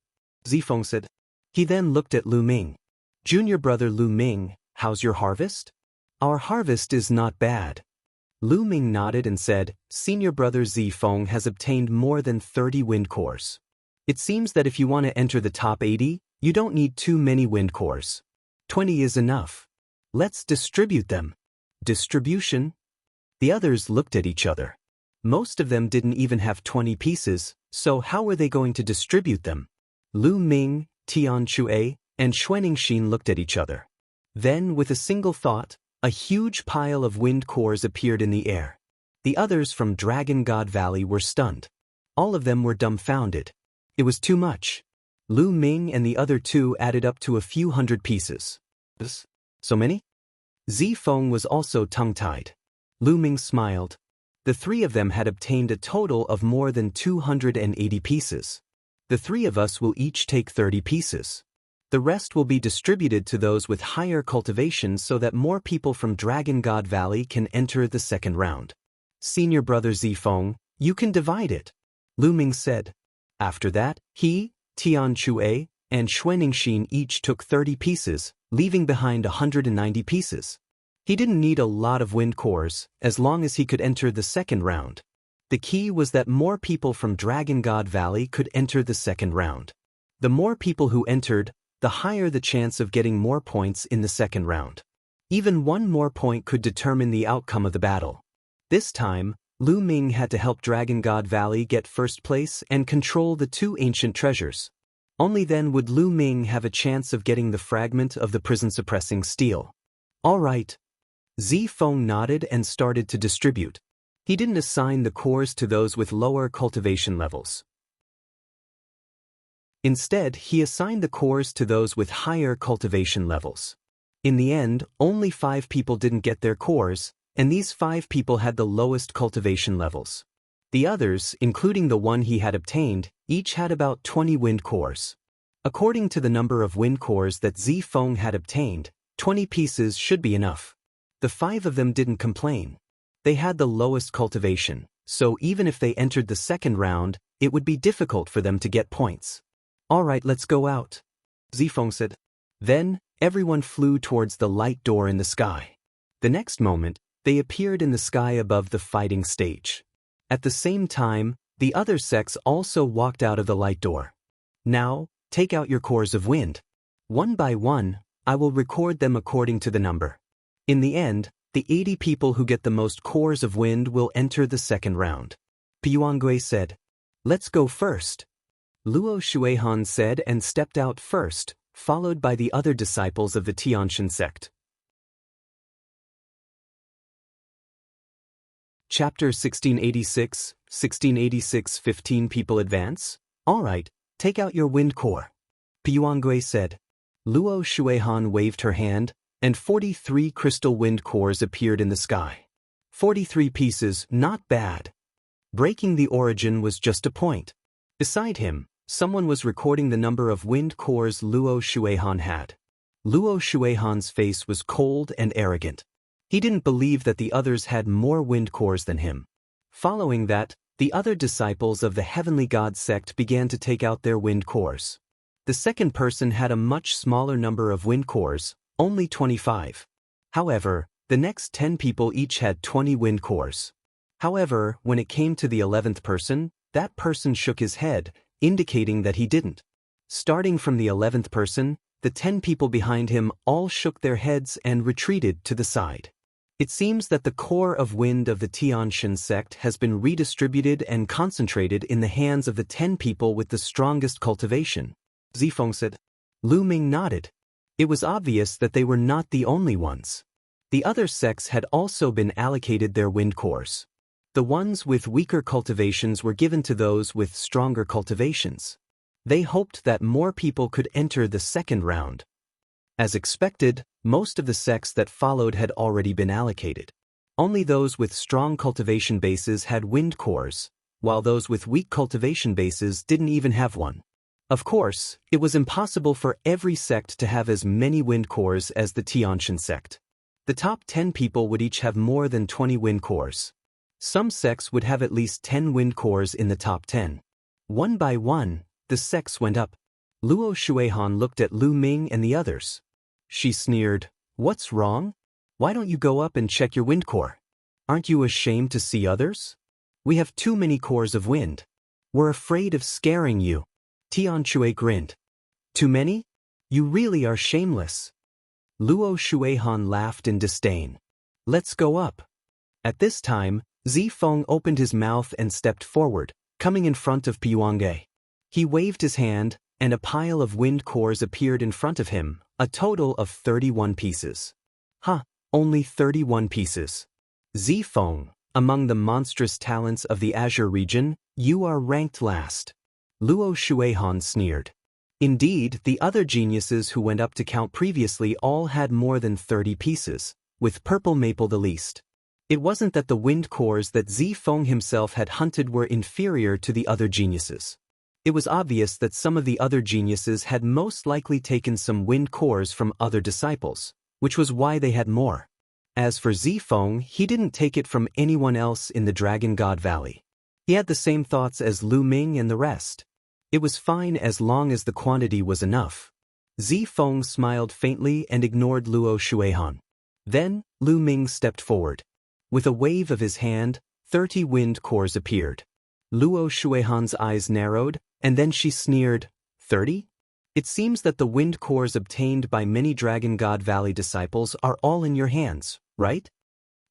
Zifeng said. He then looked at Lu Ming. Junior brother Lu Ming, how's your harvest? Our harvest is not bad. Lu Ming nodded and said, Senior brother Zifeng has obtained more than 30 wind cores. It seems that if you want to enter the top 80, you don't need too many wind cores. 20 is enough. Let's distribute them. Distribution? The others looked at each other. Most of them didn't even have 20 pieces, so how were they going to distribute them? Lu Ming, Tian Chue, and Xuaningxin looked at each other. Then, with a single thought, a huge pile of wind cores appeared in the air. The others from Dragon God Valley were stunned. All of them were dumbfounded. It was too much. Lu Ming and the other two added up to a few hundred pieces. So many? Zifeng was also tongue-tied. Lu Ming smiled. The three of them had obtained a total of more than 280 pieces. The three of us will each take 30 pieces. The rest will be distributed to those with higher cultivation so that more people from Dragon God Valley can enter the second round. Senior brother Zifeng, you can divide it, Lu Ming said. After that, he, Tian Chue, and Xuaningxin each took 30 pieces, leaving behind 190 pieces. He didn't need a lot of wind cores, as long as he could enter the second round. The key was that more people from Dragon God Valley could enter the second round. The more people who entered, the higher the chance of getting more points in the second round. Even one more point could determine the outcome of the battle. This time, Lu Ming had to help Dragon God Valley get first place and control the two ancient treasures. Only then would Lu Ming have a chance of getting the fragment of the prison-suppressing steel. All right. Zifeng nodded and started to distribute. He didn't assign the cores to those with lower cultivation levels. Instead, he assigned the cores to those with higher cultivation levels. In the end, only 5 people didn't get their cores, and these 5 people had the lowest cultivation levels. The others, including the one he had obtained, each had about 20 wind cores. According to the number of wind cores that Zifeng had obtained, 20 pieces should be enough. The 5 of them didn't complain. They had the lowest cultivation, so even if they entered the second round, it would be difficult for them to get points. All right, let's go out, Zifeng said. Then, everyone flew towards the light door in the sky. The next moment, they appeared in the sky above the fighting stage. At the same time, the other sects also walked out of the light door. Now, take out your cores of wind. One by one, I will record them according to the number. In the end, the 80 people who get the most cores of wind will enter the second round. Puangui said. Let's go first. Luo Shuihan said and stepped out first, followed by the other disciples of the Tianshan sect. Chapter 1686, 15 people advance? All right, take out your wind core. Puangui said. Luo Shuihan waved her hand, and 43 crystal wind cores appeared in the sky. 43 pieces, not bad. Breaking the origin was just a point. Beside him, someone was recording the number of wind cores Luo Shuihan had. Luo Shuihan's face was cold and arrogant. He didn't believe that the others had more wind cores than him. Following that, the other disciples of the Heavenly God sect began to take out their wind cores. The second person had a much smaller number of wind cores, only 25. However, the next 10 people each had 20 wind cores. However, when it came to the 11th person, that person shook his head, indicating that he didn't. Starting from the 11th person, the 10 people behind him all shook their heads and retreated to the side. It seems that the core of wind of the Tianshan sect has been redistributed and concentrated in the hands of the 10 people with the strongest cultivation, Zifeng said. Lu Ming nodded. It was obvious that they were not the only ones. The other sects had also been allocated their wind cores. The ones with weaker cultivations were given to those with stronger cultivations. They hoped that more people could enter the second round. As expected, most of the sects that followed had already been allocated. Only those with strong cultivation bases had wind cores, while those with weak cultivation bases didn't even have one. Of course, it was impossible for every sect to have as many wind cores as the Tianshan sect. The top 10 people would each have more than 20 wind cores. Some sects would have at least 10 wind cores in the top 10. One by one, the sects went up. Luo Shuihan looked at Lu Ming and the others. She sneered, "What's wrong? Why don't you go up and check your wind core? Aren't you ashamed to see others? We have too many cores of wind. We're afraid of scaring you." Tian Shui grinned. "Too many? You really are shameless." Luo Shuihan laughed in disdain. "Let's go up." At this time, Zifeng opened his mouth and stepped forward, coming in front of Piuange. He waved his hand, and a pile of wind cores appeared in front of him, a total of 31 pieces. Only 31 pieces. Zifeng, among the monstrous talents of the Azure region, you are ranked last. Luo Shuihan sneered. Indeed, the other geniuses who went up to count previously all had more than 30 pieces, with Purple Maple the least. It wasn't that the wind cores that Zifeng himself had hunted were inferior to the other geniuses. It was obvious that some of the other geniuses had most likely taken some wind cores from other disciples, which was why they had more. As for Zifeng, he didn't take it from anyone else in the Dragon God Valley. He had the same thoughts as Lu Ming and the rest. It was fine as long as the quantity was enough. Zifeng smiled faintly and ignored Luo Shuihan. Then, Lu Ming stepped forward. With a wave of his hand, 30 wind cores appeared. Luo Shuihan's eyes narrowed, and then she sneered, 30? It seems that the wind cores obtained by many Dragon God Valley disciples are all in your hands, right?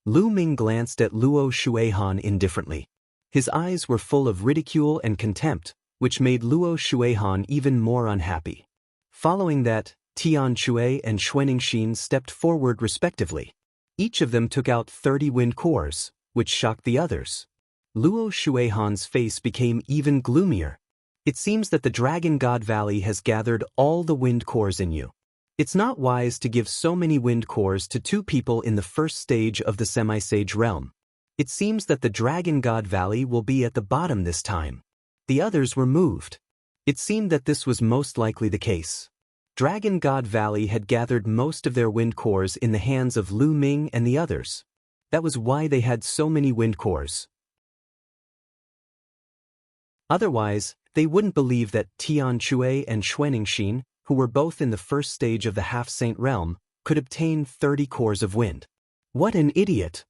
Lu Ming glanced at Luo Shuihan indifferently. His eyes were full of ridicule and contempt, which made Luo Shuihan even more unhappy. Following that, Tian Shui and Xuanixin stepped forward respectively. Each of them took out 30 wind cores, which shocked the others. Luo Shuihan's face became even gloomier. It seems that the Dragon God Valley has gathered all the wind cores in you. It's not wise to give so many wind cores to 2 people in the first stage of the semi-sage realm. It seems that the Dragon God Valley will be at the bottom this time. The others were moved. It seemed that this was most likely the case. Dragon God Valley had gathered most of their wind cores in the hands of Lu Ming and the others. That was why they had so many wind cores. Otherwise, they wouldn't believe that Tian Shui and Xuanixin, who were both in the first stage of the half-saint realm, could obtain 30 cores of wind. What an idiot!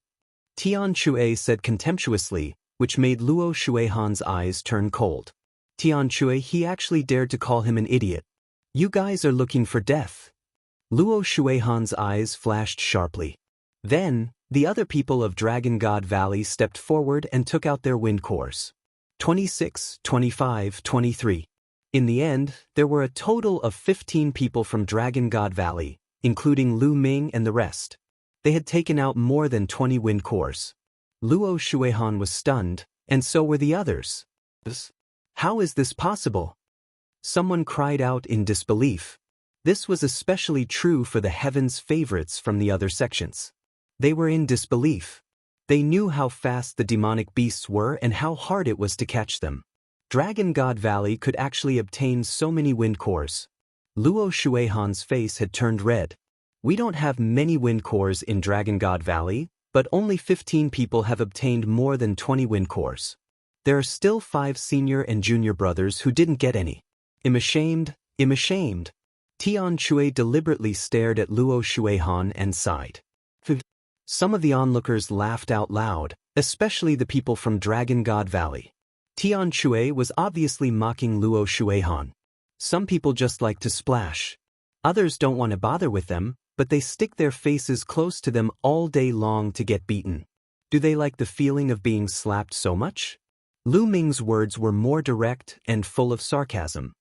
Tian Shui said contemptuously, which made Luo Shuihan's eyes turn cold. Tian Shui, he actually dared to call him an idiot. You guys are looking for death. Luo Shuihan's eyes flashed sharply. Then, the other people of Dragon God Valley stepped forward and took out their wind cores. 26, 25, 23. In the end, there were a total of 15 people from Dragon God Valley, including Lu Ming and the rest. They had taken out more than 20 wind cores. Luo Shuihan was stunned, and so were the others. How is this possible? Someone cried out in disbelief. This was especially true for the Heaven's favorites from the other sections. They were in disbelief. They knew how fast the demonic beasts were and how hard it was to catch them. Dragon God Valley could actually obtain so many wind cores. Luo Shuihan's face had turned red. We don't have many wind cores in Dragon God Valley, but only 15 people have obtained more than 20 wind cores. There are still 5 senior and junior brothers who didn't get any. I'm ashamed, I'm ashamed. Tian Shui deliberately stared at Luo Shuihan and sighed. Some of the onlookers laughed out loud, especially the people from Dragon God Valley. Tian Shui was obviously mocking Luo Shuihan. Some people just like to splash. Others don't want to bother with them, but they stick their faces close to them all day long to get beaten. Do they like the feeling of being slapped so much? Lu Ming's words were more direct and full of sarcasm.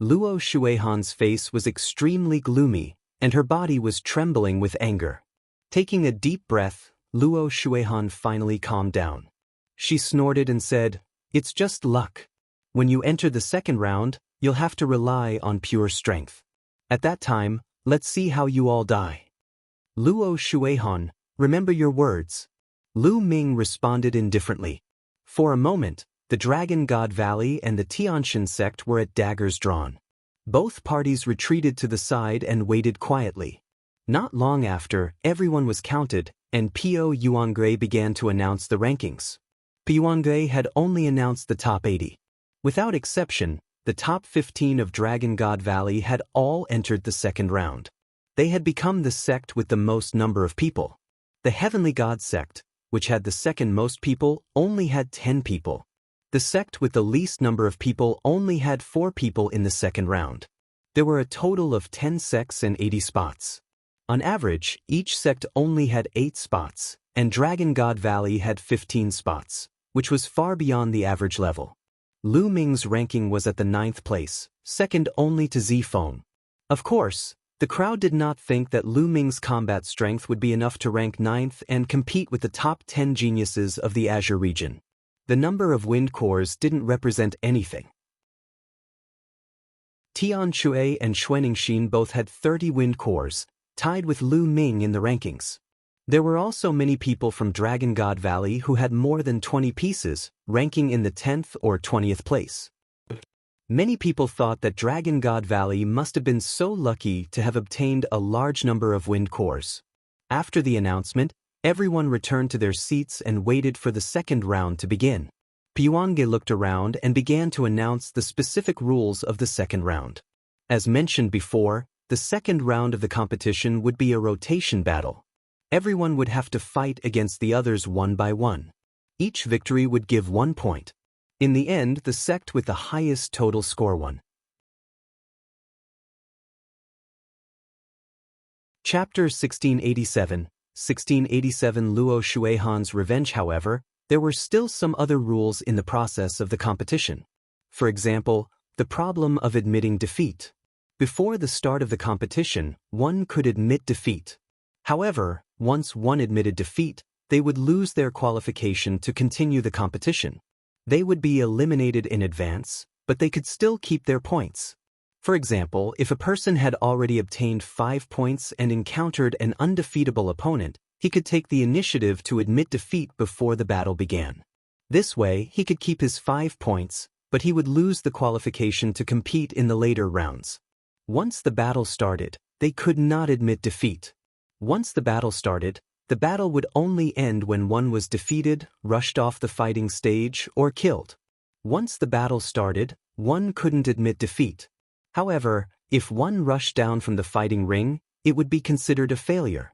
Luo Shuihan's face was extremely gloomy, and her body was trembling with anger. Taking a deep breath, Luo Shuihan finally calmed down. She snorted and said, "It's just luck. When you enter the second round, you'll have to rely on pure strength. At that time, let's see how you all die." Luo Shuihan, remember your words. Lu Ming responded indifferently. For a moment, The Dragon God Valley and the Tianshan sect were at daggers drawn. Both parties retreated to the side and waited quietly. Not long after, everyone was counted, and Po Yuangui began to announce the rankings. Po Yuangui had only announced the top 80. Without exception, the top 15 of Dragon God Valley had all entered the second round. They had become the sect with the most number of people. The Heavenly God sect, which had the second most people, only had 10 people. The sect with the least number of people only had 4 people in the second round. There were a total of 10 sects and 80 spots. On average, each sect only had 8 spots, and Dragon God Valley had 15 spots, which was far beyond the average level. Lu Ming's ranking was at the 9th place, second only to Zifeng. Of course, the crowd did not think that Lu Ming's combat strength would be enough to rank 9th and compete with the top 10 geniuses of the Azure region. The number of wind cores didn't represent anything. Tian Shui and Xuaningxin both had 30 wind cores, tied with Lu Ming in the rankings. There were also many people from Dragon God Valley who had more than 20 pieces, ranking in the 10th or 20th place. Many people thought that Dragon God Valley must have been so lucky to have obtained a large number of wind cores. After the announcement, everyone returned to their seats and waited for the second round to begin. Po Yuangui looked around and began to announce the specific rules of the second round. As mentioned before, the second round of the competition would be a rotation battle. Everyone would have to fight against the others one by one. Each victory would give 1 point. In the end, the sect with the highest total score won. Chapter 1687. 1687 Luo Shuihan's revenge. However, there were still some other rules in the process of the competition. For example, the problem of admitting defeat. Before the start of the competition, one could admit defeat. However, once one admitted defeat, they would lose their qualification to continue the competition. They would be eliminated in advance, but they could still keep their points. For example, if a person had already obtained 5 points and encountered an undefeatable opponent, he could take the initiative to admit defeat before the battle began. This way, he could keep his 5 points, but he would lose the qualification to compete in the later rounds. Once the battle started, they could not admit defeat. Once the battle started, the battle would only end when one was defeated, rushed off the fighting stage, or killed. Once the battle started, one couldn't admit defeat. However, if one rushed down from the fighting ring, it would be considered a failure.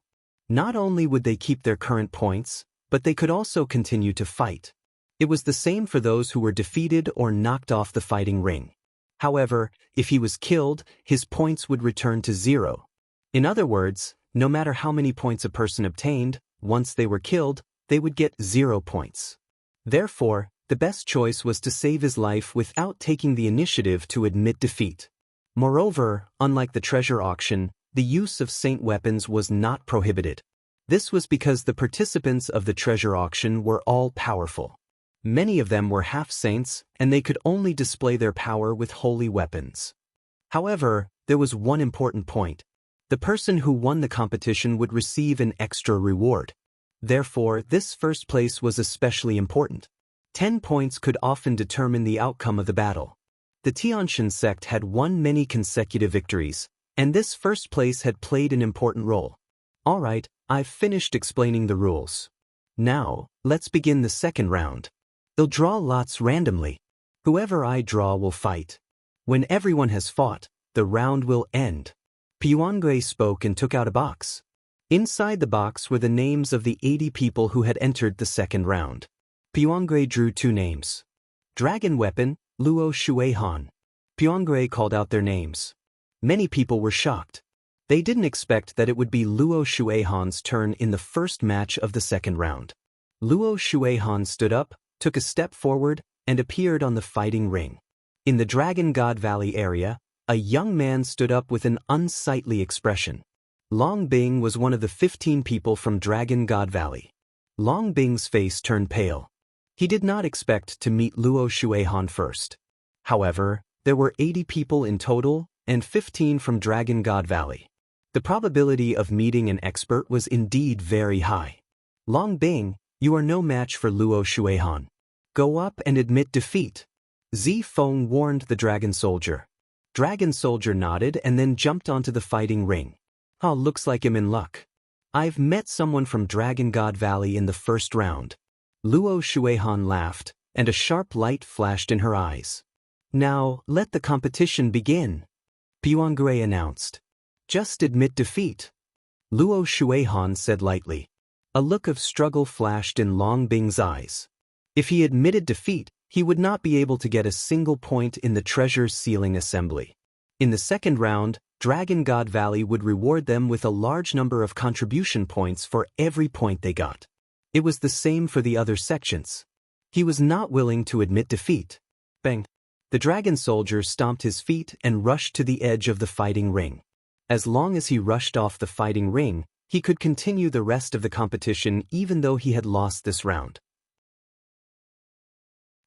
Not only would they keep their current points, but they could also continue to fight. It was the same for those who were defeated or knocked off the fighting ring. However, if he was killed, his points would return to 0. In other words, no matter how many points a person obtained, once they were killed, they would get 0 points. Therefore, the best choice was to save his life without taking the initiative to admit defeat. Moreover, unlike the treasure auction, the use of saint weapons was not prohibited. This was because the participants of the treasure auction were all powerful. Many of them were half-saints, and they could only display their power with holy weapons. However, there was one important point. The person who won the competition would receive an extra reward. Therefore, this first place was especially important. 10 points could often determine the outcome of the battle. The Tianshan sect had won many consecutive victories, and this first place had played an important role. Alright, I've finished explaining the rules. Now, let's begin the second round. They'll draw lots randomly. Whoever I draw will fight. When everyone has fought, the round will end. Po Yuangui spoke and took out a box. Inside the box were the names of the 80 people who had entered the second round. Po Yuangui drew 2 names. Dragon Weapon, Luo Shuihan. Po Yuangui called out their names. Many people were shocked. They didn't expect that it would be Luo Shuihan's turn in the first match of the second round. Luo Shuihan stood up, took a step forward, and appeared on the fighting ring. In the Dragon God Valley area, a young man stood up with an unsightly expression. Long Bing was one of the 15 people from Dragon God Valley. Long Bing's face turned pale. He did not expect to meet Luo Shuihan first. However, there were 80 people in total, and 15 from Dragon God Valley. The probability of meeting an expert was indeed very high. Long Bing, you are no match for Luo Shuihan. Go up and admit defeat. Zifeng warned the dragon soldier. Dragon soldier nodded and then jumped onto the fighting ring. Oh, looks like I'm in luck. I've met someone from Dragon God Valley in the first round. Luo Shuihan laughed, and a sharp light flashed in her eyes. Now, let the competition begin, Puangui announced. Just admit defeat. Luo Shuihan said lightly. A look of struggle flashed in Long Bing's eyes. If he admitted defeat, he would not be able to get a single point in the treasure sealing assembly. In the second round, Dragon God Valley would reward them with a large number of contribution points for every point they got. It was the same for the other sections. He was not willing to admit defeat. Bang! The dragon soldier stomped his feet and rushed to the edge of the fighting ring. As long as he rushed off the fighting ring, he could continue the rest of the competition even though he had lost this round.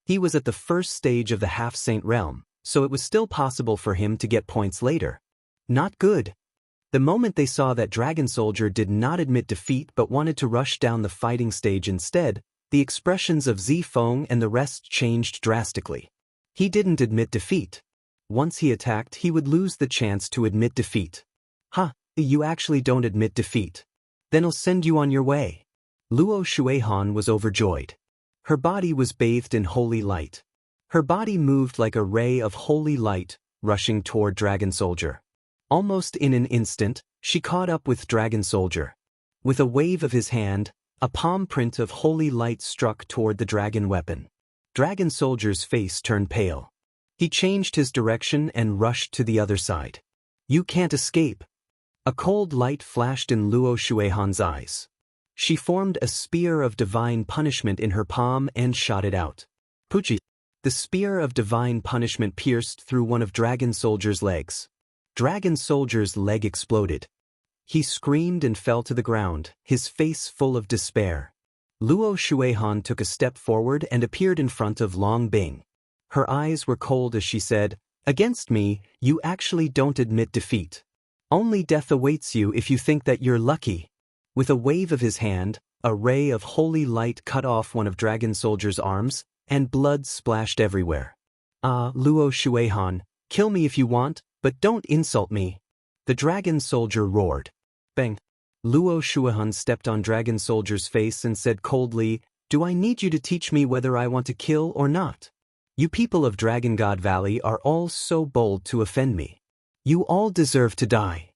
He was at the first stage of the half-saint realm, so it was still possible for him to get points later. Not good. The moment they saw that Dragon Soldier did not admit defeat but wanted to rush down the fighting stage instead, the expressions of Zifeng and the rest changed drastically. He didn't admit defeat. Once he attacked, he would lose the chance to admit defeat. You actually don't admit defeat. Then I'll send you on your way. Luo Shuihan was overjoyed. Her body was bathed in holy light. Her body moved like a ray of holy light, rushing toward Dragon Soldier. Almost in an instant, she caught up with Dragon Soldier. With a wave of his hand, a palm print of holy light struck toward the dragon weapon. Dragon Soldier's face turned pale. He changed his direction and rushed to the other side. You can't escape. A cold light flashed in Luo Shuihan's eyes. She formed a spear of divine punishment in her palm and shot it out. Puchi! The spear of divine punishment pierced through one of Dragon Soldier's legs. Dragon Soldier's leg exploded. He screamed and fell to the ground, his face full of despair. Luo Shuihan took a step forward and appeared in front of Long Bing. Her eyes were cold as she said, "Against me, you actually don't admit defeat. Only death awaits you if you think that you're lucky." With a wave of his hand, a ray of holy light cut off one of Dragon Soldier's arms, and blood splashed everywhere. Luo Shuihan, kill me if you want, but don't insult me. The Dragon Soldier roared. Bang! Luo Shuihan stepped on Dragon Soldier's face and said coldly, "Do I need you to teach me whether I want to kill or not? You people of Dragon God Valley are all so bold to offend me. You all deserve to die."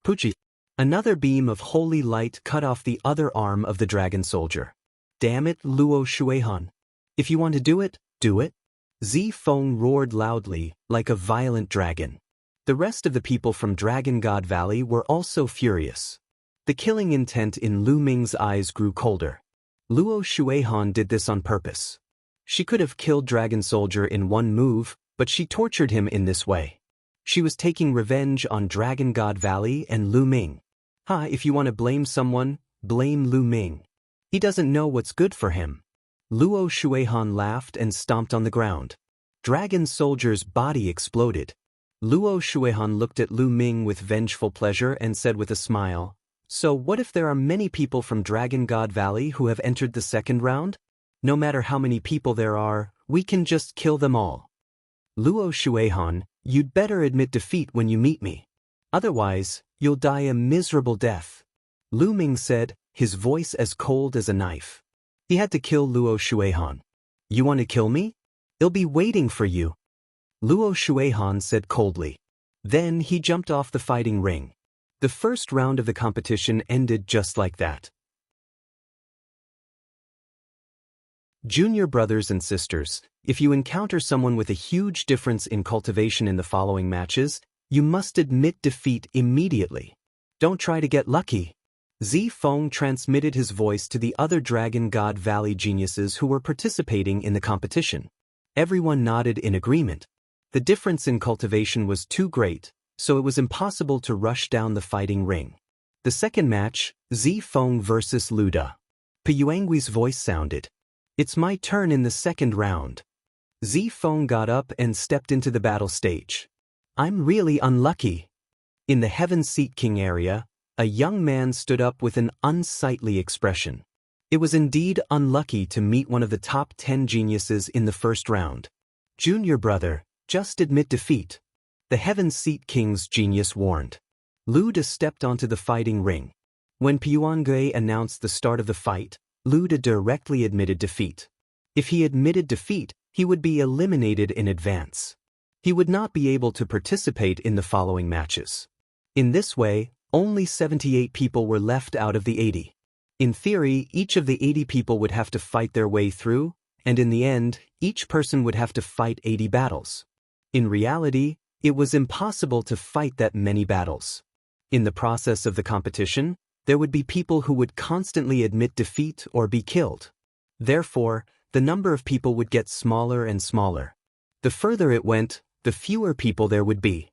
Puchi! Another beam of holy light cut off the other arm of the Dragon Soldier. Damn it, Luo Shuihan. If you want to do it, do it. Zifeng roared loudly, like a violent dragon. The rest of the people from Dragon God Valley were also furious. The killing intent in Lu Ming's eyes grew colder. Luo Shuihan did this on purpose. She could have killed Dragon Soldier in one move, but she tortured him in this way. She was taking revenge on Dragon God Valley and Lu Ming. If you want to blame someone, blame Lu Ming. He doesn't know what's good for him. Luo Shuihan laughed and stomped on the ground. Dragon Soldier's body exploded. Luo Shuihan looked at Lu Ming with vengeful pleasure and said with a smile, "So what if there are many people from Dragon God Valley who have entered the second round? No matter how many people there are, we can just kill them all." Luo Shuihan, you'd better admit defeat when you meet me. Otherwise, you'll die a miserable death. Lu Ming said, his voice as cold as a knife. He had to kill Luo Shuihan. You want to kill me? I'll be waiting for you. Luo Shuihan said coldly. Then he jumped off the fighting ring. The first round of the competition ended just like that. Junior brothers and sisters, if you encounter someone with a huge difference in cultivation in the following matches, you must admit defeat immediately. Don't try to get lucky. Zifeng transmitted his voice to the other Dragon God Valley geniuses who were participating in the competition. Everyone nodded in agreement. The difference in cultivation was too great, so it was impossible to rush down the fighting ring. The second match, Zifeng versus Luda. Puanggui's voice sounded. It's my turn in the second round. Zifeng got up and stepped into the battle stage. I'm really unlucky. In the Heaven Seat King area, a young man stood up with an unsightly expression. It was indeed unlucky to meet one of the top 10 geniuses in the first round. Junior brother, just admit defeat. The Heaven Seat King's genius warned. Luda stepped onto the fighting ring. When Pyuangui announced the start of the fight, Luda directly admitted defeat. If he admitted defeat, he would be eliminated in advance. He would not be able to participate in the following matches. In this way, only 78 people were left out of the 80. In theory, each of the 80 people would have to fight their way through, and in the end, each person would have to fight 80 battles. In reality, it was impossible to fight that many battles. In the process of the competition, there would be people who would constantly admit defeat or be killed. Therefore, the number of people would get smaller and smaller. The further it went, the fewer people there would be.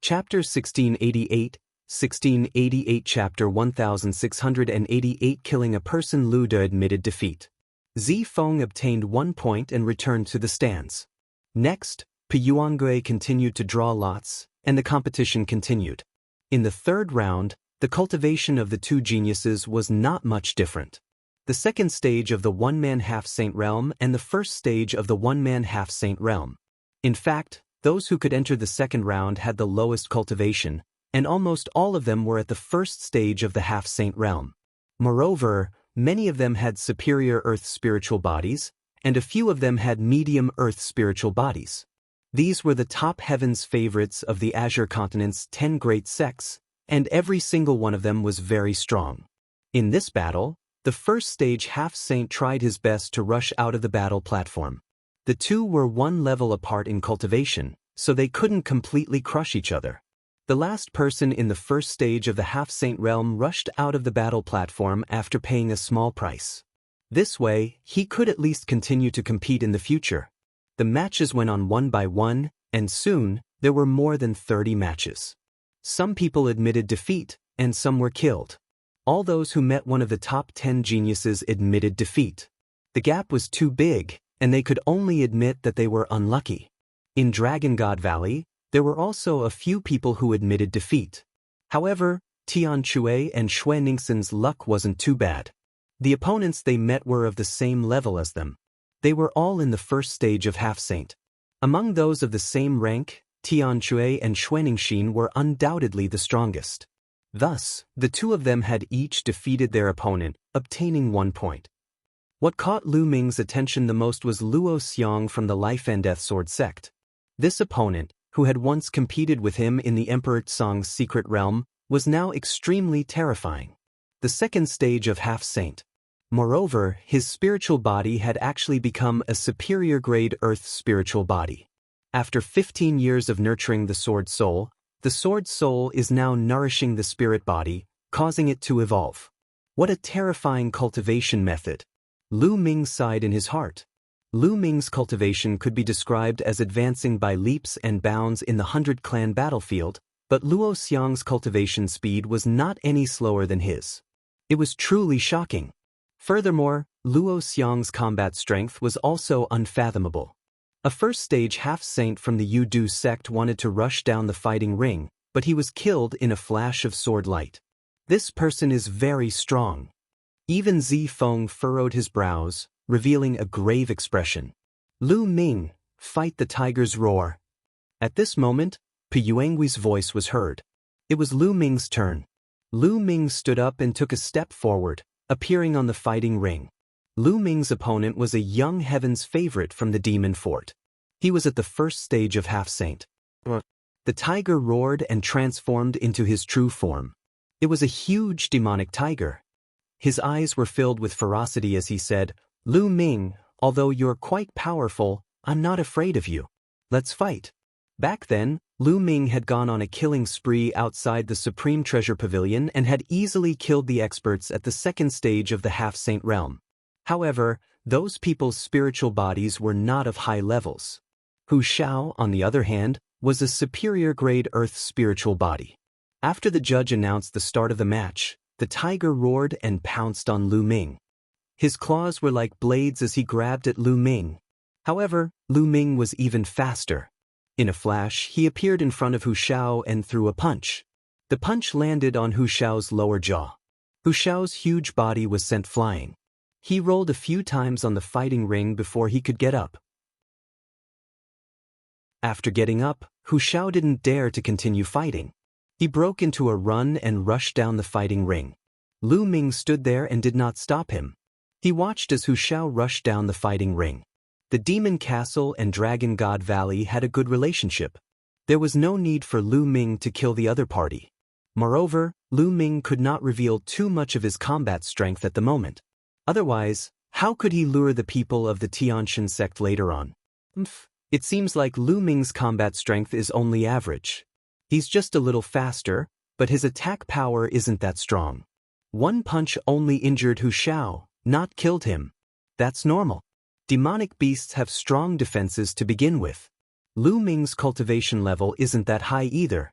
Chapter 1688 Chapter 1688 Killing a person. Luda admitted defeat. Zifeng obtained 1 point and returned to the stands. Next, Pyuangui continued to draw lots, and the competition continued. In the third round, the cultivation of the two geniuses was not much different. The second stage of the one-man half-saint realm and the first stage of the one-man half-saint realm. In fact, those who could enter the second round had the lowest cultivation, and almost all of them were at the first stage of the half-saint realm. Moreover, many of them had superior earth spiritual bodies, and a few of them had medium earth spiritual bodies. These were the top heavens favorites of the Azure Continent's 10 great sects, and every single one of them was very strong. In this battle, the first stage half-saint tried his best to rush out of the battle platform. The two were one level apart in cultivation, so they couldn't completely crush each other. The last person in the first stage of the half-saint realm rushed out of the battle platform after paying a small price. This way, he could at least continue to compete in the future. The matches went on one by one, and soon, there were more than 30 matches. Some people admitted defeat, and some were killed. All those who met one of the top 10 geniuses admitted defeat. The gap was too big, and they could only admit that they were unlucky. In Dragon God Valley, there were also a few people who admitted defeat. However, Tian Chue and Xue Ningxin's luck wasn't too bad. The opponents they met were of the same level as them. They were all in the first stage of half-saint. Among those of the same rank, Tian Chue and Xue Ningxin were undoubtedly the strongest. Thus, the two of them had each defeated their opponent, obtaining 1 point. What caught Lu Ming's attention the most was Luo Xiong from the Life and Death Sword sect. This opponent, who had once competed with him in the Emperor Tsong's secret realm, was now extremely terrifying. The second stage of half-saint. Moreover, his spiritual body had actually become a superior grade earth spiritual body. After 15 years of nurturing the sword soul is now nourishing the spirit body, causing it to evolve. What a terrifying cultivation method! Lu Ming sighed in his heart. Lu Ming's cultivation could be described as advancing by leaps and bounds in the 100-clan battlefield, but Luo Xiong's cultivation speed was not any slower than his. It was truly shocking. Furthermore, Luo Xiong's combat strength was also unfathomable. A first-stage half-saint from the Yudu sect wanted to rush down the fighting ring, but he was killed in a flash of sword light. This person is very strong. Even Zifeng furrowed his brows, revealing a grave expression. Lu Ming, fight the tiger's roar. At this moment, Pyuangui's voice was heard. It was Lu Ming's turn. Lu Ming stood up and took a step forward, appearing on the fighting ring. Lu Ming's opponent was a young heaven's favorite from the demon fort. He was at the first stage of half-saint. The tiger roared and transformed into his true form. It was a huge demonic tiger. His eyes were filled with ferocity as he said, "Lu Ming, although you're quite powerful, I'm not afraid of you. Let's fight." Back then, Lu Ming had gone on a killing spree outside the Supreme Treasure Pavilion and had easily killed the experts at the second stage of the half-saint realm. However, those people's spiritual bodies were not of high levels. Hu Shao, on the other hand, was a superior grade earth spiritual body. After the judge announced the start of the match, the tiger roared and pounced on Lu Ming. His claws were like blades as he grabbed at Lu Ming. However, Lu Ming was even faster. In a flash, he appeared in front of Hu Shao and threw a punch. The punch landed on Hu Shao's lower jaw. Hu Shao's huge body was sent flying. He rolled a few times on the fighting ring before he could get up. After getting up, Hu Shao didn't dare to continue fighting. He broke into a run and rushed down the fighting ring. Lu Ming stood there and did not stop him. He watched as Hu Shao rushed down the fighting ring. The Demon Castle and Dragon God Valley had a good relationship. There was no need for Lu Ming to kill the other party. Moreover, Lu Ming could not reveal too much of his combat strength at the moment. Otherwise, how could he lure the people of the Tianshan sect later on? It seems like Lu Ming's combat strength is only average. He's just a little faster, but his attack power isn't that strong. One punch only injured Hu Shao, not killed him. That's normal. Demonic beasts have strong defenses to begin with. Lu Ming's cultivation level isn't that high either.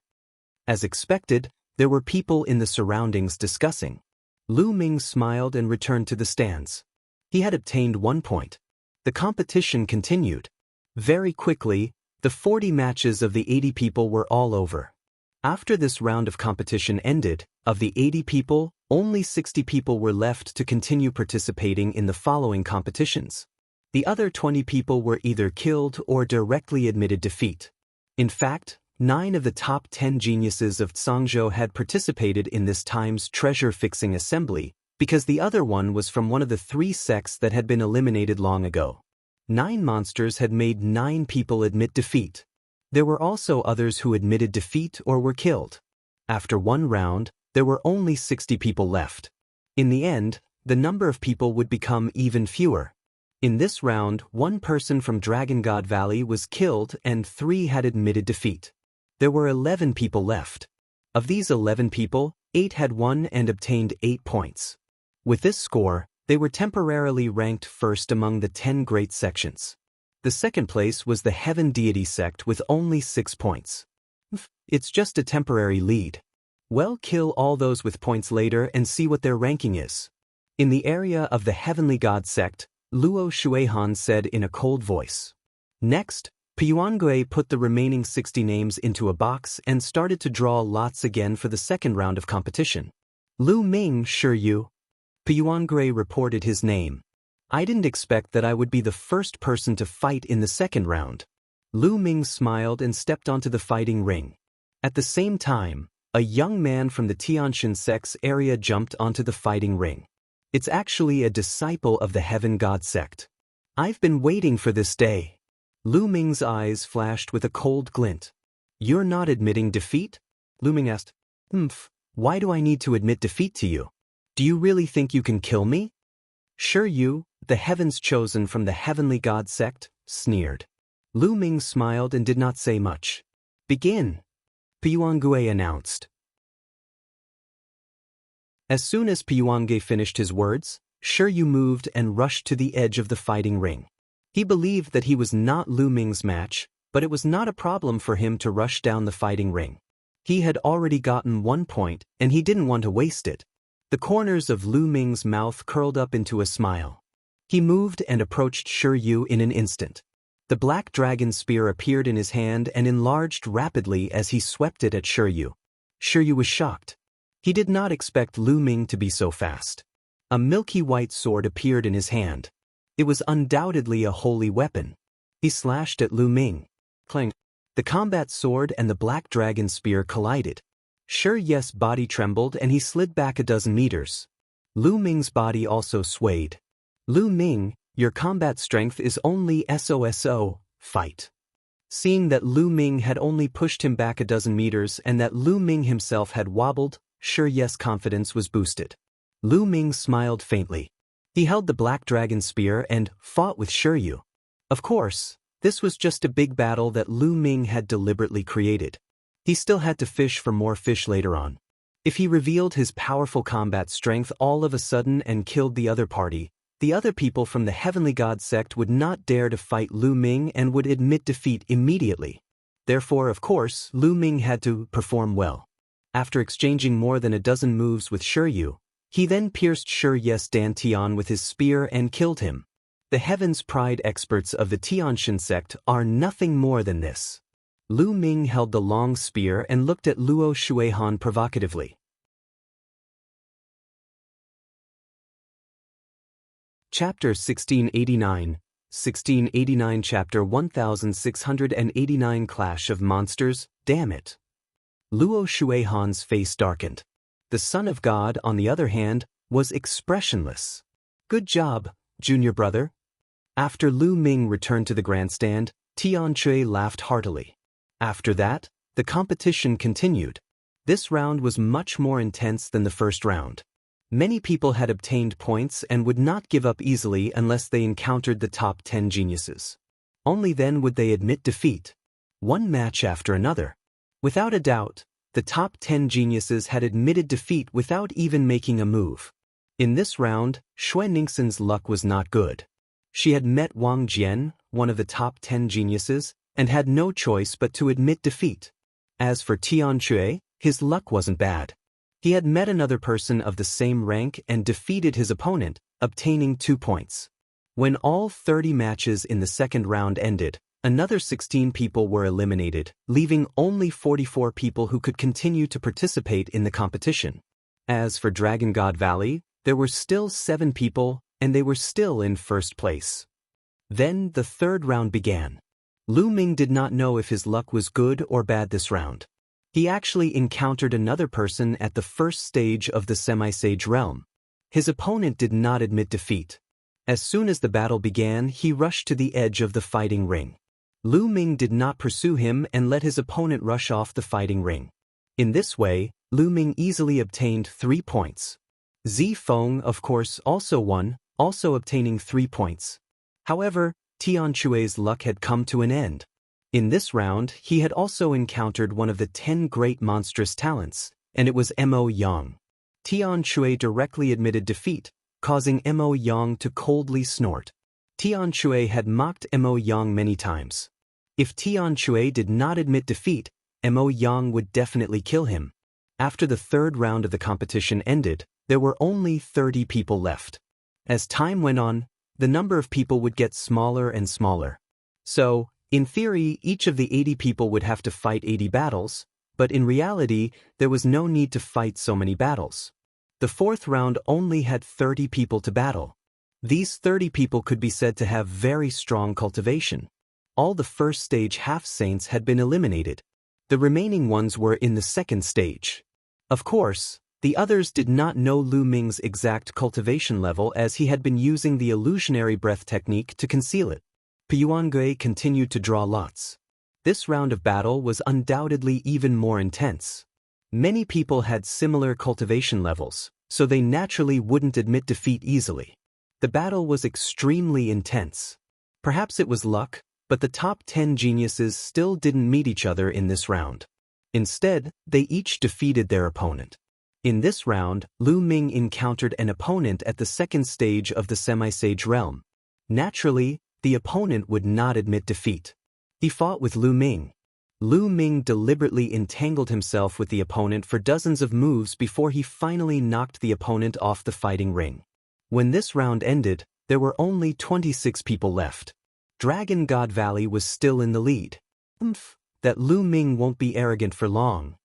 As expected, there were people in the surroundings discussing. Lu Ming smiled and returned to the stands. He had obtained 1 point. The competition continued. Very quickly, the 40 matches of the 80 people were all over. After this round of competition ended, of the 80 people, only 60 people were left to continue participating in the following competitions. The other 20 people were either killed or directly admitted defeat. In fact, 9 of the top 10 geniuses of Tsangzhou had participated in this time's treasure-fixing assembly, because the other one was from one of the 3 sects that had been eliminated long ago. 9 monsters had made 9 people admit defeat. There were also others who admitted defeat or were killed. After 1 round, there were only 60 people left. In the end, the number of people would become even fewer. In this round, 1 person from Dragon God Valley was killed and 3 had admitted defeat. There were 11 people left. Of these 11 people, 8 had won and obtained 8 points. With this score, they were temporarily ranked first among the 10 great sections. The second place was the Heaven Deity sect with only 6 points. It's just a temporary lead. Well, kill all those with points later and see what their ranking is. In the area of the Heavenly God sect, Luo Shuihan said in a cold voice. Next, Piyuangui put the remaining 60 names into a box and started to draw lots again for the second round of competition. Lu Ming, sure you. Piyuangui reported his name. I didn't expect that I would be the first person to fight in the second round. Lu Ming smiled and stepped onto the fighting ring. At the same time, a young man from the Tianshan sect's area jumped onto the fighting ring. It's actually a disciple of the Heaven God sect. I've been waiting for this day. Lu Ming's eyes flashed with a cold glint. You're not admitting defeat? Lu Ming asked. Why do I need to admit defeat to you? Do you really think you can kill me? Sure you, the heavens chosen from the Heavenly God sect, sneered. Lu Ming smiled and did not say much. Begin, Piyuangui announced. As soon as Piyuangui finished his words, Sure Yu moved and rushed to the edge of the fighting ring. He believed that he was not Lu Ming's match, but it was not a problem for him to rush down the fighting ring. He had already gotten 1 point, and he didn't want to waste it. The corners of Lu Ming's mouth curled up into a smile. He moved and approached Sure Yu in an instant. The black dragon spear appeared in his hand and enlarged rapidly as he swept it at Sure Yu. Sure Yu was shocked. He did not expect Lu Ming to be so fast. A milky white sword appeared in his hand. It was undoubtedly a holy weapon. He slashed at Lu Ming. Clang! The combat sword and the black dragon spear collided. Sure Yu's body trembled and he slid back a dozen meters. Lu Ming's body also swayed. Lu Ming, your combat strength is only SOSO, fight. Seeing that Lu Ming had only pushed him back a dozen meters and that Lu Ming himself had wobbled, Sure Yu's confidence was boosted. Lu Ming smiled faintly. He held the black dragon spear and fought with Sure Yu. Of course, this was just a big battle that Lu Ming had deliberately created. He still had to fish for more fish later on. If he revealed his powerful combat strength all of a sudden and killed the other party, the other people from the Heavenly God sect would not dare to fight Lu Ming and would admit defeat immediately. Therefore, of course, Lu Ming had to perform well. After exchanging more than a dozen moves with Sure Yu, he then pierced Sure Yu's dantian with his spear and killed him. The Heaven's Pride experts of the Tianshan sect are nothing more than this. Lu Ming held the long spear and looked at Luo Shuihan provocatively. Chapter 1689, 1689 Chapter 1689 Clash of Monsters, damn it. Luo Shuihan's face darkened. The Son of God, on the other hand, was expressionless. Good job, junior brother. After Lu Ming returned to the grandstand, Tian Chui laughed heartily. After that, the competition continued. This round was much more intense than the first round. Many people had obtained points and would not give up easily unless they encountered the top 10 geniuses. Only then would they admit defeat. One match after another. Without a doubt, the top 10 geniuses had admitted defeat without even making a move. In this round, Xue Ningxin's luck was not good. She had met Wang Jian, one of the top 10 geniuses, and had no choice but to admit defeat. As for Tian Chui, his luck wasn't bad. He had met another person of the same rank and defeated his opponent, obtaining 2 points. When all 30 matches in the second round ended, another 16 people were eliminated, leaving only 44 people who could continue to participate in the competition. As for Dragon God Valley, there were still 7 people, and they were still in first place. Then the third round began. Lu Ming did not know if his luck was good or bad this round. He actually encountered another person at the first stage of the semi-sage realm. His opponent did not admit defeat. As soon as the battle began, he rushed to the edge of the fighting ring. Lu Ming did not pursue him and let his opponent rush off the fighting ring. In this way, Lu Ming easily obtained 3 points. Zi Feng, of course, also won, also obtaining 3 points. However, Tian Chui's luck had come to an end. In this round, he had also encountered one of the 10 great monstrous talents, and it was Mo Yang. Tian Chui directly admitted defeat, causing Mo Yang to coldly snort. Tian Chui had mocked Mo Yang many times. If Tian Chui did not admit defeat, Mo Yang would definitely kill him. After the third round of the competition ended, there were only 30 people left. As time went on, the number of people would get smaller and smaller. So, in theory, each of the 80 people would have to fight 80 battles, but in reality, there was no need to fight so many battles. The fourth round only had 30 people to battle. These 30 people could be said to have very strong cultivation. All the first stage half-saints had been eliminated. The remaining ones were in the second stage. Of course, the others did not know Lu Ming's exact cultivation level as he had been using the illusionary breath technique to conceal it. Piyuangui continued to draw lots. This round of battle was undoubtedly even more intense. Many people had similar cultivation levels, so they naturally wouldn't admit defeat easily. The battle was extremely intense. Perhaps it was luck, but the top 10 geniuses still didn't meet each other in this round. Instead, they each defeated their opponent. In this round, Lu Ming encountered an opponent at the second stage of the semi-sage realm. Naturally, the opponent would not admit defeat. He fought with Lu Ming. Lu Ming deliberately entangled himself with the opponent for dozens of moves before he finally knocked the opponent off the fighting ring. When this round ended, there were only 26 people left. Dragon God Valley was still in the lead. That Lu Ming won't be arrogant for long.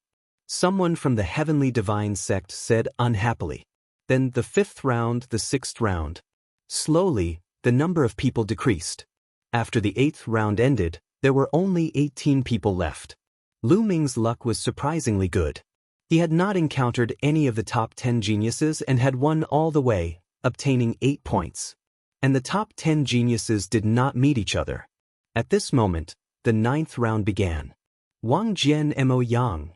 Someone from the Heavenly Divine Sect said unhappily. Then the 5th round, the 6th round. Slowly, the number of people decreased. After the 8th round ended, there were only 18 people left. Lu Ming's luck was surprisingly good. He had not encountered any of the top 10 geniuses and had won all the way, obtaining 8 points. And the top 10 geniuses did not meet each other. At this moment, the 9th round began. Wang Jian Mo Yang.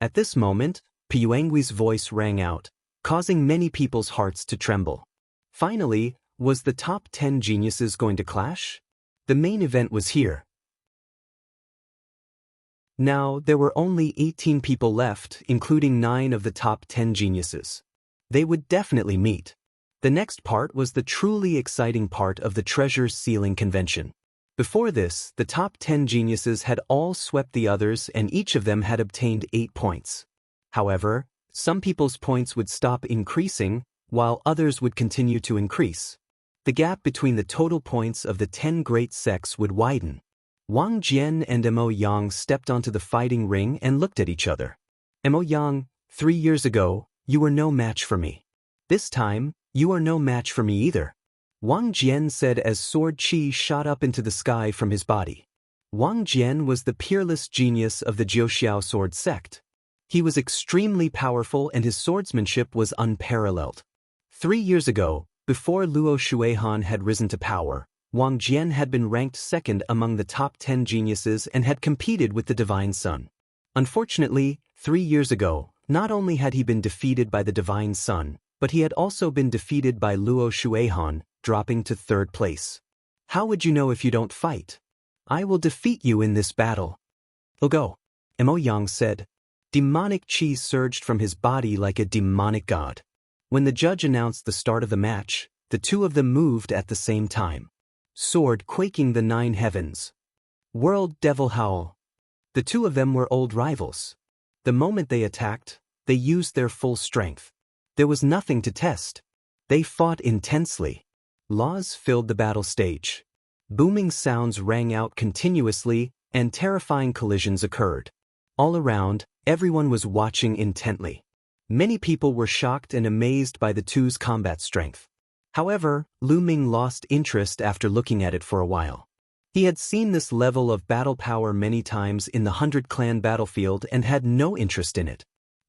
At this moment, Piyuangui's voice rang out, causing many people's hearts to tremble. Finally, was the top 10 geniuses going to clash? The main event was here. Now, there were only 18 people left, including 9 of the top 10 geniuses. They would definitely meet. The next part was the truly exciting part of the Treasure Sealing Convention. Before this, the top 10 geniuses had all swept the others and each of them had obtained 8 points. However, some people's points would stop increasing, while others would continue to increase. The gap between the total points of the 10 great sects would widen. Wang Jian and Mo Yang stepped onto the fighting ring and looked at each other. Mo Yang, 3 years ago, you were no match for me. This time, you are no match for me either. Wang Jian said as sword chi shot up into the sky from his body. Wang Jian was the peerless genius of the Jiuxiao sword sect. He was extremely powerful and his swordsmanship was unparalleled. 3 years ago, before Luo Shuihan had risen to power, Wang Jian had been ranked second among the top 10 geniuses and had competed with the Divine Sun. Unfortunately, 3 years ago, not only had he been defeated by the Divine Sun, but he had also been defeated by Luo Shuihan, dropping to 3rd place. How would you know if you don't fight? I will defeat you in this battle. Go. Mo Yang said. Demonic chi surged from his body like a demonic god. When the judge announced the start of the match, the two of them moved at the same time. Sword quaking the 9 heavens. World Devil Howl. The two of them were old rivals. The moment they attacked, they used their full strength. There was nothing to test. They fought intensely. Laws filled the battle stage. Booming sounds rang out continuously, and terrifying collisions occurred. All around, everyone was watching intently. Many people were shocked and amazed by the two's combat strength. However, Lu Ming lost interest after looking at it for a while. He had seen this level of battle power many times in the 100-clan battlefield and had no interest in it.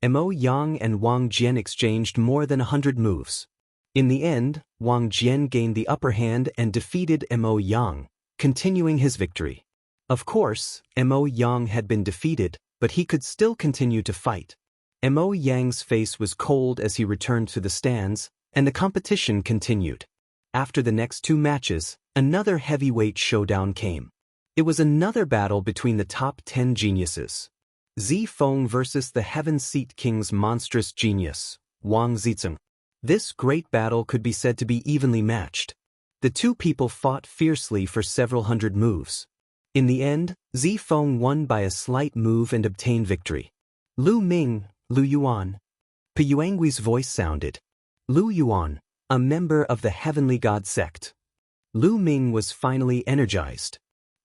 Mo Yang and Wang Jian exchanged more than 100 moves. In the end, Wang Jian gained the upper hand and defeated Mo Yang, continuing his victory. Of course, Mo Yang had been defeated, but he could still continue to fight. Mo Yang's face was cold as he returned to the stands, and the competition continued. After the next 2 matches, another heavyweight showdown came. It was another battle between the top 10 geniuses. Zi Feng versus the Heaven Seat King's monstrous genius, Wang Zizeng. This great battle could be said to be evenly matched. The two people fought fiercely for several hundred moves. In the end, Zi Feng won by a slight move and obtained victory. Lu Ming, Lu Yuan. Pu Yuangui's voice sounded. Lu Yuan, a member of the Heavenly God sect. Lu Ming was finally energized.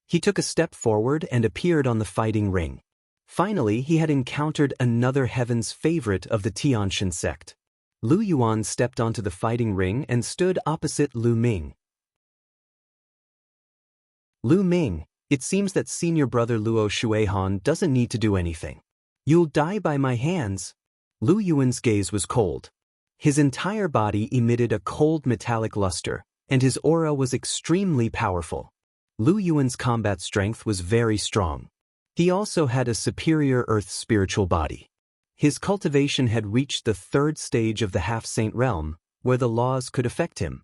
He took a step forward and appeared on the fighting ring. Finally, he had encountered another heaven's favorite of the Tianshan sect. Lu Yuan stepped onto the fighting ring and stood opposite Lu Ming. Lu Ming, it seems that senior brother Luo Shuihan doesn't need to do anything. You'll die by my hands. Lu Yuan's gaze was cold. His entire body emitted a cold metallic luster, and his aura was extremely powerful. Lu Yuan's combat strength was very strong. He also had a superior earth spiritual body. His cultivation had reached the 3rd stage of the half-saint realm, where the laws could affect him.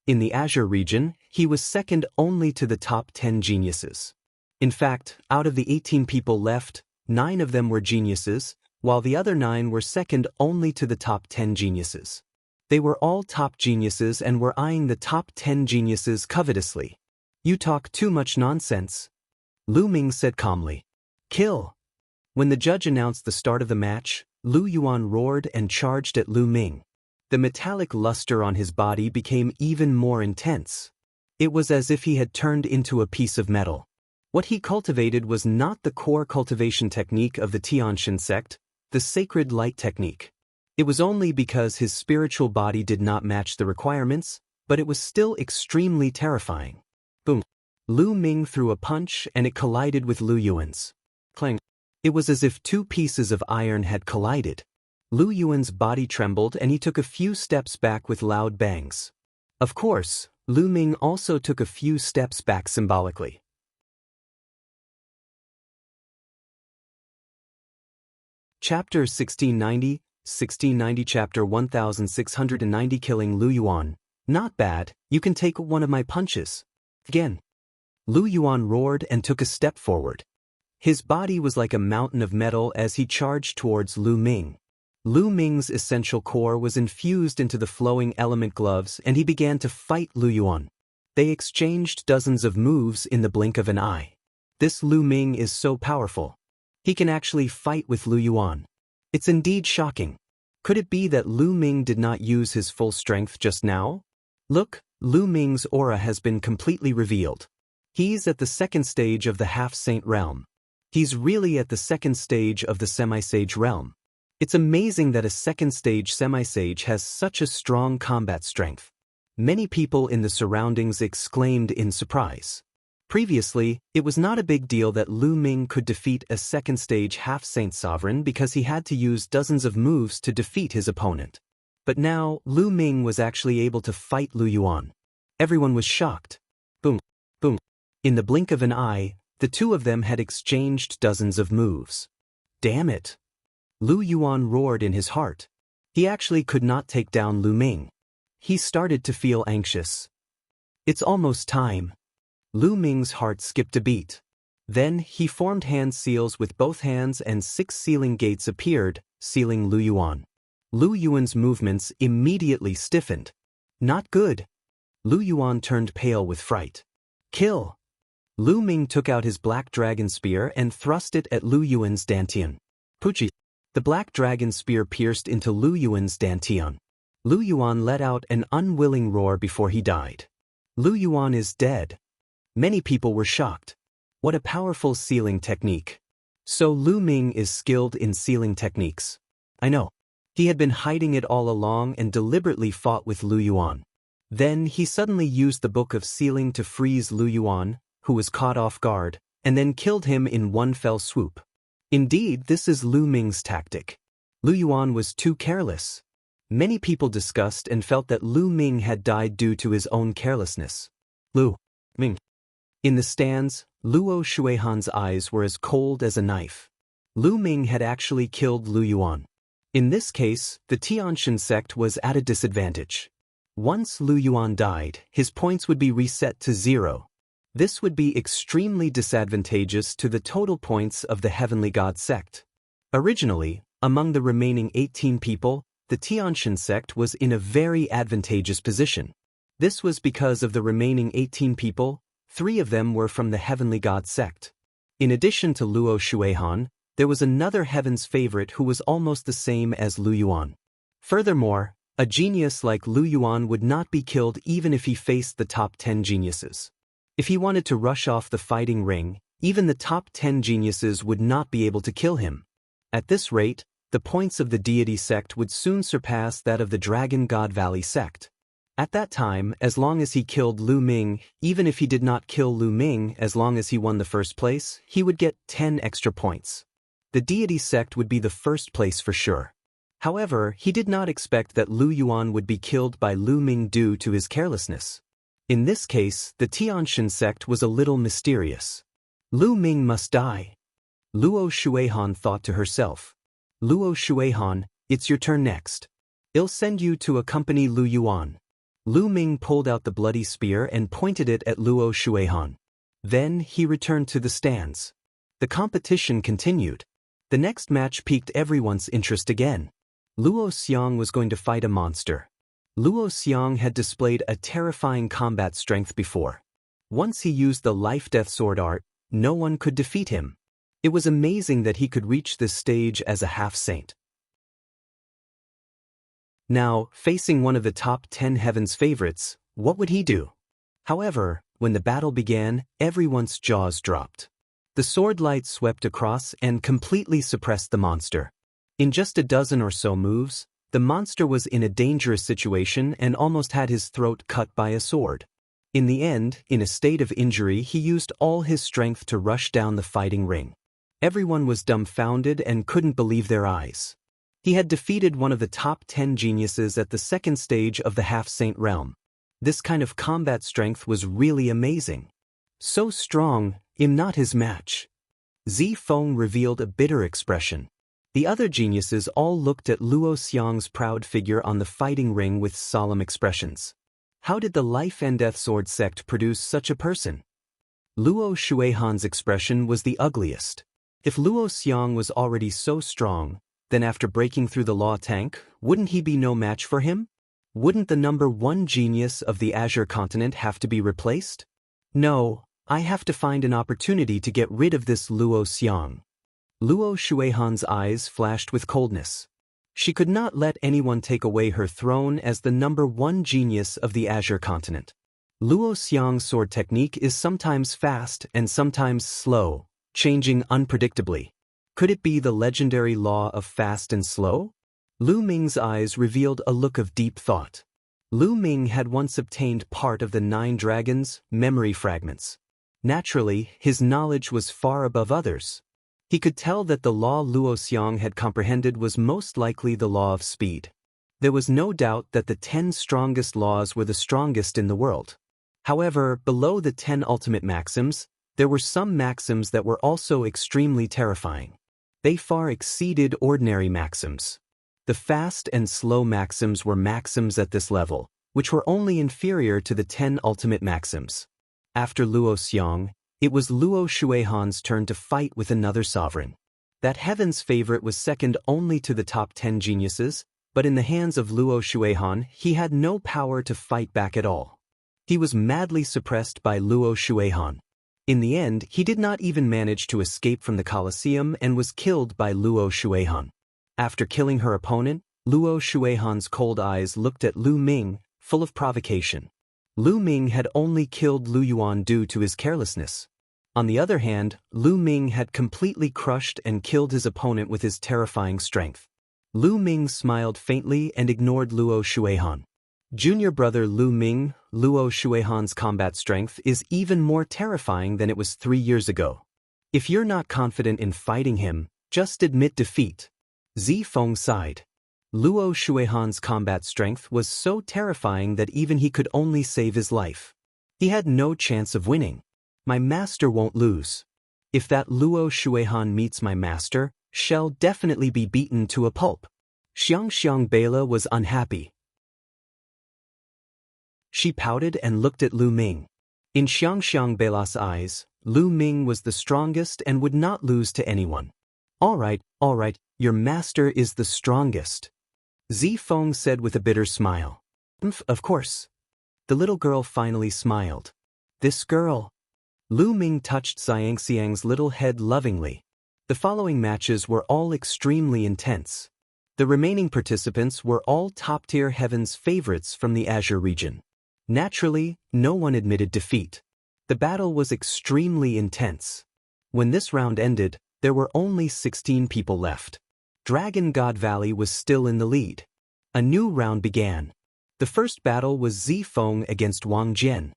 In the Azure region, he was second only to the top 10 geniuses. In fact, out of the 18 people left, 9 of them were geniuses, while the other 9 were second only to the top 10 geniuses. They were all top geniuses and were eyeing the top 10 geniuses covetously. You talk too much nonsense. Lu Ming said calmly. Kill. When the judge announced the start of the match, Lu Yuan roared and charged at Lu Ming. The metallic luster on his body became even more intense. It was as if he had turned into a piece of metal. What he cultivated was not the core cultivation technique of the Tianshan sect, the sacred light technique. It was only because his spiritual body did not match the requirements, but it was still extremely terrifying. Boom. Lu Ming threw a punch and it collided with Lu Yuan's. Clang. It was as if 2 pieces of iron had collided. Lu Yuan's body trembled and he took a few steps back with loud bangs. Of course, Lu Ming also took a few steps back symbolically. Chapter 1690 Chapter 1690 Killing Lu Yuan. Not bad, you can take one of my punches. Again. Lu Yuan roared and took a step forward. His body was like a mountain of metal as he charged towards Lu Ming. Lu Ming's essential core was infused into the flowing element gloves and he began to fight Lu Yuan. They exchanged dozens of moves in the blink of an eye. This Lu Ming is so powerful. He can actually fight with Lu Yuan. It's indeed shocking. Could it be that Lu Ming did not use his full strength just now? Look, Lu Ming's aura has been completely revealed. He's at the second stage of the half-saint realm. He's really at the second stage of the semi-sage realm. It's amazing that a second-stage semi-sage has such a strong combat strength. Many people in the surroundings exclaimed in surprise. Previously, it was not a big deal that Lu Ming could defeat a second-stage half-saint sovereign because he had to use dozens of moves to defeat his opponent. But now, Lu Ming was actually able to fight Lu Yuan. Everyone was shocked. Boom, boom. In the blink of an eye, the two of them had exchanged dozens of moves. Damn it! Lu Yuan roared in his heart. He actually could not take down Lu Ming. He started to feel anxious. It's almost time. Lu Ming's heart skipped a beat. Then he formed hand seals with both hands and 6 sealing gates appeared, sealing Lu Yuan. Lu Yuan's movements immediately stiffened. Not good. Lu Yuan turned pale with fright. Kill! Lu Ming took out his black dragon spear and thrust it at Lu Yuan's dantian. Puchi! The black dragon spear pierced into Lu Yuan's dantian. Lu Yuan let out an unwilling roar before he died. Lu Yuan is dead. Many people were shocked. What a powerful sealing technique. So Lu Ming is skilled in sealing techniques. I know. He had been hiding it all along and deliberately fought with Lu Yuan. Then he suddenly used the book of sealing to freeze Lu Yuan, who was caught off guard, and then killed him in one fell swoop. Indeed, this is Lu Ming's tactic. Lu Yuan was too careless. Many people discussed and felt that Lu Ming had died due to his own carelessness. Lu Ming. In the stands, Luo Shuihan's eyes were as cold as a knife. Lu Ming had actually killed Lu Yuan. In this case, the Tianshan sect was at a disadvantage. Once Lu Yuan died, his points would be reset to 0. This would be extremely disadvantageous to the total points of the Heavenly God sect. Originally, among the remaining 18 people, the Tianshan sect was in a very advantageous position. This was because of the remaining 18 people, 3 of them were from the Heavenly God sect. In addition to Luo Shuihan, there was another Heaven's favorite who was almost the same as Lu Yuan. Furthermore, a genius like Lu Yuan would not be killed even if he faced the top 10 geniuses. If he wanted to rush off the fighting ring, even the top 10 geniuses would not be able to kill him. At this rate, the points of the deity sect would soon surpass that of the Dragon God Valley sect. At that time, as long as he killed Lu Ming, even if he did not kill Lu Ming, as long as he won the first place, he would get 10 extra points. The deity sect would be the first place for sure. However, he did not expect that Lu Yuan would be killed by Lu Ming due to his carelessness. In this case, the Tianshan sect was a little mysterious. Lu Ming must die. Luo Shuihan thought to herself. Luo Shuihan, it's your turn next. I'll send you to accompany Lu Yuan. Lu Ming pulled out the bloody spear and pointed it at Luo Shuihan. Then he returned to the stands. The competition continued. The next match piqued everyone's interest again. Luo Xiang was going to fight a monster. Luo Xiang had displayed a terrifying combat strength before. Once he used the life-death sword art, no one could defeat him. It was amazing that he could reach this stage as a half-saint. Now, facing one of the top 10 Heaven's favorites, what would he do? However, when the battle began, everyone's jaws dropped. The sword light swept across and completely suppressed the monster. In just a dozen or so moves, the monster was in a dangerous situation and almost had his throat cut by a sword. In the end, in a state of injury, he used all his strength to rush down the fighting ring. Everyone was dumbfounded and couldn't believe their eyes. He had defeated one of the top 10 geniuses at the second stage of the half-saint realm. This kind of combat strength was really amazing. So strong, I'm not his match. Zi Feng revealed a bitter expression. The other geniuses all looked at Luo Xiang's proud figure on the fighting ring with solemn expressions. How did the Life and Death Sword sect produce such a person? Luo Shuihan's expression was the ugliest. If Luo Xiang was already so strong, then after breaking through the law tank, wouldn't he be no match for him? Wouldn't the number 1 genius of the Azure continent have to be replaced? No, I have to find an opportunity to get rid of this Luo Xiang. Luo Shuihan's eyes flashed with coldness. She could not let anyone take away her throne as the number 1 genius of the Azure continent. Luo Xiang's sword technique is sometimes fast and sometimes slow, changing unpredictably. Could it be the legendary law of fast and slow? Lu Ming's eyes revealed a look of deep thought. Lu Ming had once obtained part of the 9 dragons' memory fragments. Naturally, his knowledge was far above others. He could tell that the law Luo Xiang had comprehended was most likely the law of speed. There was no doubt that the 10 strongest laws were the strongest in the world. However, below the 10 ultimate maxims, there were some maxims that were also extremely terrifying. They far exceeded ordinary maxims. The fast and slow maxims were maxims at this level, which were only inferior to the 10 ultimate maxims. After Luo Xiang, it was Luo Shuihan's turn to fight with another sovereign. That heaven's favorite was second only to the top 10 geniuses, but in the hands of Luo Shuihan, he had no power to fight back at all. He was madly suppressed by Luo Shuihan. In the end, he did not even manage to escape from the Colosseum and was killed by Luo Shuihan. After killing her opponent, Luo Shuihan's cold eyes looked at Lu Ming, full of provocation. Lu Ming had only killed Lu Yuan due to his carelessness. On the other hand, Lu Ming had completely crushed and killed his opponent with his terrifying strength. Lu Ming smiled faintly and ignored Luo Shuihan. Junior brother Lu Ming, Luo Shuihan's combat strength is even more terrifying than it was 3 years ago. If you're not confident in fighting him, just admit defeat. Zifeng sighed. Luo Shuihan's combat strength was so terrifying that even he could only save his life. He had no chance of winning. My master won't lose. If that Luo Shuihan meets my master, shall definitely be beaten to a pulp. Xiang Bela was unhappy. She pouted and looked at Lu Ming. In Xiang Bela's eyes, Lu Ming was the strongest and would not lose to anyone. All right, your master is the strongest. Zifeng said with a bitter smile. Of course. The little girl finally smiled. This girl. Lu Ming touched Xiang's little head lovingly. The following matches were all extremely intense. The remaining participants were all top-tier heaven's favorites from the Azure region. Naturally, no one admitted defeat. The battle was extremely intense. When this round ended, there were only 16 people left. Dragon God Valley was still in the lead. A new round began. The first battle was Zifeng against Wang Jian.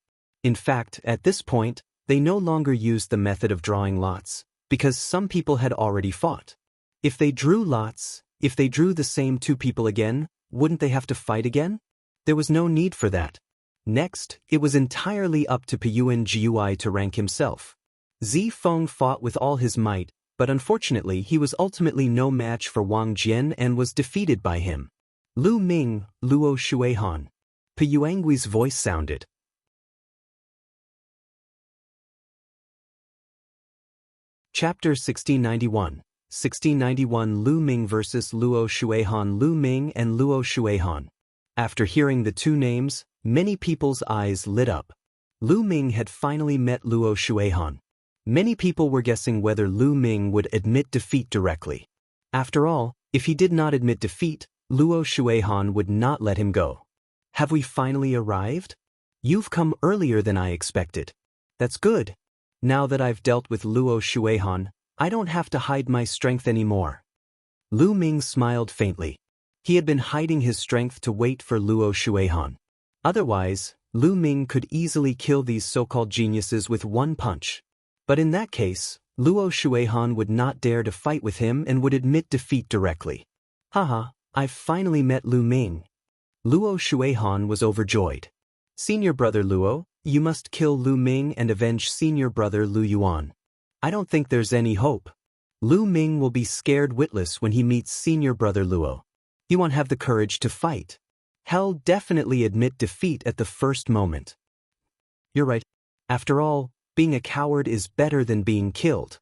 In fact, at this point, they no longer used the method of drawing lots, because some people had already fought. If they drew lots, if they drew the same 2 people again, wouldn't they have to fight again? There was no need for that. Next, it was entirely up to Peyuan Gui to rank himself. Zifeng fought with all his might, but unfortunately he was ultimately no match for Wang Jian and was defeated by him. Lu Ming, Luo Shuihan. Peyuangui's voice sounded. Chapter 1691. 1691 Lu Ming vs. Luo Shuihan. Lu Ming and Luo Shuihan. After hearing the 2 names, many people's eyes lit up. Lu Ming had finally met Luo Shuihan. Many people were guessing whether Lu Ming would admit defeat directly. After all, if he did not admit defeat, Luo Shuihan would not let him go. Have we finally arrived? You've come earlier than I expected. That's good. Now that I've dealt with Luo Shuihan, I don't have to hide my strength anymore. Lu Ming smiled faintly. He had been hiding his strength to wait for Luo Shuihan. Otherwise, Lu Ming could easily kill these so-called geniuses with 1 punch. But in that case, Luo Shuihan would not dare to fight with him and would admit defeat directly. Haha, I've finally met Lu Ming. Luo Shuihan was overjoyed. Senior brother Luo, you must kill Lu Ming and avenge senior brother Lu Yuan. I don't think there's any hope. Lu Ming will be scared witless when he meets senior brother Luo. He won't have the courage to fight. He'll definitely admit defeat at the first moment. You're right. After all, being a coward is better than being killed.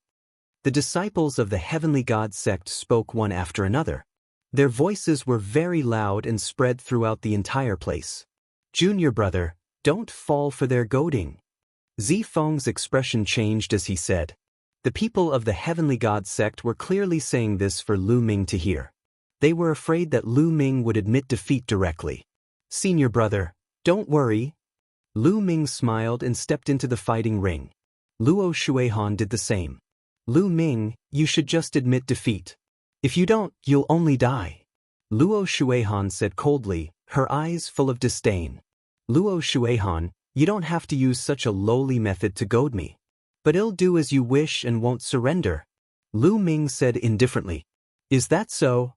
The disciples of the Heavenly God sect spoke one after another. Their voices were very loud and spread throughout the entire place. Junior brother, don't fall for their goading. Zifeng's expression changed as he said. The people of the Heavenly God sect were clearly saying this for Lu Ming to hear. They were afraid that Lu Ming would admit defeat directly. Senior brother, don't worry. Lu Ming smiled and stepped into the fighting ring. Luo Shuihan did the same. Lu Ming, you should just admit defeat. If you don't, you'll only die. Luo Shuihan said coldly, her eyes full of disdain. Luo Shuihan, you don't have to use such a lowly method to goad me. But I'll do as you wish and won't surrender. Lu Ming said indifferently. Is that so?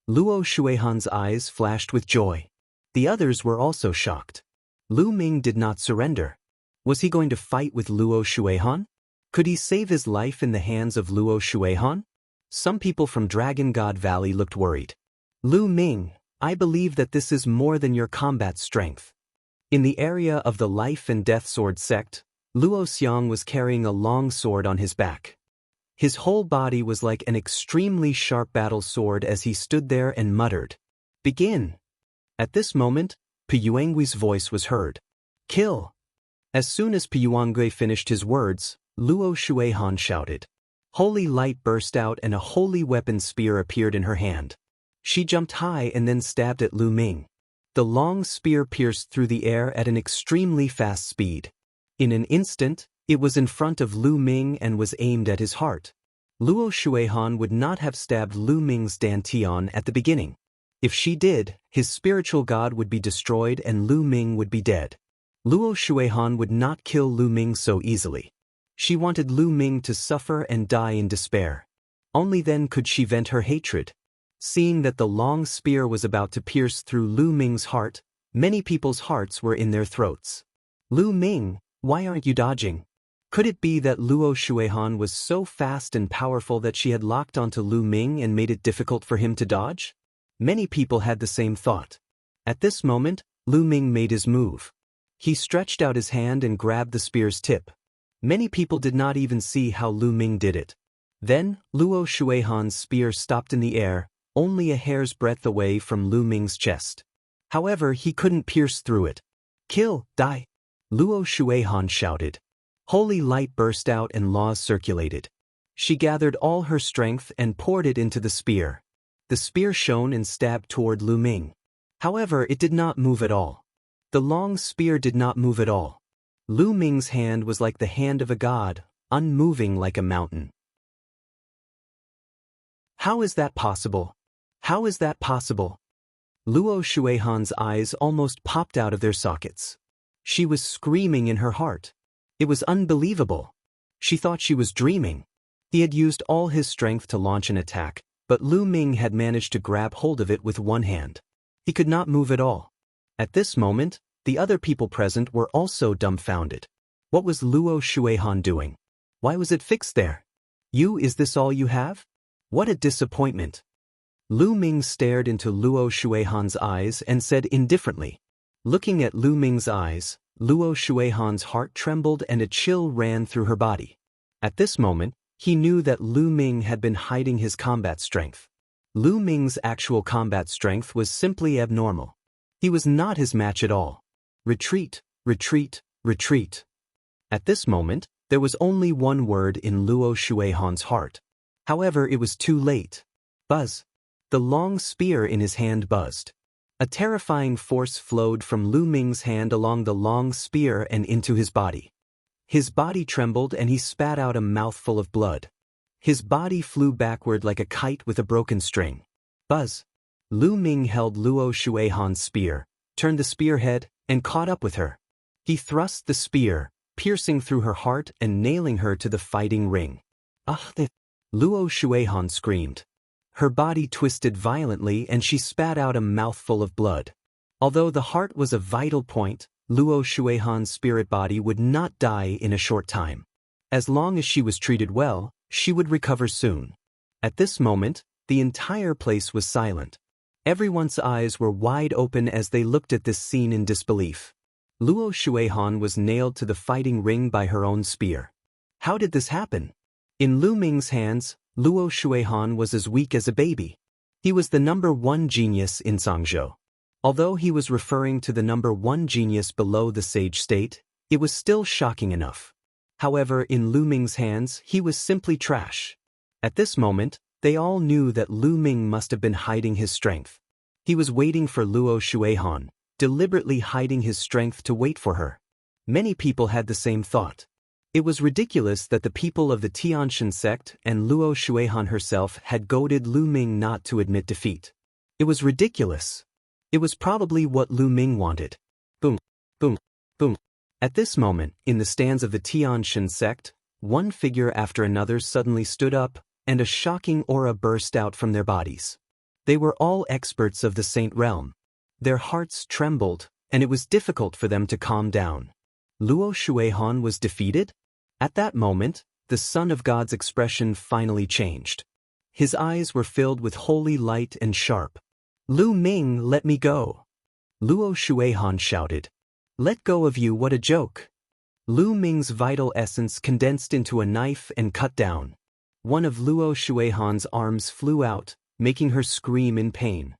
Luo Shuihan's eyes flashed with joy. The others were also shocked. Lu Ming did not surrender. Was he going to fight with Luo Shuihan? Could he save his life in the hands of Luo Shuihan? Some people from Dragon God Valley looked worried. Lu Ming, I believe that this is more than your combat strength. In the area of the Life and Death Sword sect, Luo Xiang was carrying a long sword on his back. His whole body was like an extremely sharp battle sword as he stood there and muttered, "Begin." At this moment, Piyuangui's voice was heard. "Kill." As soon as Piyuangui finished his words, Luo Shuihan shouted. Holy light burst out and a holy weapon spear appeared in her hand. She jumped high and then stabbed at Lu Ming. The long spear pierced through the air at an extremely fast speed. In an instant, it was in front of Lu Ming and was aimed at his heart. Luo Shuihan would not have stabbed Lu Ming's dantian at the beginning. If she did, his spiritual god would be destroyed and Lu Ming would be dead. Luo Shuihan would not kill Lu Ming so easily. She wanted Lu Ming to suffer and die in despair. Only then could she vent her hatred. Seeing that the long spear was about to pierce through Lu Ming's heart, many people's hearts were in their throats. Lu Ming, why aren't you dodging? Could it be that Luo Shuihan was so fast and powerful that she had locked onto Lu Ming and made it difficult for him to dodge? Many people had the same thought. At this moment, Lu Ming made his move. He stretched out his hand and grabbed the spear's tip. Many people did not even see how Lu Ming did it. Then, Luo Shuihan's spear stopped in the air, only a hair's breadth away from Lu Ming's chest. However, he couldn't pierce through it. Kill, die! Luo Shuihan shouted. Holy light burst out and laws circulated. She gathered all her strength and poured it into the spear. The spear shone and stabbed toward Lu Ming. However, it did not move at all. The long spear did not move at all. Lu Ming's hand was like the hand of a god, unmoving like a mountain. How is that possible? How is that possible? Luo Shuihan's eyes almost popped out of their sockets. She was screaming in her heart. It was unbelievable. She thought she was dreaming. He had used all his strength to launch an attack, but Lu Ming had managed to grab hold of it with one hand. He could not move at all. At this moment, the other people present were also dumbfounded. What was Luo Shuihan doing? Why was it fixed there? Is this all you have? What a disappointment. Lu Ming stared into Luo Shuihan's eyes and said indifferently. Looking at Lu Ming's eyes, Luo Shuihan's heart trembled and a chill ran through her body. At this moment, he knew that Lu Ming had been hiding his combat strength. Lu Ming's actual combat strength was simply abnormal. He was not his match at all. Retreat, retreat, retreat. At this moment, there was only one word in Luo Shuihan's heart. However, it was too late. Buzz. The long spear in his hand buzzed. A terrifying force flowed from Lu Ming's hand along the long spear and into his body. His body trembled and he spat out a mouthful of blood. His body flew backward like a kite with a broken string. Buzz. Lu Ming held Luo Shuihan's spear, turned the spearhead, and caught up with her. He thrust the spear, piercing through her heart and nailing her to the fighting ring. Luo Shuihan screamed. Her body twisted violently and she spat out a mouthful of blood. Although the heart was a vital point, Luo Shuihan's spirit body would not die in a short time. As long as she was treated well, she would recover soon. At this moment, the entire place was silent. Everyone's eyes were wide open as they looked at this scene in disbelief. Luo Shuihan was nailed to the fighting ring by her own spear. How did this happen? In Lu Ming's hands, Luo Shuihan was as weak as a baby. He was the number one genius in Sangzhou. Although he was referring to the number one genius below the sage state, it was still shocking enough. However, in Lu Ming's hands, he was simply trash. At this moment, they all knew that Lu Ming must have been hiding his strength. He was waiting for Luo Shuihan, deliberately hiding his strength to wait for her. Many people had the same thought. It was ridiculous that the people of the Tianshan sect and Luo Shuihan herself had goaded Lu Ming not to admit defeat. It was ridiculous. It was probably what Lu Ming wanted. Boom, boom, boom. At this moment, in the stands of the Tianshan sect, one figure after another suddenly stood up, and a shocking aura burst out from their bodies. They were all experts of the Saint Realm. Their hearts trembled, and it was difficult for them to calm down. Luo Shuihan was defeated? At that moment, the Son of God's expression finally changed. His eyes were filled with holy light and sharp. Lu Ming, let me go. Luo Shuihan shouted. Let go of you, what a joke. Lu Ming's vital essence condensed into a knife and cut down. One of Luo Shuihan's arms flew out, making her scream in pain.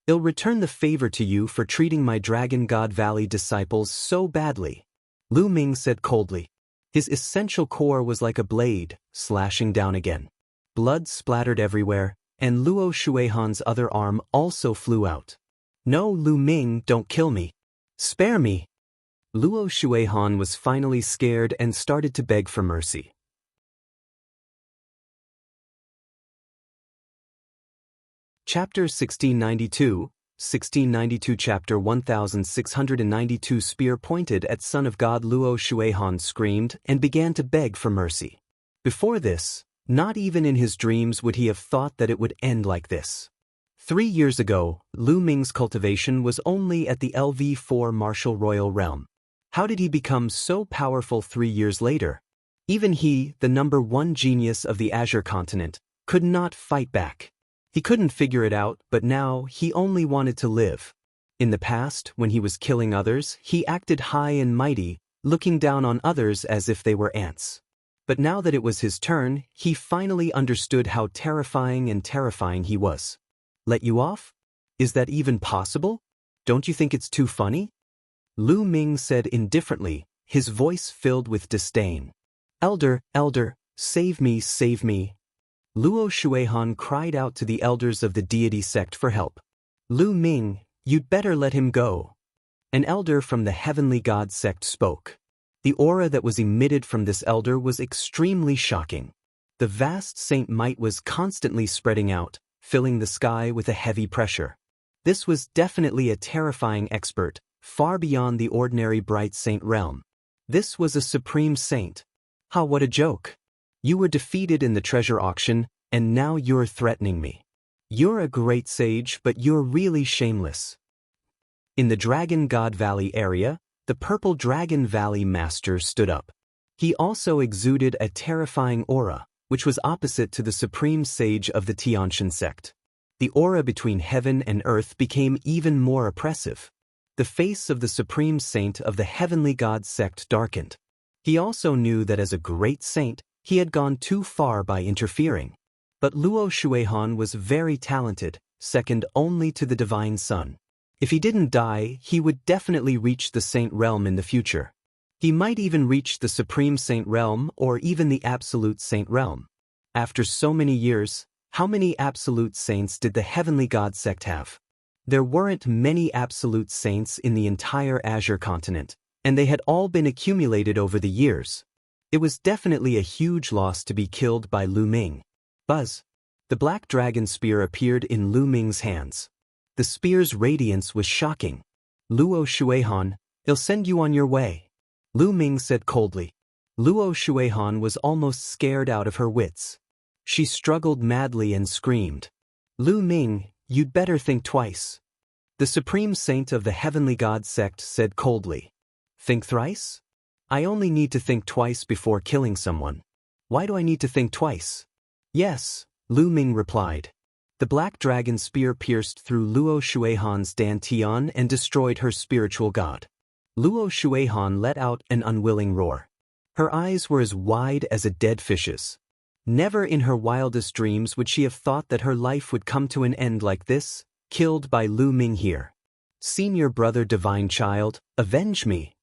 I'll return the favor to you for treating my Dragon God Valley disciples so badly, Lu Ming said coldly. His essential core was like a blade, slashing down again. Blood splattered everywhere, and Luo Shuihan's other arm also flew out. No, Lu Ming, don't kill me. Spare me. Luo Shuihan was finally scared and started to beg for mercy. Chapter 1692 Chapter 1692 Spear pointed at Son of God. Luo Shuihan screamed and began to beg for mercy. Before this, not even in his dreams would he have thought that it would end like this. 3 years ago, Lu Ming's cultivation was only at the LV4 martial royal realm. How did he become so powerful 3 years later? Even he, the #1 genius of the Azure continent, could not fight back. He couldn't figure it out, but now he only wanted to live. In the past, when he was killing others, he acted high and mighty, looking down on others as if they were ants. But now that it was his turn, he finally understood how terrifying he was. Let you off? Is that even possible? Don't you think it's too funny? Lu Ming said indifferently, his voice filled with disdain. Elder, save me, save me. Luo Shuihan cried out to the elders of the deity sect for help. Lu Ming, you'd better let him go. An elder from the heavenly god sect spoke. The aura that was emitted from this elder was extremely shocking. The vast saint might was constantly spreading out, filling the sky with a heavy pressure. This was definitely a terrifying expert, far beyond the ordinary bright saint realm. This was a supreme saint. Ha, what a joke. You were defeated in the treasure auction, and now you're threatening me. You're a great sage, but you're really shameless. In the Dragon God Valley area, the Purple Dragon Valley Master stood up. He also exuded a terrifying aura, which was opposite to the supreme sage of the Tianshan sect. The aura between heaven and earth became even more oppressive. The face of the supreme saint of the heavenly god sect darkened. He also knew that as a great saint, he had gone too far by interfering. But Luo Shuihan was very talented, second only to the divine son. If he didn't die, he would definitely reach the saint realm in the future. He might even reach the supreme saint realm or even the absolute saint realm. After so many years, how many absolute saints did the heavenly god sect have? There weren't many absolute saints in the entire Azure continent, and they had all been accumulated over the years. It was definitely a huge loss to be killed by Lu Ming. Buzz! The black dragon spear appeared in Lu Ming's hands. The spear's radiance was shocking. Luo Shuihan, I'll send you on your way, Lu Ming said coldly. Luo Shuihan was almost scared out of her wits. She struggled madly and screamed. Lu Ming, you'd better think twice. The supreme saint of the heavenly god sect said coldly. Think thrice? I only need to think twice before killing someone. Why do I need to think twice? Yes, Lu Ming replied. The black dragon spear pierced through Luo Shuihan's dantian and destroyed her spiritual god. Luo Shuihan let out an unwilling roar. Her eyes were as wide as a dead fish's. Never in her wildest dreams would she have thought that her life would come to an end like this, killed by Lu Ming here. Senior brother divine child, avenge me!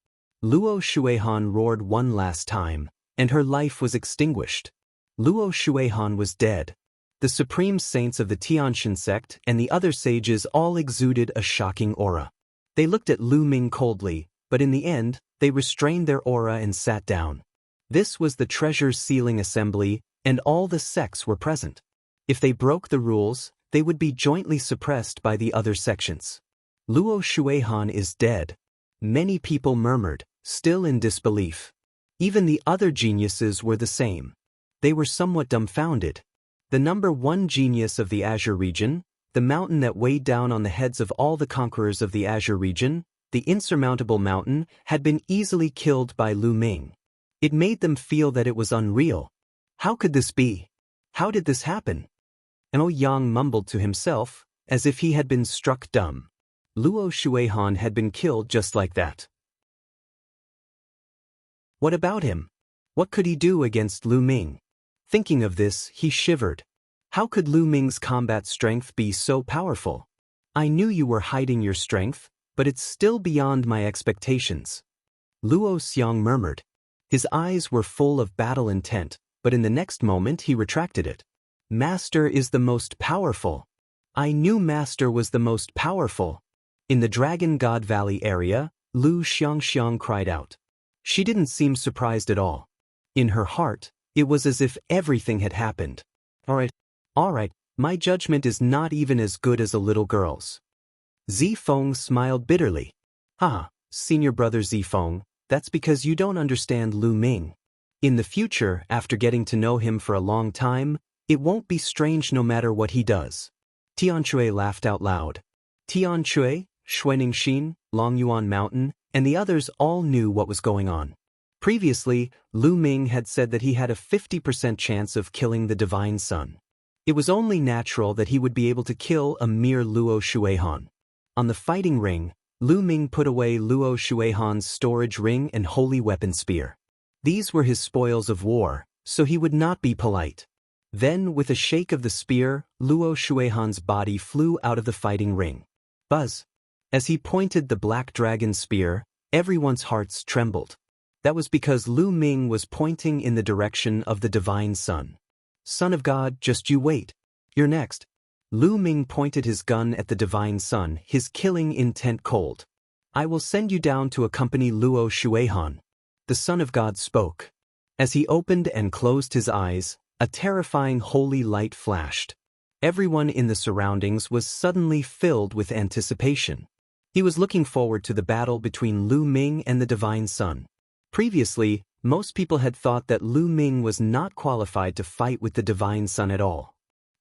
Luo Shuihan roared one last time, and her life was extinguished. Luo Shuihan was dead. The supreme saints of the Tianshan sect and the other sages all exuded a shocking aura. They looked at Lu Ming coldly, but in the end, they restrained their aura and sat down. This was the treasure sealing assembly, and all the sects were present. If they broke the rules, they would be jointly suppressed by the other sections. Luo Shuihan is dead. Many people murmured, still in disbelief. Even the other geniuses were the same. They were somewhat dumbfounded. The number one genius of the Azure region, the mountain that weighed down on the heads of all the conquerors of the Azure region, the insurmountable mountain, had been easily killed by Lu Ming. It made them feel that it was unreal. How could this be? How did this happen? Mo Yang mumbled to himself, as if he had been struck dumb. Luo Shuihan had been killed just like that. What about him? What could he do against Lu Ming? Thinking of this, he shivered. How could Lu Ming's combat strength be so powerful? I knew you were hiding your strength, but it's still beyond my expectations. Luo Xiang murmured. His eyes were full of battle intent, but in the next moment he retracted it. Master is the most powerful. I knew Master was the most powerful. In the Dragon God Valley area, Lu Xiangxiang cried out. She didn't seem surprised at all. In her heart, it was as if everything had happened. All right, my judgment is not even as good as a little girl's. Zifeng smiled bitterly. Senior brother Zifeng, that's because you don't understand Lu Ming. In the future, after getting to know him for a long time, it won't be strange no matter what he does. Tianchui laughed out loud. Tianchui, Xuaningxin, Longyuan Mountain, and the others all knew what was going on. Previously, Lu Ming had said that he had a 50% chance of killing the Divine Sun. It was only natural that he would be able to kill a mere Luo Shuihan. On the fighting ring, Lu Ming put away Luo Shuihan's storage ring and holy weapon spear. These were his spoils of war, so he would not be polite. Then, with a shake of the spear, Luo Shuihan's body flew out of the fighting ring. Buzz! As he pointed the black dragon spear, everyone's hearts trembled. That was because Lu Ming was pointing in the direction of the Divine Sun. Son of God, just you wait. You're next. Lu Ming pointed his gun at the Divine Sun, his killing intent cold. I will send you down to accompany Luo Shuihan. The Son of God spoke. As he opened and closed his eyes, a terrifying holy light flashed. Everyone in the surroundings was suddenly filled with anticipation. He was looking forward to the battle between Lu Ming and the Divine Sun. Previously, most people had thought that Lu Ming was not qualified to fight with the Divine Sun at all.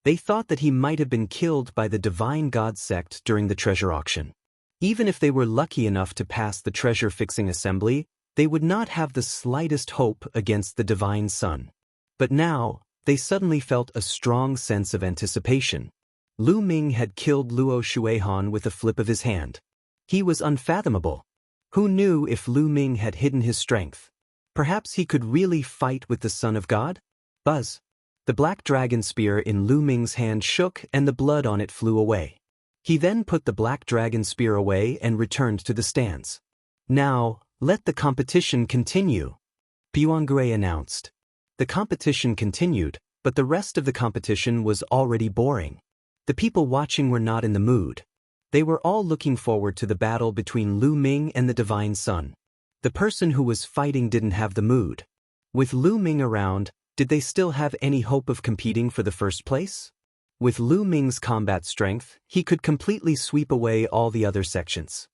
They thought that he might have been killed by the Divine God sect during the treasure auction. Even if they were lucky enough to pass the treasure-fixing assembly, they would not have the slightest hope against the Divine Sun. But now, they suddenly felt a strong sense of anticipation. Lu Ming had killed Luo Shuihan with a flip of his hand. He was unfathomable. Who knew if Lu Ming had hidden his strength? Perhaps he could really fight with the Son of God? Buzz! The black dragon spear in Lu Ming's hand shook and the blood on it flew away. He then put the black dragon spear away and returned to the stands. Now, let the competition continue, Piuangue announced. The competition continued, but the rest of the competition was already boring. The people watching were not in the mood. They were all looking forward to the battle between Lu Ming and the Divine Sun. The person who was fighting didn't have the mood. With Lu Ming around, did they still have any hope of competing for the first place? With Lu Ming's combat strength, he could completely sweep away all the other sections.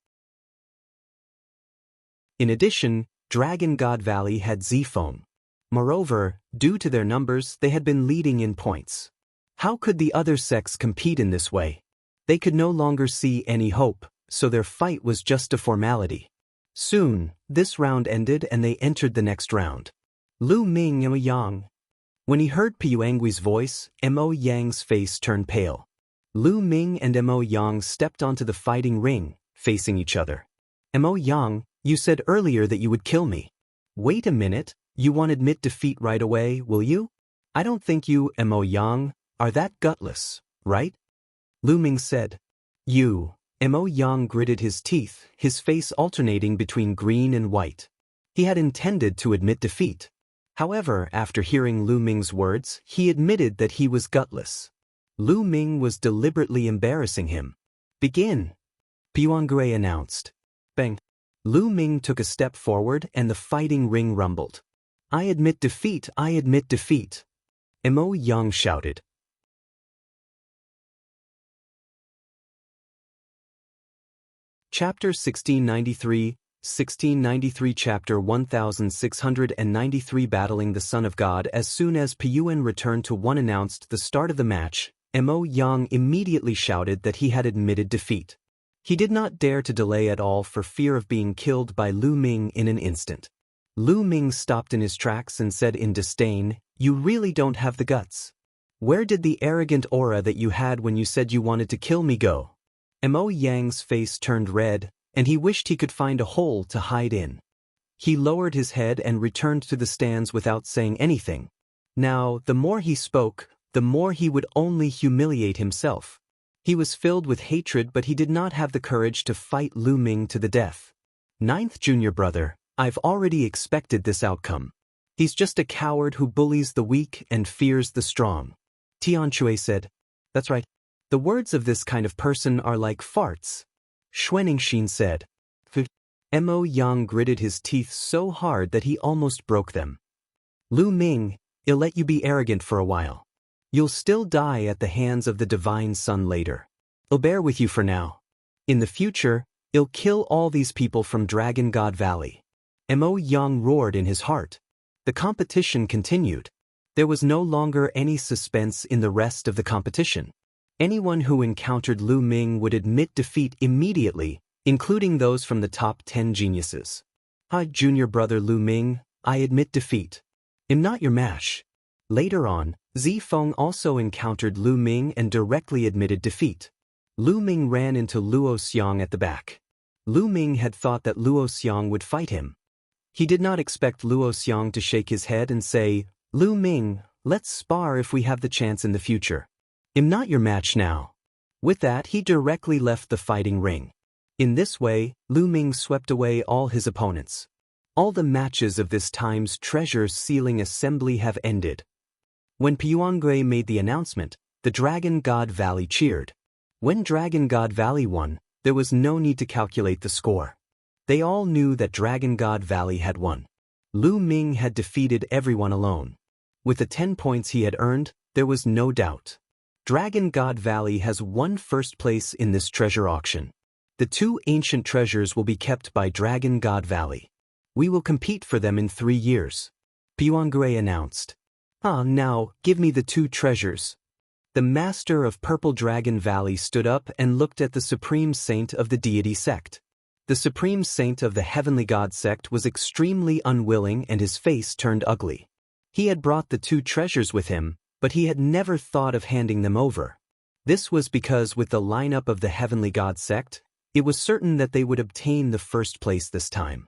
In addition, Dragon God Valley had Zifeng. Moreover, due to their numbers, they had been leading in points. How could the other sects compete in this way? They could no longer see any hope, so their fight was just a formality. Soon, this round ended and they entered the next round. Lu Ming and Mo Yang. When he heard Piuangui's voice, Mo Yang's face turned pale. Lu Ming and Mo Yang stepped onto the fighting ring, facing each other. Mo Yang, you said earlier that you would kill me. Wait a minute, you won't admit defeat right away, will you? I don't think you, Mo Yang, are that gutless, right? Lu Ming said. You. Mo Yang gritted his teeth, his face alternating between green and white. He had intended to admit defeat. However, after hearing Lu Ming's words, he admitted that he was gutless. Lu Ming was deliberately embarrassing him. Begin. Pyonggui announced. Bang. Lu Ming took a step forward and the fighting ring rumbled. I admit defeat, I admit defeat. Mo Yang shouted. Chapter 1693 Chapter 1693 Battling the Son of God. As soon as Pyuan returned to one announced the start of the match, Mo Yang immediately shouted that he had admitted defeat. He did not dare to delay at all for fear of being killed by Lu Ming in an instant. Lu Ming stopped in his tracks and said in disdain, "You really don't have the guts. Where did the arrogant aura that you had when you said you wanted to kill me go?" Mo Yang's face turned red, and he wished he could find a hole to hide in. He lowered his head and returned to the stands without saying anything. Now, the more he spoke, the more he would only humiliate himself. He was filled with hatred, but he did not have the courage to fight Lu Ming to the death. Ninth junior brother, I've already expected this outcome. He's just a coward who bullies the weak and fears the strong. Tianshui said. That's right. The words of this kind of person are like farts. Xuanixin said. Mo Yang gritted his teeth so hard that he almost broke them. Lu Ming, I'll let you be arrogant for a while. You'll still die at the hands of the Divine Sun later. I'll bear with you for now. In the future, I'll kill all these people from Dragon God Valley. Mo Yang roared in his heart. The competition continued. There was no longer any suspense in the rest of the competition. Anyone who encountered Lu Ming would admit defeat immediately, including those from the top 10 geniuses. Hi, junior brother Lu Ming, I admit defeat. I'm not your match. Later on, Zifeng also encountered Lu Ming and directly admitted defeat. Lu Ming ran into Luo Xiang at the back. Lu Ming had thought that Luo Xiang would fight him. He did not expect Luo Xiang to shake his head and say, Lu Ming, let's spar if we have the chance in the future. I'm not your match now. With that, he directly left the fighting ring. In this way, Lu Ming swept away all his opponents. All the matches of this time's treasure sealing assembly have ended. When Pyonggui made the announcement, the Dragon God Valley cheered. When Dragon God Valley won, there was no need to calculate the score. They all knew that Dragon God Valley had won. Lu Ming had defeated everyone alone. With the 10 points he had earned, there was no doubt. Dragon God Valley has won first place in this treasure auction. The 2 ancient treasures will be kept by Dragon God Valley. We will compete for them in 3 years. Pyonggui announced. Now, give me the 2 treasures. The master of Purple Dragon Valley stood up and looked at the supreme saint of the deity sect. The supreme saint of the heavenly god sect was extremely unwilling and his face turned ugly. He had brought the 2 treasures with him, but he had never thought of handing them over. This was because with the lineup of the heavenly god sect, it was certain that they would obtain the first place this time.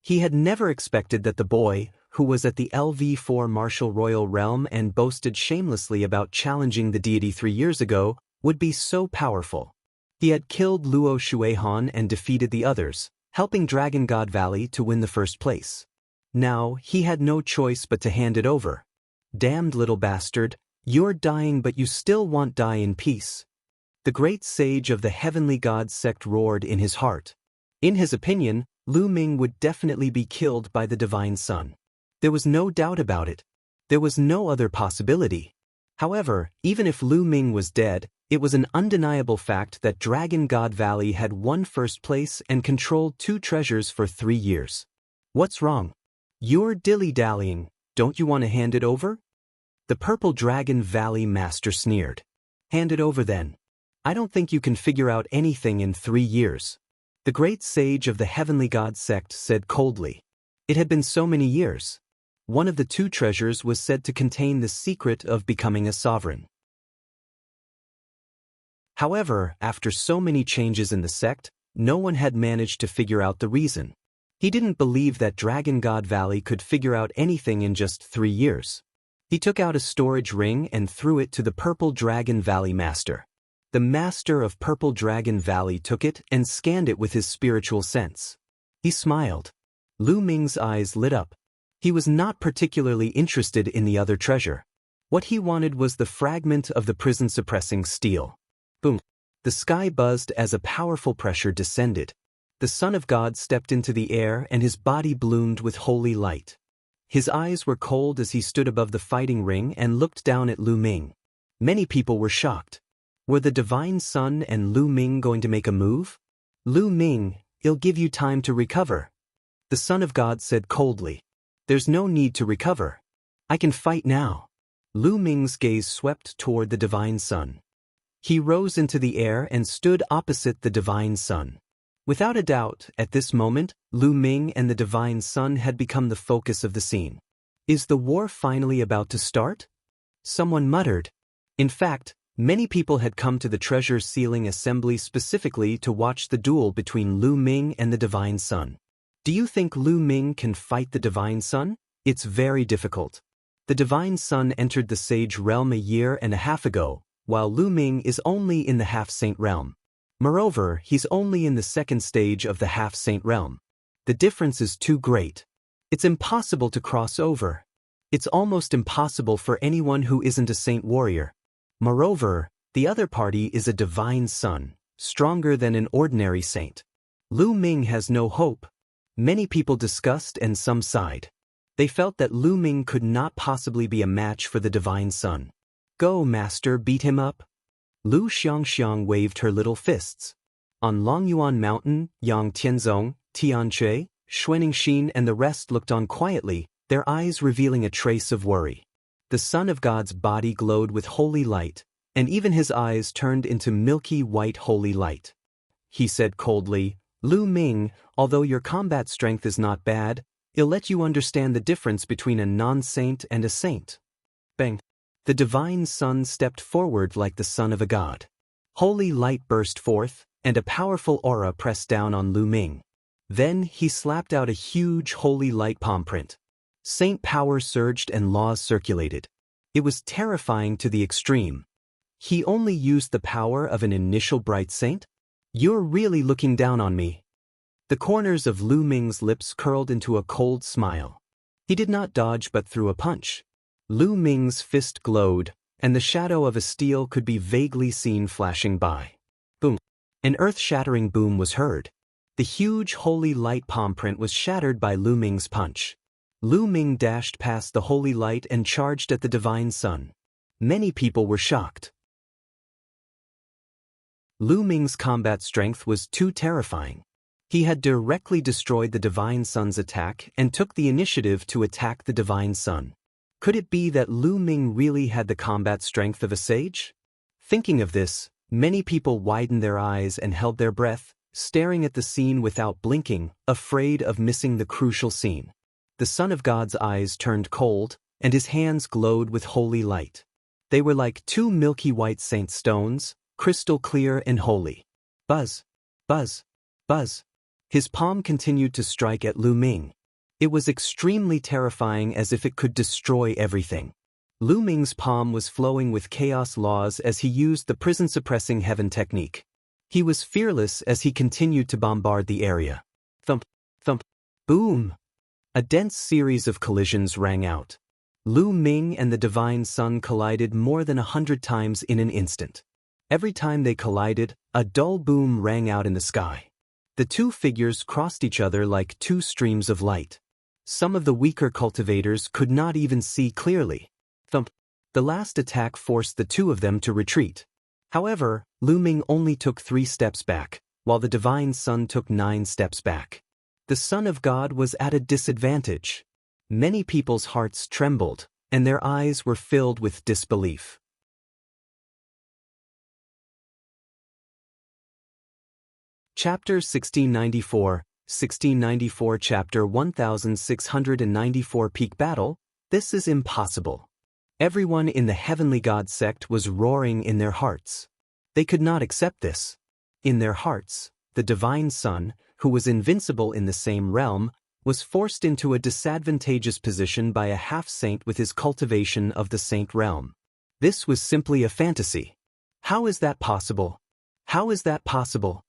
He had never expected that the boy, who was at the LV4 Martial Royal Realm and boasted shamelessly about challenging the deity 3 years ago, would be so powerful. He had killed Luo Shuehan and defeated the others, helping Dragon God Valley to win the first place. Now, he had no choice but to hand it over. Damned little bastard, you're dying but you still want die in peace. The great sage of the heavenly god sect roared in his heart. In his opinion, Lu Ming would definitely be killed by the Divine Sun. There was no doubt about it. There was no other possibility. However, even if Lu Ming was dead, it was an undeniable fact that Dragon God Valley had won first place and controlled 2 treasures for 3 years. What's wrong? You're dilly-dallying. Don't you want to hand it over? The Purple Dragon Valley master sneered. Hand it over then. I don't think you can figure out anything in 3 years. The great sage of the heavenly god sect said coldly. It had been so many years. One of the 2 treasures was said to contain the secret of becoming a sovereign. However, after so many changes in the sect, no one had managed to figure out the reason. He didn't believe that Dragon God Valley could figure out anything in just 3 years. He took out a storage ring and threw it to the Purple Dragon Valley master. The master of Purple Dragon Valley took it and scanned it with his spiritual sense. He smiled. Lu Ming's eyes lit up. He was not particularly interested in the other treasure. What he wanted was the fragment of the prison-suppressing steel. Boom. The sky buzzed as a powerful pressure descended. The Son of God stepped into the air and his body bloomed with holy light. His eyes were cold as he stood above the fighting ring and looked down at Lu Ming. Many people were shocked. Were the Divine Sun and Lu Ming going to make a move? Lu Ming, I'll give you time to recover. The Son of God said coldly. There's no need to recover. I can fight now. Lu Ming's gaze swept toward the Divine Sun. He rose into the air and stood opposite the Divine Sun. Without a doubt, at this moment, Lu Ming and the Divine Sun had become the focus of the scene. Is the war finally about to start? Someone muttered. In fact, many people had come to the Treasure Ceiling Assembly specifically to watch the duel between Lu Ming and the Divine Sun. Do you think Lu Ming can fight the Divine Sun? It's very difficult. The Divine Sun entered the Sage Realm a year and a half ago, while Lu Ming is only in the Half-Saint Realm. Moreover, he's only in the second stage of the Half-Saint Realm. The difference is too great. It's impossible to cross over. It's almost impossible for anyone who isn't a Saint Warrior. Moreover, the other party is a Divine Sun, stronger than an ordinary saint. Lu Ming has no hope. Many people discussed and some sighed. They felt that Lu Ming could not possibly be a match for the Divine Sun. Go, Master, beat him up. Lu Xiangxiang waved her little fists. On Longyuan Mountain, Yang Tianzong, Tianche, Xuaningxin and the rest looked on quietly, their eyes revealing a trace of worry. The Son of God's body glowed with holy light, and even his eyes turned into milky white holy light. He said coldly, Lu Ming, although your combat strength is not bad, I'll let you understand the difference between a non-saint and a saint. Bang! The Divine Sun stepped forward like the son of a god. Holy light burst forth, and a powerful aura pressed down on Lu Ming. Then he slapped out a huge holy light palm print. Saint power surged and laws circulated. It was terrifying to the extreme. He only used the power of an initial bright saint? You're really looking down on me. The corners of Lu Ming's lips curled into a cold smile. He did not dodge but threw a punch. Lu Ming's fist glowed, and the shadow of a steel could be vaguely seen flashing by. Boom! An earth-shattering boom was heard. The huge holy light palm print was shattered by Lu Ming's punch. Lu Ming dashed past the holy light and charged at the Divine Sun. Many people were shocked. Lu Ming's combat strength was too terrifying. He had directly destroyed the Divine Sun's attack and took the initiative to attack the Divine Sun. Could it be that Lu Ming really had the combat strength of a sage? Thinking of this, many people widened their eyes and held their breath, staring at the scene without blinking, afraid of missing the crucial scene. The Son of God's eyes turned cold, and his hands glowed with holy light. They were like two milky white saint stones, crystal clear and holy. Buzz! Buzz! Buzz! His palm continued to strike at Lu Ming. It was extremely terrifying, as if it could destroy everything. Lu Ming's palm was flowing with chaos laws as he used the prison-suppressing heaven technique. He was fearless as he continued to bombard the area. Thump, thump, boom! A dense series of collisions rang out. Lu Ming and the Divine Sun collided more than 100 times in an instant. Every time they collided, a dull boom rang out in the sky. The two figures crossed each other like two streams of light. Some of the weaker cultivators could not even see clearly. Thump! The last attack forced the two of them to retreat. However, Lu Ming only took 3 steps back, while the Divine Sun took 9 steps back. The Son of God was at a disadvantage. Many people's hearts trembled, and their eyes were filled with disbelief. Chapter 1694, 1694 Chapter 1694 Peak Battle, This is impossible. Everyone in the Heavenly God sect was roaring in their hearts. They could not accept this. In their hearts, the Divine Sun, who was invincible in the same realm, was forced into a disadvantageous position by a half-saint with his cultivation of the saint realm. This was simply a fantasy. How is that possible? How is that possible?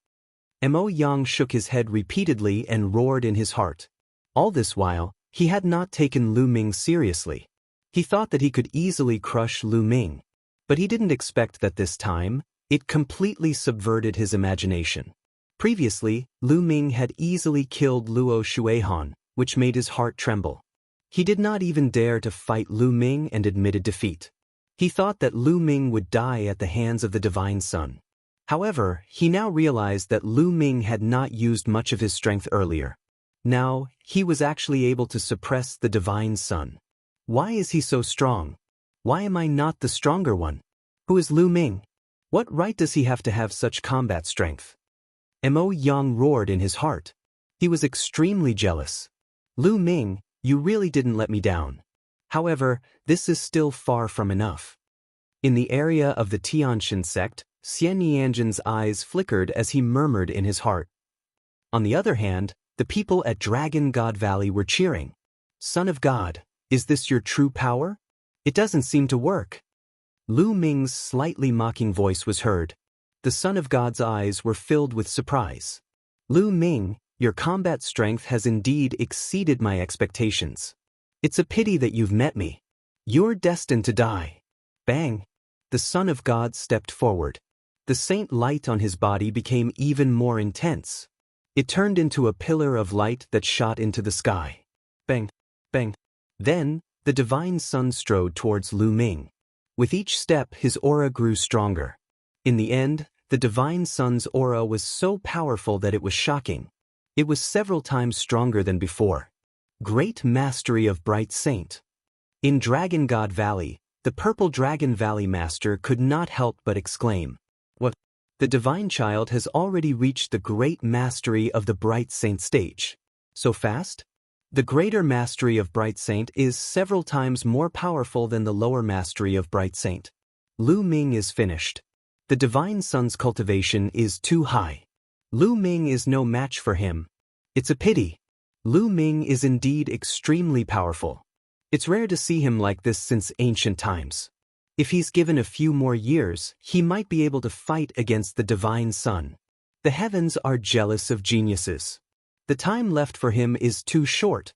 Mo Yang shook his head repeatedly and roared in his heart. All this while, he had not taken Lu Ming seriously. He thought that he could easily crush Lu Ming. But he didn't expect that this time, It completely subverted his imagination. Previously, Lu Ming had easily killed Luo Shuihan, which made his heart tremble. He did not even dare to fight Lu Ming and admitted defeat. He thought that Lu Ming would die at the hands of the Divine Sun. However, he now realized that Lu Ming had not used much of his strength earlier. Now, he was actually able to suppress the Divine Sun. Why is he so strong? Why am I not the stronger one? Who is Lu Ming? What right does he have to have such combat strength? Mo Yang roared in his heart. He was extremely jealous. Lu Ming, you really didn't let me down. However, this is still far from enough. In the area of the Tianxin sect, Xian Yanjin's eyes flickered as he murmured in his heart. On the other hand, the people at Dragon God Valley were cheering. Son of God, is this your true power? It doesn't seem to work. Lu Ming's slightly mocking voice was heard. The Son of God's eyes were filled with surprise. Lu Ming, your combat strength has indeed exceeded my expectations. It's a pity that you've met me. You're destined to die. Bang! The Son of God stepped forward. The saint light on his body became even more intense. It turned into a pillar of light that shot into the sky. Bang! Bang! Then, the Divine Sun strode towards Lu Ming. With each step, his aura grew stronger. In the end, the Divine Sun's aura was so powerful that it was shocking. It was several times stronger than before. Great mastery of Bright Saint. In Dragon God Valley, the Purple Dragon Valley Master could not help but exclaim, "What? The Divine Child has already reached the great mastery of the Bright Saint stage. So fast? The greater mastery of Bright Saint is several times more powerful than the lower mastery of Bright Saint. Lu Ming is finished. The Divine Sun's cultivation is too high. Lu Ming is no match for him. It's a pity. Lu Ming is indeed extremely powerful. It's rare to see him like this since ancient times. If he's given a few more years, he might be able to fight against the Divine Sun. The heavens are jealous of geniuses. The time left for him is too short."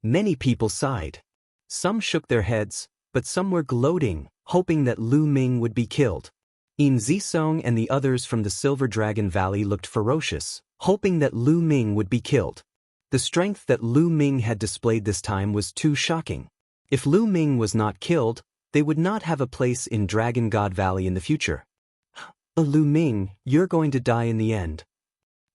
Many people sighed. Some shook their heads, but some were gloating, hoping that Lu Ming would be killed. In Zisong and the others from the Silver Dragon Valley looked ferocious, hoping that Lu Ming would be killed. The strength that Lu Ming had displayed this time was too shocking. If Lu Ming was not killed, they would not have a place in Dragon God Valley in the future. "Lu Ming, you're going to die in the end."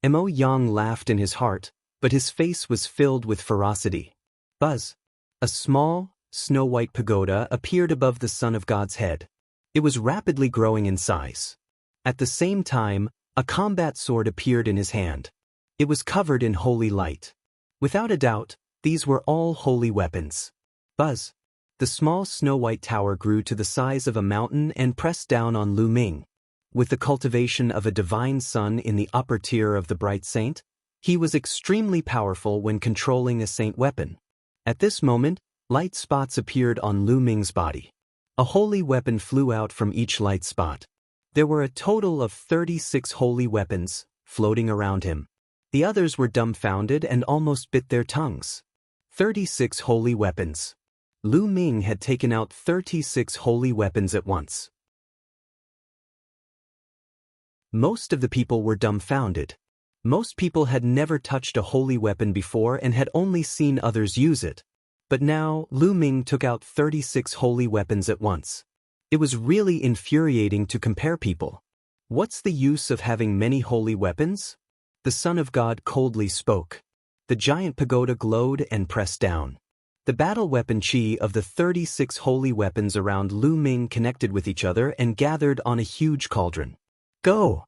Mo Yang laughed in his heart, but his face was filled with ferocity. Buzz! A small, snow-white pagoda appeared above the Son of God's head. It was rapidly growing in size. At the same time, a combat sword appeared in his hand. It was covered in holy light. Without a doubt, these were all holy weapons. Buzz! The small snow-white tower grew to the size of a mountain and pressed down on Lu Ming. With the cultivation of a Divine Sun in the upper tier of the Bright Saint, he was extremely powerful when controlling a saint weapon. At this moment, light spots appeared on Lu Ming's body. A holy weapon flew out from each light spot. There were a total of 36 holy weapons floating around him. The others were dumbfounded and almost bit their tongues. 36 holy weapons. Lu Ming had taken out 36 holy weapons at once. Most of the people were dumbfounded. Most people had never touched a holy weapon before and had only seen others use it. But now, Lu Ming took out 36 holy weapons at once. It was really infuriating to compare people. What's the use of having many holy weapons? The Son of God coldly spoke. The giant pagoda glowed and pressed down. The battle weapon chi of the 36 holy weapons around Lu Ming connected with each other and gathered on a huge cauldron. Go!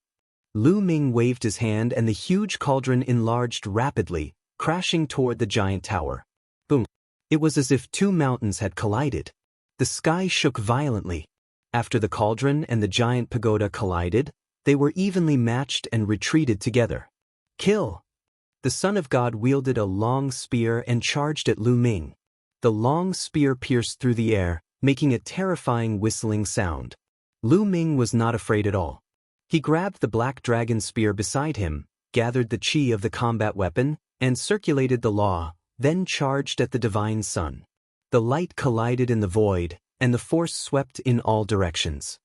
Lu Ming waved his hand and the huge cauldron enlarged rapidly, crashing toward the giant tower. Boom! It was as if two mountains had collided. The sky shook violently. After the cauldron and the giant pagoda collided, they were evenly matched and retreated together. Kill! The Son of God wielded a long spear and charged at Lu Ming. The long spear pierced through the air, making a terrifying whistling sound. Lu Ming was not afraid at all. He grabbed the black dragon spear beside him, gathered the chi of the combat weapon, and circulated the law, then charged at the Divine Sun. The light collided in the void, and the force swept in all directions.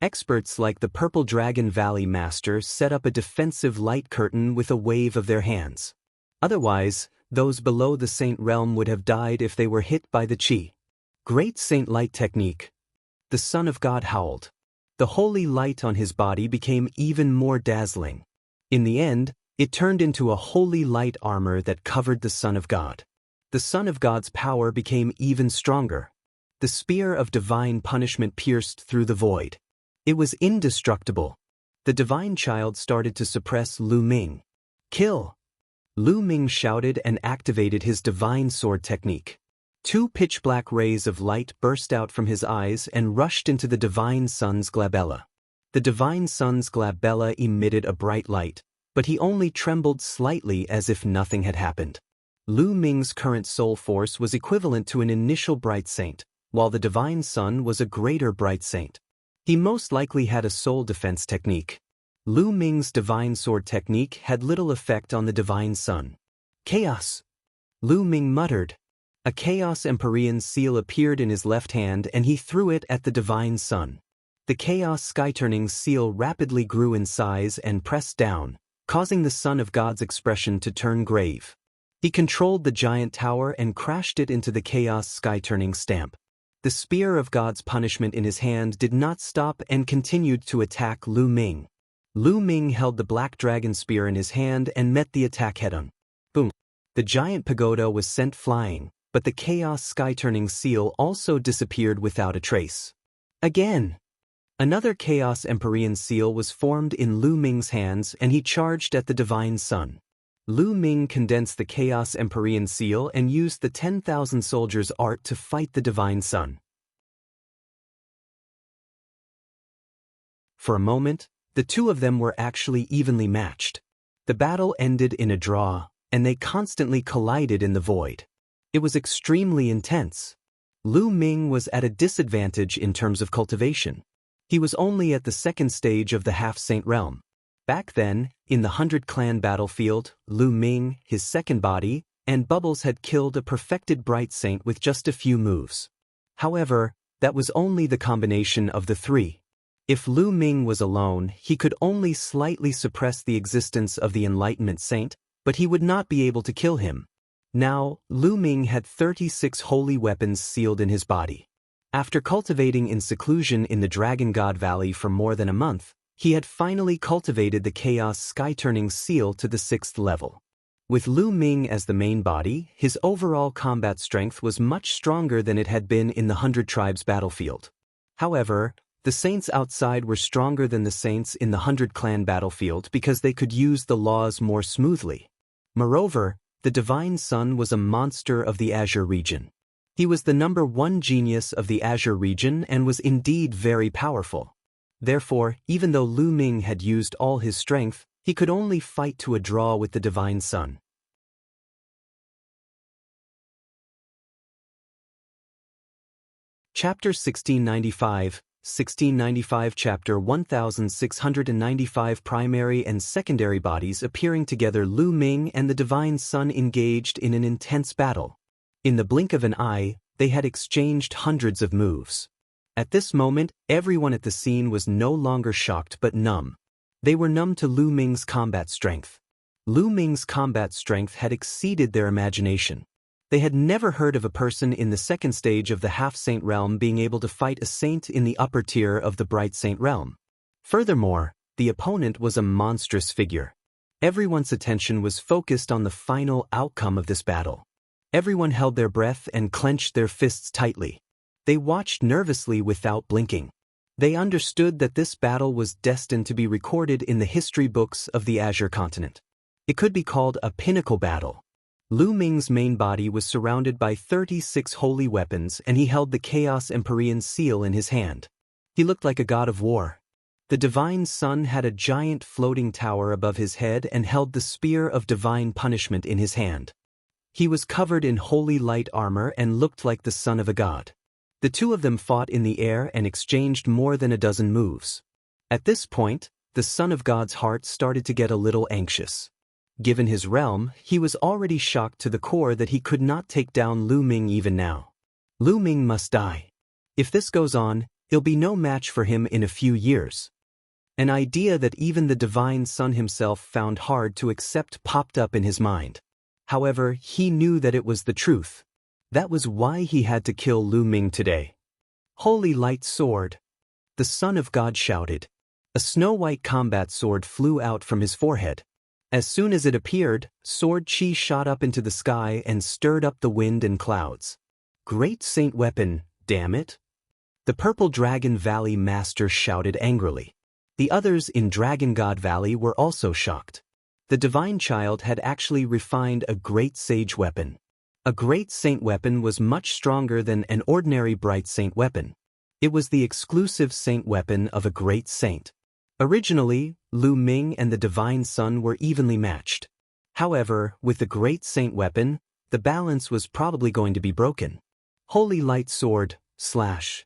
Experts like the Purple Dragon Valley Master set up a defensive light curtain with a wave of their hands. Otherwise, those below the Saint realm would have died if they were hit by the chi. Great Saint Light Technique. The Son of God howled. The holy light on his body became even more dazzling. In the end, it turned into a holy light armor that covered the Son of God. The Son of God's power became even stronger. The spear of divine punishment pierced through the void. It was indestructible. The divine child started to suppress Lu Ming. Kill! Lu Ming shouted and activated his divine sword technique. 2 pitch-black rays of light burst out from his eyes and rushed into the divine son's glabella. The divine son's glabella emitted a bright light, but he only trembled slightly as if nothing had happened. Lu Ming's current soul force was equivalent to an initial bright saint, while the divine son was a greater bright saint. He most likely had a soul defense technique. Lu Ming's divine sword technique had little effect on the divine son. Chaos! Lu Ming muttered. A Chaos Empyrean seal appeared in his left hand and he threw it at the divine son. The Chaos Sky-turning seal rapidly grew in size and pressed down, causing the Son of God's expression to turn grave. He controlled the giant tower and crashed it into the Chaos Sky-turning stamp. The spear of God's punishment in his hand did not stop and continued to attack Lu Ming. Lu Ming held the black dragon spear in his hand and met the attack head-on. Boom! The giant pagoda was sent flying, but the Chaos Sky-turning seal also disappeared without a trace. Again! Another Chaos Empyrean seal was formed in Lu Ming's hands and he charged at the divine son. Lu Ming condensed the Chaos Empyrean seal and used the 10,000 soldiers' art to fight the divine son. For a moment, the two of them were actually evenly matched. The battle ended in a draw, and they constantly collided in the void. It was extremely intense. Lu Ming was at a disadvantage in terms of cultivation. He was only at the second stage of the half-saint realm. Back then, in the 100-clan battlefield, Lu Ming, his second body, and Bubbles had killed a perfected bright saint with just a few moves. However, that was only the combination of the three. If Lu Ming was alone, he could only slightly suppress the existence of the Enlightenment Saint, but he would not be able to kill him. Now, Lu Ming had 36 holy weapons sealed in his body. After cultivating in seclusion in the Dragon God Valley for more than a month, he had finally cultivated the Chaos Sky-turning seal to the 6th level. With Lu Ming as the main body, his overall combat strength was much stronger than it had been in the 100 Tribes battlefield. However, the saints outside were stronger than the saints in the 100 Clan battlefield because they could use the laws more smoothly. Moreover, the Divine Son was a monster of the Azure region. He was the #1 genius of the Azure region and was indeed very powerful. Therefore, even though Lu Ming had used all his strength, he could only fight to a draw with the Divine Son. Chapter 1695 Chapter 1695 Primary and secondary bodies appearing together. Lu Ming and the Divine Son engaged in an intense battle. In the blink of an eye, they had exchanged hundreds of moves. At this moment, everyone at the scene was no longer shocked but numb. They were numb to Lu Ming's combat strength. Lu Ming's combat strength had exceeded their imagination. They had never heard of a person in the second stage of the half-saint realm being able to fight a saint in the upper tier of the bright saint realm. Furthermore, the opponent was a monstrous figure. Everyone's attention was focused on the final outcome of this battle. Everyone held their breath and clenched their fists tightly. They watched nervously without blinking. They understood that this battle was destined to be recorded in the history books of the Azure continent. It could be called a pinnacle battle. Lu Ming's main body was surrounded by 36 holy weapons and he held the Chaos Empyrean seal in his hand. He looked like a god of war. The Divine Son had a giant floating tower above his head and held the spear of divine punishment in his hand. He was covered in holy light armor and looked like the son of a god. The two of them fought in the air and exchanged more than a dozen moves. At this point, the Son of God's heart started to get a little anxious. Given his realm, he was already shocked to the core that he could not take down Lu Ming even now. Lu Ming must die. If this goes on, He'll be no match for him in a few years. An idea that even the Divine Son himself found hard to accept popped up in his mind. However, he knew that it was the truth. That was why he had to kill Lu Ming today. Holy light sword! The Son of God shouted. A snow-white combat sword flew out from his forehead. As soon as it appeared, sword chi shot up into the sky and stirred up the wind and clouds. Great Saint weapon, damn it! The Purple Dragon Valley Master shouted angrily. The others in Dragon God Valley were also shocked. The Divine Child had actually refined a great sage weapon. A great saint weapon was much stronger than an ordinary bright saint weapon. It was the exclusive saint weapon of a great saint. Originally, Lu Ming and the Divine Son were evenly matched. However, with the great saint weapon, the balance was probably going to be broken. Holy light sword, slash.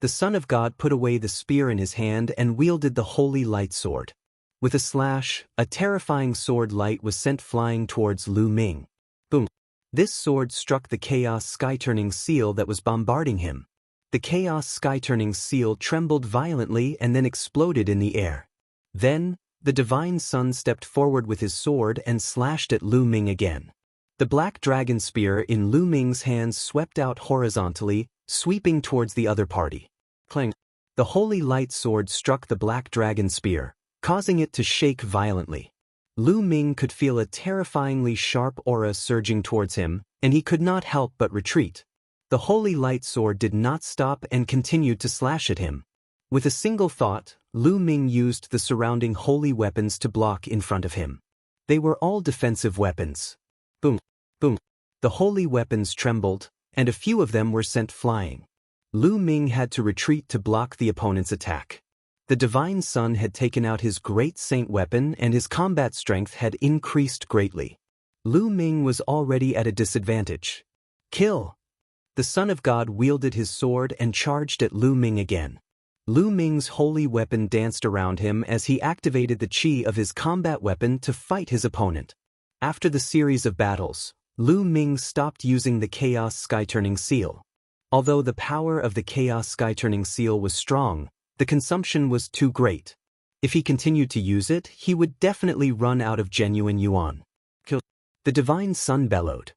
The Son of God put away the spear in his hand and wielded the holy light sword. With a slash, a terrifying sword light was sent flying towards Lu Ming. Boom! This sword struck the chaos sky-turning seal that was bombarding him. The chaos sky-turning seal trembled violently and then exploded in the air. Then, the Divine Son stepped forward with his sword and slashed at Lu Ming again. The black dragon spear in Lu Ming's hands swept out horizontally, sweeping towards the other party. Clang! The holy light sword struck the black dragon spear, causing it to shake violently. Lu Ming could feel a terrifyingly sharp aura surging towards him, and he could not help but retreat. The holy light sword did not stop and continued to slash at him. With a single thought, Lu Ming used the surrounding holy weapons to block in front of him. They were all defensive weapons. Boom! Boom! The holy weapons trembled, and a few of them were sent flying. Lu Ming had to retreat to block the opponent's attack. The Divine Son had taken out his great saint weapon and his combat strength had increased greatly. Lu Ming was already at a disadvantage. Kill! The Son of God wielded his sword and charged at Lu Ming again. Lu Ming's holy weapon danced around him as he activated the chi of his combat weapon to fight his opponent. After the series of battles, Lu Ming stopped using the Chaos Sky-Turning Seal. Although the power of the Chaos Sky-Turning Seal was strong, the consumption was too great. If he continued to use it, he would definitely run out of genuine yuan. Kill! The Divine Son bellowed.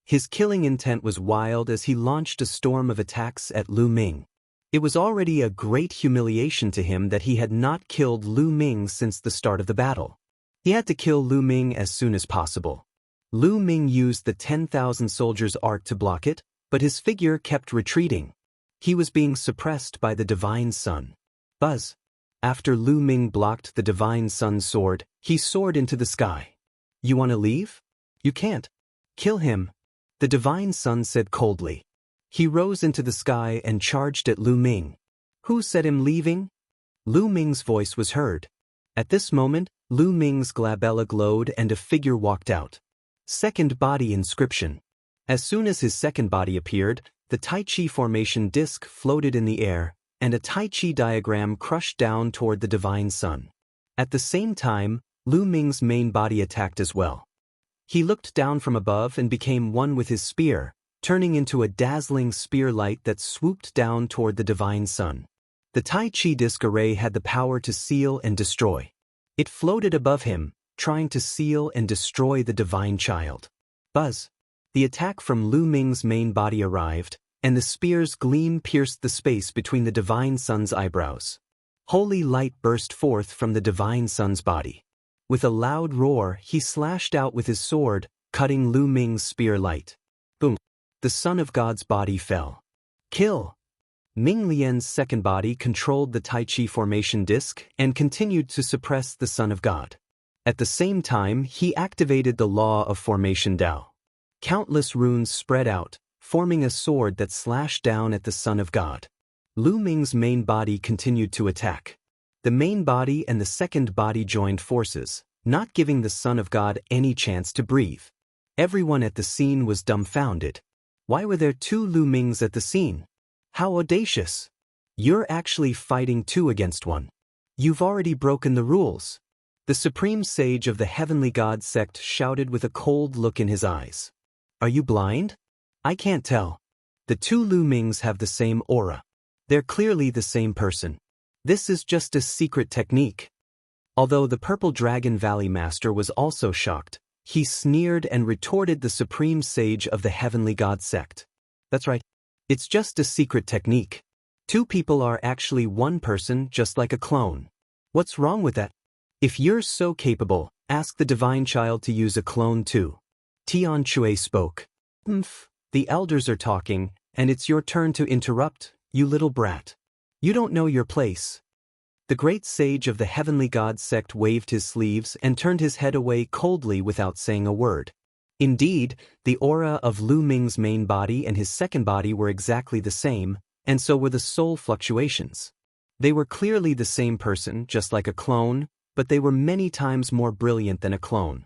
His killing intent was wild as he launched a storm of attacks at Lu Ming. It was already a great humiliation to him that he had not killed Lu Ming since the start of the battle. He had to kill Lu Ming as soon as possible. Lu Ming used the 10,000 soldiers art to block it, but his figure kept retreating. He was being suppressed by the Divine Son. Buzz! After Lu Ming blocked the Divine Son's sword, he soared into the sky. You want to leave? You can't. Kill him. The Divine Son said coldly. He rose into the sky and charged at Lu Ming. Who said him leaving? Lu Ming's voice was heard. At this moment, Lu Ming's glabella glowed and a figure walked out. Second body inscription. As soon as his second body appeared, the Tai Chi formation disc floated in the air, and a Tai Chi diagram crushed down toward the Divine Son. At the same time, Lu Ming's main body attacked as well. He looked down from above and became one with his spear, turning into a dazzling spear light that swooped down toward the Divine Son. The Tai Chi disc array had the power to seal and destroy. It floated above him, trying to seal and destroy the Divine Child. Buzz! The attack from Lu Ming's main body arrived, and the spear's gleam pierced the space between the Divine Son's eyebrows. Holy light burst forth from the Divine Son's body. With a loud roar, he slashed out with his sword, cutting Lu Ming's spear light. Boom! The Son of God's body fell. Kill! Ming Lian's second body controlled the Tai Chi formation disc and continued to suppress the Son of God. At the same time, he activated the law of formation Dao. Countless runes spread out, forming a sword that slashed down at the Son of God. Lu Ming's main body continued to attack. The main body and the second body joined forces, not giving the Son of God any chance to breathe. Everyone at the scene was dumbfounded. Why were there two Lu Mings at the scene? How audacious! You're actually fighting two against one. You've already broken the rules. The Supreme Sage of the Heavenly God sect shouted with a cold look in his eyes. Are you blind? I can't tell. The two Lu Mings have the same aura. They're clearly the same person. This is just a secret technique. Although the Purple Dragon Valley Master was also shocked, he sneered and retorted the supreme sage of the Heavenly God sect. That's right. It's just a secret technique. Two people are actually one person, just like a clone. What's wrong with that? If you're so capable, ask the Divine Child to use a clone too. Tian Chui spoke. The elders are talking, and it's your turn to interrupt, you little brat. You don't know your place. The great sage of the Heavenly God sect waved his sleeves and turned his head away coldly without saying a word. Indeed, the aura of Lu Ming's main body and his second body were exactly the same, and so were the soul fluctuations. They were clearly the same person, just like a clone, but they were many times more brilliant than a clone.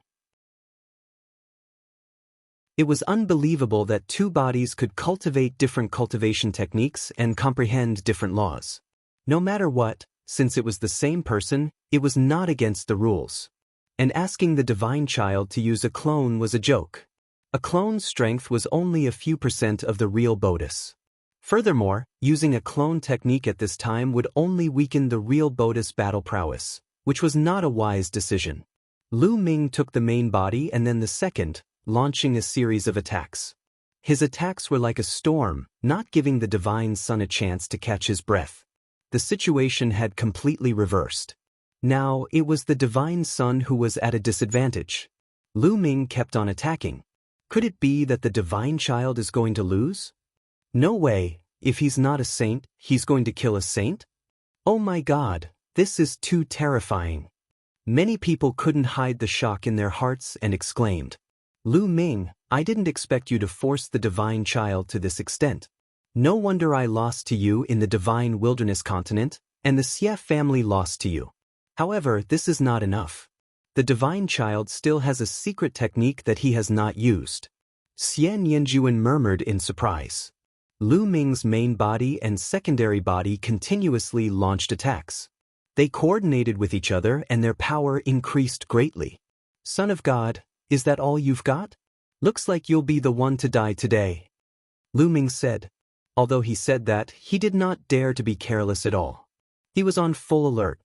It was unbelievable that two bodies could cultivate different cultivation techniques and comprehend different laws. No matter what, since it was the same person, it was not against the rules. And asking the Divine Child to use a clone was a joke. A clone's strength was only a few % of the real Bodhis. Furthermore, using a clone technique at this time would only weaken the real Bodhis battle prowess, which was not a wise decision. Lu Ming took the main body and then the second, launching a series of attacks. His attacks were like a storm, not giving the Divine Son a chance to catch his breath. The situation had completely reversed. Now, it was the Divine Son who was at a disadvantage. Lu Ming kept on attacking. Could it be that the Divine Child is going to lose? No way. If he's not a saint, he's going to kill a saint? Oh my God, this is too terrifying. Many people couldn't hide the shock in their hearts and exclaimed, Lu Ming, I didn't expect you to force the Divine Child to this extent. No wonder I lost to you in the Divine Wilderness Continent, and the Xie family lost to you. However, this is not enough. The Divine Child still has a secret technique that he has not used. Xian Yanjuan murmured in surprise. Lu Ming's main body and secondary body continuously launched attacks. They coordinated with each other and their power increased greatly. Son of God, is that all you've got? Looks like you'll be the one to die today. Lu Ming said. Although he said that, he did not dare to be careless at all. He was on full alert.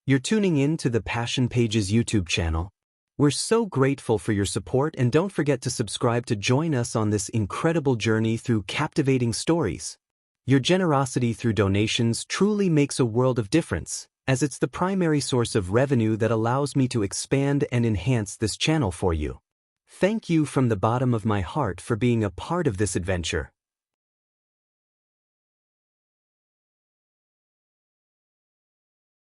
You're tuning in to the Passion Pages YouTube channel. We're so grateful for your support and don't forget to subscribe to join us on this incredible journey through captivating stories. Your generosity through donations truly makes a world of difference, as it's the primary source of revenue that allows me to expand and enhance this channel for you. Thank you from the bottom of my heart for being a part of this adventure.